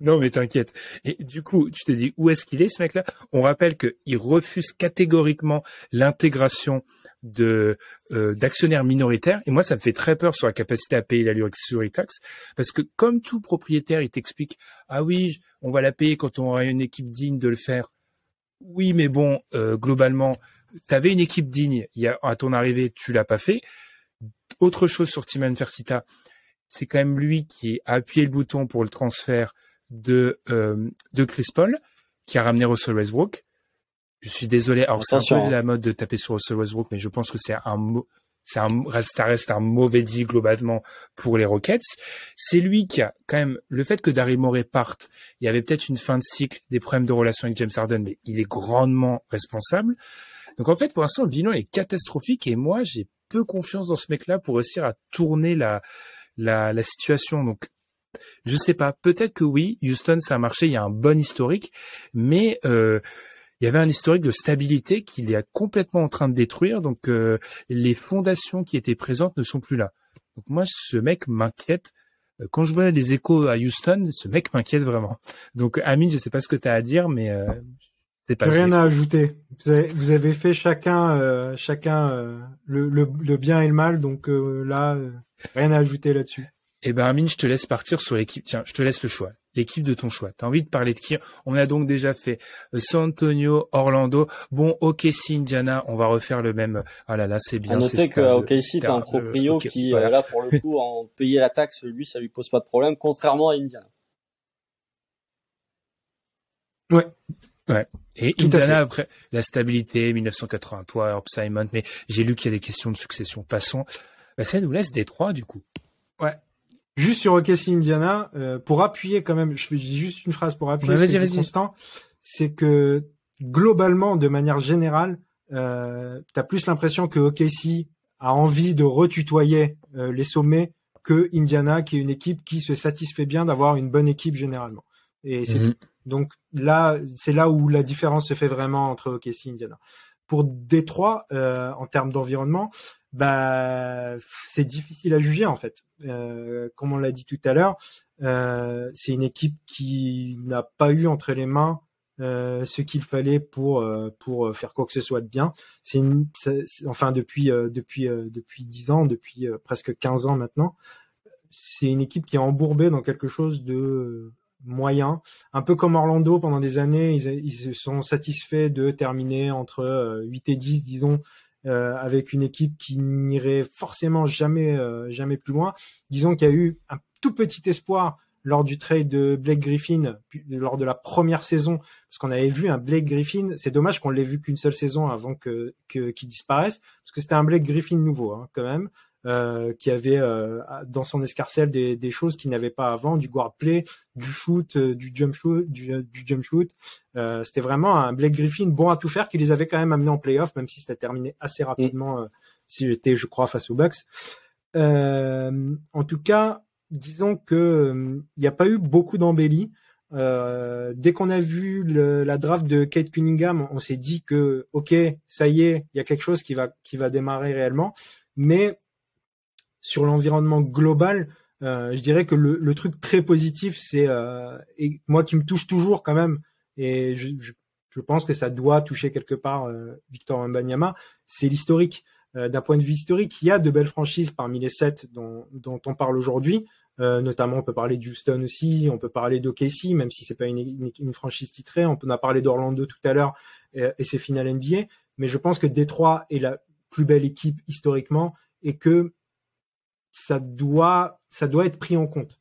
Non, mais t'inquiète. Et du coup, tu te dis, où est-ce qu'il est, ce mec-là? On rappelle qu'il refuse catégoriquement l'intégration d'actionnaires minoritaires. Et moi, ça me fait très peur sur la capacité à payer la luxury tax. Parce que comme tout propriétaire, il t'explique, ah oui, on va la payer quand on aura une équipe digne de le faire. Oui, mais bon, globalement, t'avais une équipe digne. À ton arrivée, tu l'as pas fait. Autre chose sur Timan Fertitta. C'est quand même lui qui a appuyé le bouton pour le transfert de Chris Paul, qui a ramené Russell Westbrook. Je suis désolé. Alors, c'est un peu de la mode de taper sur Russell Westbrook, mais je pense que ça reste un mauvais deal globalement pour les Rockets. C'est lui qui a quand même, le fait que Daryl Morey parte, il y avait peut-être une fin de cycle, des problèmes de relation avec James Harden, mais il est grandement responsable. Donc, en fait, pour l'instant, le bilan est catastrophique et moi, j'ai peu confiance dans ce mec-là pour réussir à tourner la situation. Donc, je sais pas. Peut-être que oui, Houston, ça a marché. Il y a un bon historique, mais il y avait un historique de stabilité qu'il est complètement en train de détruire. Donc, les fondations qui étaient présentes ne sont plus là. Donc, moi, ce mec m'inquiète. Quand je vois les échos à Houston, ce mec m'inquiète vraiment. Donc, Amine, je sais pas ce que tu as à dire, mais c'est pas. Rien à ajouter. Vous avez fait chacun le bien et le mal. Donc là. Rien à ajouter là-dessus. Eh ben, Amine, je te laisse partir sur l'équipe. Tiens, je te laisse le choix. L'équipe de ton choix. T'as envie de parler de qui? On a donc déjà fait San Antonio, Orlando. Bon, OKC, Indiana. On va refaire le même. Ah là là, c'est bien. À noter que OKC, t'as un proprio qui, voilà. Là, pour le coup, en payer la taxe, lui, ça lui pose pas de problème, contrairement à Indiana. Ouais. Ouais. Et tout Indiana, après, la stabilité, 1983, Herb Simon. Mais j'ai lu qu'il y a des questions de succession. Passons. Bah, ça nous laisse Détroit, du coup. Ouais. Juste sur OKC Indiana, pour appuyer quand même, je dis juste une phrase pour appuyer ce que dit Constant, c'est que globalement, de manière générale, t'as plus l'impression que OKC a envie de retutoyer les sommets que Indiana, qui est une équipe qui se satisfait bien d'avoir une bonne équipe généralement. Et c'est tout. Donc là, c'est là où la différence se fait vraiment entre OKC et Indiana. Pour Détroit, en termes d'environnement, c'est difficile à juger en fait. Comme on l'a dit tout à l'heure, c'est une équipe qui n'a pas eu entre les mains ce qu'il fallait pour faire quoi que ce soit de bien. Depuis 10 ans, depuis presque 15 ans maintenant, c'est une équipe qui est embourbée dans quelque chose de moyen, un peu comme Orlando pendant des années, ils se sont satisfaits de terminer entre 8 et 10, disons, avec une équipe qui n'irait forcément jamais plus loin. Disons qu'il y a eu un tout petit espoir lors du trade de Blake Griffin, lors de la première saison, parce qu'on avait vu un Blake Griffin, c'est dommage qu'on l'ait vu qu'une seule saison avant qu'il disparaisse, parce que c'était un Blake Griffin nouveau, hein, quand même, qui avait dans son escarcelle des choses qu'il n'avait pas avant, du guard play, du shoot, du jump shoot. C'était vraiment un Blake Griffin bon à tout faire qui les avait quand même amenés en playoff, même si c'était terminé assez rapidement, si j'étais, je crois, face aux Bucks. En tout cas, disons que il n'y a pas eu beaucoup d'embellis. Dès qu'on a vu la draft de Kate Cunningham, on s'est dit que ok, ça y est, il y a quelque chose qui va démarrer réellement. Mais sur l'environnement global, je dirais que le truc très positif, c'est et moi qui me touche toujours quand même, et je pense que ça doit toucher quelque part Victor Wembanyama, c'est l'historique. D'un point de vue historique, il y a de belles franchises parmi les 7 dont on parle aujourd'hui. Notamment, on peut parler de Houston aussi, on peut parler d'OKC, même si c'est pas une franchise titrée. On a parlé d'Orlando tout à l'heure et ses finales NBA. Mais je pense que Détroit est la plus belle équipe historiquement et que ça doit être pris en compte.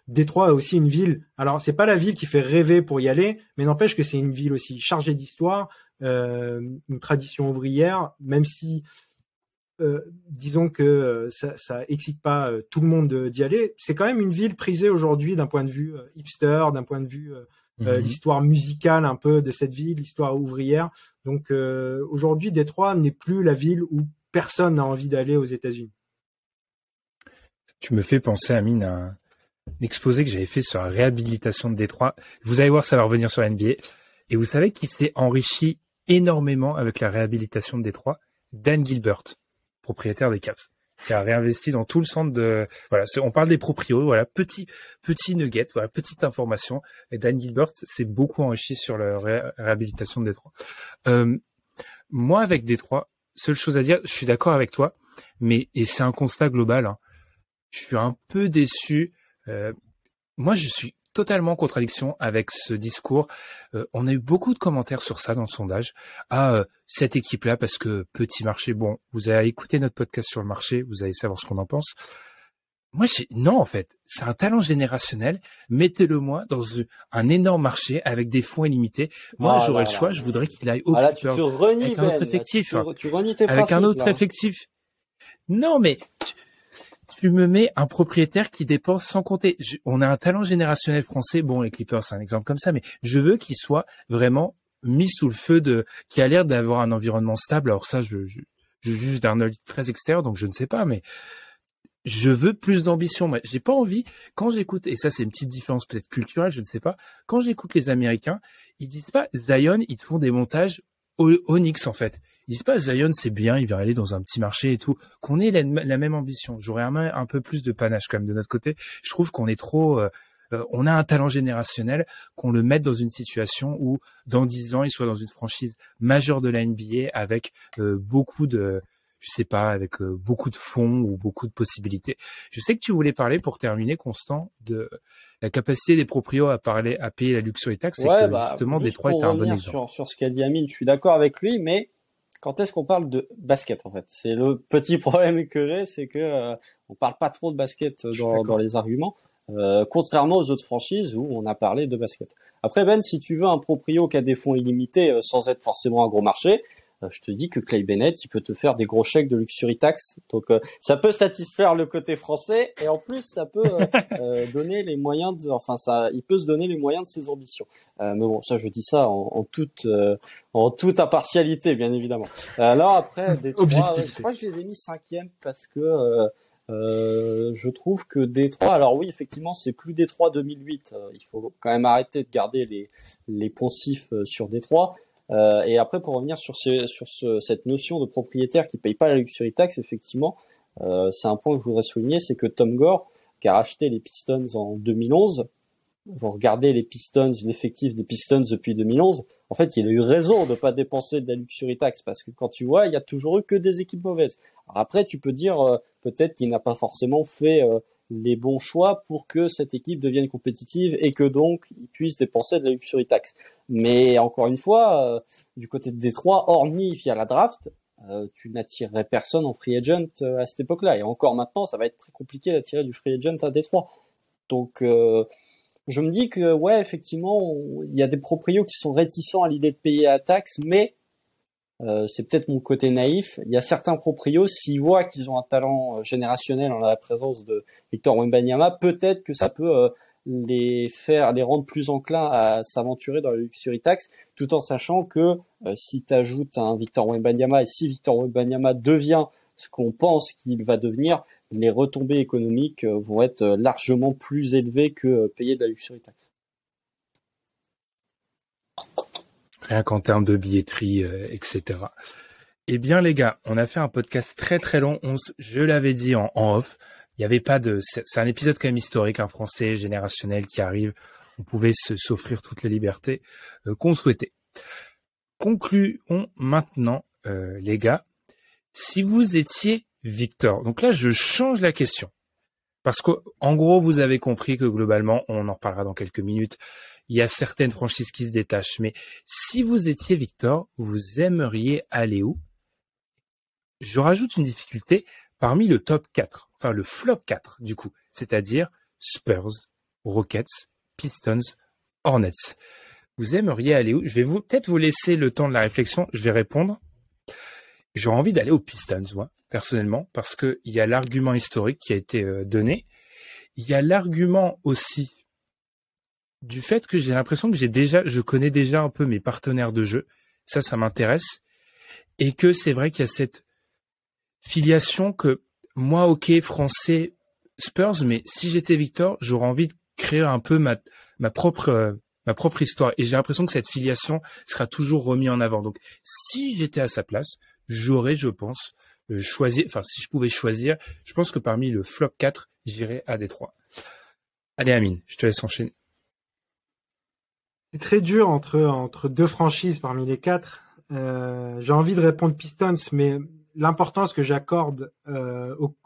Détroit est aussi une ville. Alors, c'est pas la ville qui fait rêver pour y aller, mais n'empêche que c'est une ville aussi chargée d'histoire, une tradition ouvrière, même si disons que ça excite pas tout le monde d'y aller. C'est quand même une ville prisée aujourd'hui d'un point de vue hipster, d'un point de vue l'histoire musicale un peu de cette ville, l'histoire ouvrière. Donc aujourd'hui, Détroit n'est plus la ville où personne n'a envie d'aller aux États-Unis. Tu me fais penser, Amine, à un exposé que j'avais fait sur la réhabilitation de Détroit. Vous allez voir, ça va revenir sur la NBA. Et vous savez qui s'est enrichi énormément avec la réhabilitation de Détroit? Dan Gilbert, propriétaire des Cavs, qui a réinvesti dans tout le centre de... Voilà, on parle des proprios, voilà, petit nugget, voilà, petite information. Et Dan Gilbert s'est beaucoup enrichi sur la réhabilitation de Détroit. Moi, avec Détroit, seule chose à dire, je suis d'accord avec toi, et c'est un constat global, hein. Je suis un peu déçu. Moi, je suis totalement en contradiction avec ce discours. On a eu beaucoup de commentaires sur ça dans le sondage. Cette équipe-là, parce que petit marché, bon, vous avez écouté notre podcast sur le marché, vous allez savoir ce qu'on en pense. Moi, non, en fait, c'est un talent générationnel. Mettez-le-moi dans un énorme marché avec des fonds illimités. Moi, j'aurais le choix. Je voudrais qu'il aille au Clippers avec un autre effectif. Tu renies tes avec principes, un autre là. effectif. Non, mais tu me mets un propriétaire qui dépense sans compter. On a un talent générationnel français. Bon, les Clippers, c'est un exemple comme ça, mais je veux qu'il soit vraiment mis sous le feu qui a l'air d'avoir un environnement stable. Alors ça, je juge d'un œil très extérieur, donc je ne sais pas, mais je veux plus d'ambition. Moi, j'ai pas envie, quand j'écoute, et ça c'est une petite différence peut-être culturelle, je ne sais pas, quand j'écoute les Américains, ils disent pas Zion, ils te font des montages Onyx en fait. Ils disent pas Zion c'est bien, il va aller dans un petit marché et tout. Qu'on ait la même ambition. J'aurais un peu plus de panache quand même de notre côté. Je trouve qu'on est trop... on a un talent générationnel, qu'on le mette dans une situation où dans 10 ans, il soit dans une franchise majeure de la NBA avec beaucoup de... Je sais pas, avec beaucoup de fonds ou beaucoup de possibilités. Je sais que tu voulais parler, pour terminer, Constant, de la capacité des proprios à payer la luxury tax, et que justement Détroit est un bon exemple. Sur ce qu'a dit Amine, je suis d'accord avec lui, mais quand est-ce qu'on parle de basket en fait? C'est le petit problème que j'ai, c'est que on parle pas trop de basket dans les arguments, contrairement aux autres franchises où on a parlé de basket. Après Ben, si tu veux un proprio qui a des fonds illimités sans être forcément un gros marché, je te dis que Clay Bennett, il peut te faire des gros chèques de luxury tax. Donc ça peut satisfaire le côté français et en plus ça peut donner les moyens il peut se donner les moyens de ses ambitions. Mais bon, ça je dis ça en toute impartialité, bien évidemment. Alors après, Détroit, je crois que je les ai mis 5e parce que je trouve que Détroit, alors oui, effectivement, c'est plus Détroit 2008. Il faut quand même arrêter de garder les poncifs sur Détroit. Et après, pour revenir sur cette notion de propriétaire qui paye pas la luxury tax, effectivement, c'est un point que je voudrais souligner, c'est que Tom Gore, qui a racheté les Pistons en 2011, vous regardez les Pistons, l'effectif des Pistons depuis 2011, en fait, il a eu raison de pas dépenser de la luxury tax parce que quand tu vois, il y a toujours eu que des équipes mauvaises. Alors après, tu peux dire peut-être qu'il n'a pas forcément fait les bons choix pour que cette équipe devienne compétitive et que donc il puisse dépenser de la luxury tax. Mais encore une fois, du côté de Détroit, hormis via la draft, tu n'attirerais personne en free agent à cette époque-là. Et encore maintenant, ça va être très compliqué d'attirer du free agent à Détroit. Donc je me dis que ouais, effectivement, il y a des proprios qui sont réticents à l'idée de payer la taxe, mais c'est peut-être mon côté naïf. Il y a certains proprios, s'ils voient qu'ils ont un talent générationnel en la présence de Victor Wembanyama, peut-être que ça peut les rendre plus enclins à s'aventurer dans la luxury tax, tout en sachant que si tu ajoutes un Victor Wembanyama et si Victor Wembanyama devient ce qu'on pense qu'il va devenir, les retombées économiques vont être largement plus élevées que payer de la luxury tax. Rien qu'en termes de billetterie, etc. Eh bien, les gars, on a fait un podcast très très long. Je l'avais dit en off. Il y avait pas c'est un épisode quand même historique, un français générationnel qui arrive. On pouvait s'offrir toutes les libertés qu'on souhaitait. Concluons maintenant, les gars. Si vous étiez Victor, donc là, je change la question. Parce qu'en gros, vous avez compris que globalement, on en reparlera dans quelques minutes, il y a certaines franchises qui se détachent. Mais si vous étiez Victor, vous aimeriez aller où? Je rajoute une difficulté parmi le top 4, enfin le flop 4 du coup, c'est-à-dire Spurs, Rockets, Pistons, Hornets. Vous aimeriez aller où? Je vais peut-être vous laisser le temps de la réflexion, je vais répondre. J'aurais envie d'aller aux Pistons, moi, personnellement, parce que il y a l'argument historique qui a été donné. Il y a l'argument aussi du fait que j'ai l'impression que je connais déjà un peu mes partenaires de jeu. Ça m'intéresse. Et que c'est vrai qu'il y a cette filiation que moi, ok, français, Spurs, mais si j'étais Victor, j'aurais envie de créer un peu ma propre histoire. Et j'ai l'impression que cette filiation sera toujours remise en avant. Donc, si j'étais à sa place, j'aurais, je pense, si je pouvais choisir, je pense que parmi le flop 4, j'irais à Détroit. Allez, Amine, je te laisse enchaîner. C'est très dur entre deux franchises parmi les 4. J'ai envie de répondre Pistons, mais l'importance que j'accorde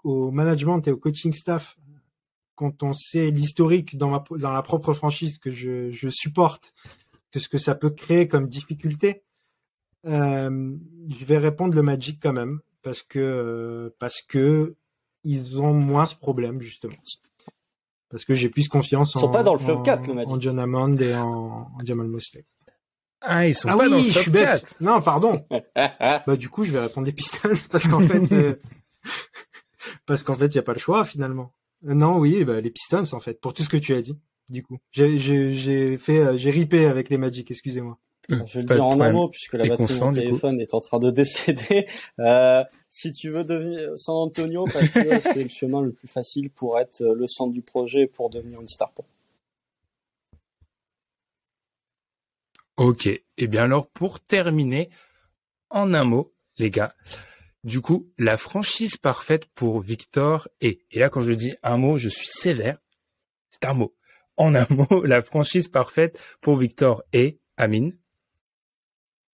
au management et au coaching staff quand on sait l'historique dans la propre franchise que je supporte, que ce que ça peut créer comme difficulté, je vais répondre le Magic quand même parce que ils ont moins ce problème justement. Parce que j'ai plus confiance ils sont pas dans le flop 4, le Magic. En John Hammond et en Jamal Mosley. Ah, ils sont pas dans le top 4. Non, pardon. Bah, du coup, je vais répondre des Pistons parce qu'en fait, il y a pas le choix, finalement. Non, oui, bah, les Pistons, en fait, pour tout ce que tu as dit, du coup. J'ai ripé avec les Magic, excusez-moi. Je vais le dire en un mot, puisque la batterie de mon téléphone est en train de décéder. Si tu veux devenir San Antonio, parce que c'est le chemin le plus facile pour être le centre du projet pour devenir une startup. Ok. Eh bien alors, pour terminer, en un mot, les gars, du coup, la franchise parfaite pour Victor est, et là quand je dis un mot, je suis sévère, c'est un mot. En un mot, la franchise parfaite pour Victor est, Amine.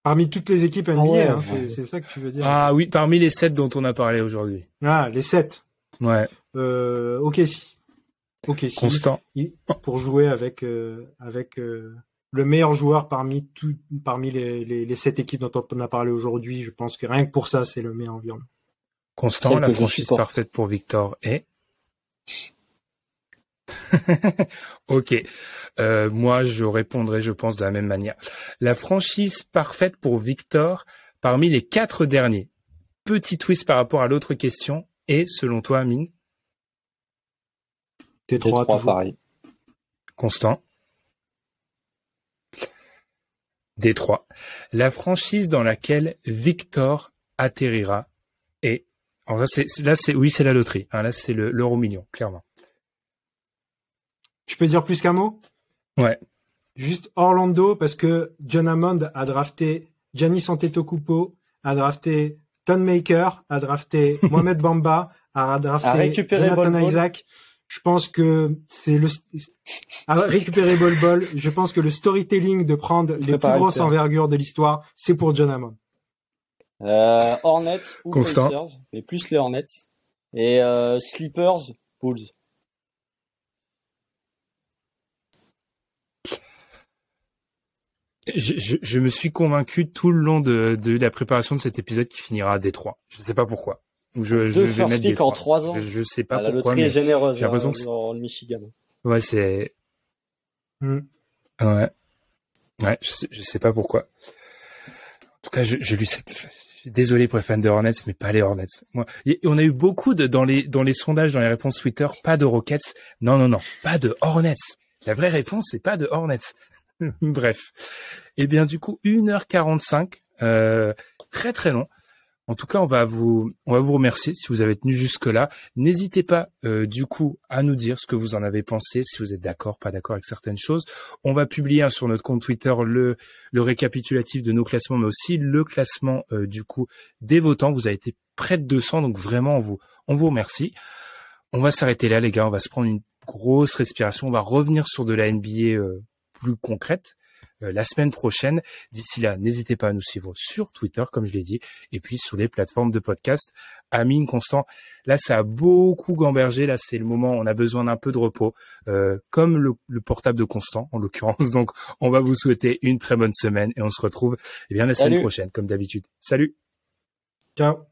Parmi toutes les équipes NBA, c'est ça que tu veux dire. Ah oui, parmi les 7 dont on a parlé aujourd'hui. Ah, les 7. Ouais. OKC. Constant. Pour jouer avec le meilleur joueur parmi les 7 équipes dont on a parlé aujourd'hui, je pense que rien que pour ça, c'est le meilleur environnement. Constant, la franchise parfaite pour Victor est. Ok. Moi, je répondrai, je pense, de la même manière. La franchise parfaite pour Victor, parmi les 4 derniers. Petit twist par rapport à l'autre question. Et selon toi, Amine? T3 toujours. Pareil. Constant? Détroit. La franchise dans laquelle Victor atterrira est... Alors oui, c'est la loterie. Hein, là, c'est l'euro million, clairement. Je peux dire plus qu'un mot? Ouais. Juste Orlando, parce que John Hammond a drafté Giannis Antetokounmpo, a drafté Thon Maker, a drafté Mohamed Bamba, a drafté Jonathan Isaac. Je pense que c'est à récupérer Bol. Je pense que le storytelling de prendre les plus grosses envergures de l'histoire, c'est pour John Hammond. Hornets ou Constant. Pacers, mais plus les Hornets. Et Slippers, Bulls. Je me suis convaincu tout le long de la préparation de cet épisode qui finira à Détroit. Je sais pas pourquoi. Je vais first mettre pick en 3 ans. Je sais pas la pourquoi. La loterie est généreuse j'ai l'impression que dans le Michigan. Ouais, c'est... Ouais. Ouais, je sais pas pourquoi. En tout cas, je lui sais... Je suis désolé pour les fans de Hornets, mais pas les Hornets. Moi, on a eu beaucoup dans les sondages, dans les réponses Twitter, pas de Rockets. Non, pas de Hornets. La vraie réponse, c'est pas de Hornets. Bref. Eh bien, du coup, 1h45, très très long. En tout cas, on va vous remercier si vous avez tenu jusque-là. N'hésitez pas, du coup, à nous dire ce que vous en avez pensé, si vous êtes d'accord, pas d'accord avec certaines choses. On va publier sur notre compte Twitter le récapitulatif de nos classements, mais aussi le classement, du coup, des votants. Vous avez été près de 200, donc vraiment, on vous remercie. On va s'arrêter là, les gars. On va se prendre une grosse respiration. On va revenir sur de la NBA plus concrète la semaine prochaine. D'ici là, n'hésitez pas à nous suivre sur Twitter, comme je l'ai dit, et puis sur les plateformes de podcast. Amine, Constant, là, ça a beaucoup gambergé. Là, c'est le moment, on a besoin d'un peu de repos, comme le portable de Constant, en l'occurrence. Donc, on va vous souhaiter une très bonne semaine et on se retrouve la semaine prochaine, comme d'habitude. Salut! Ciao!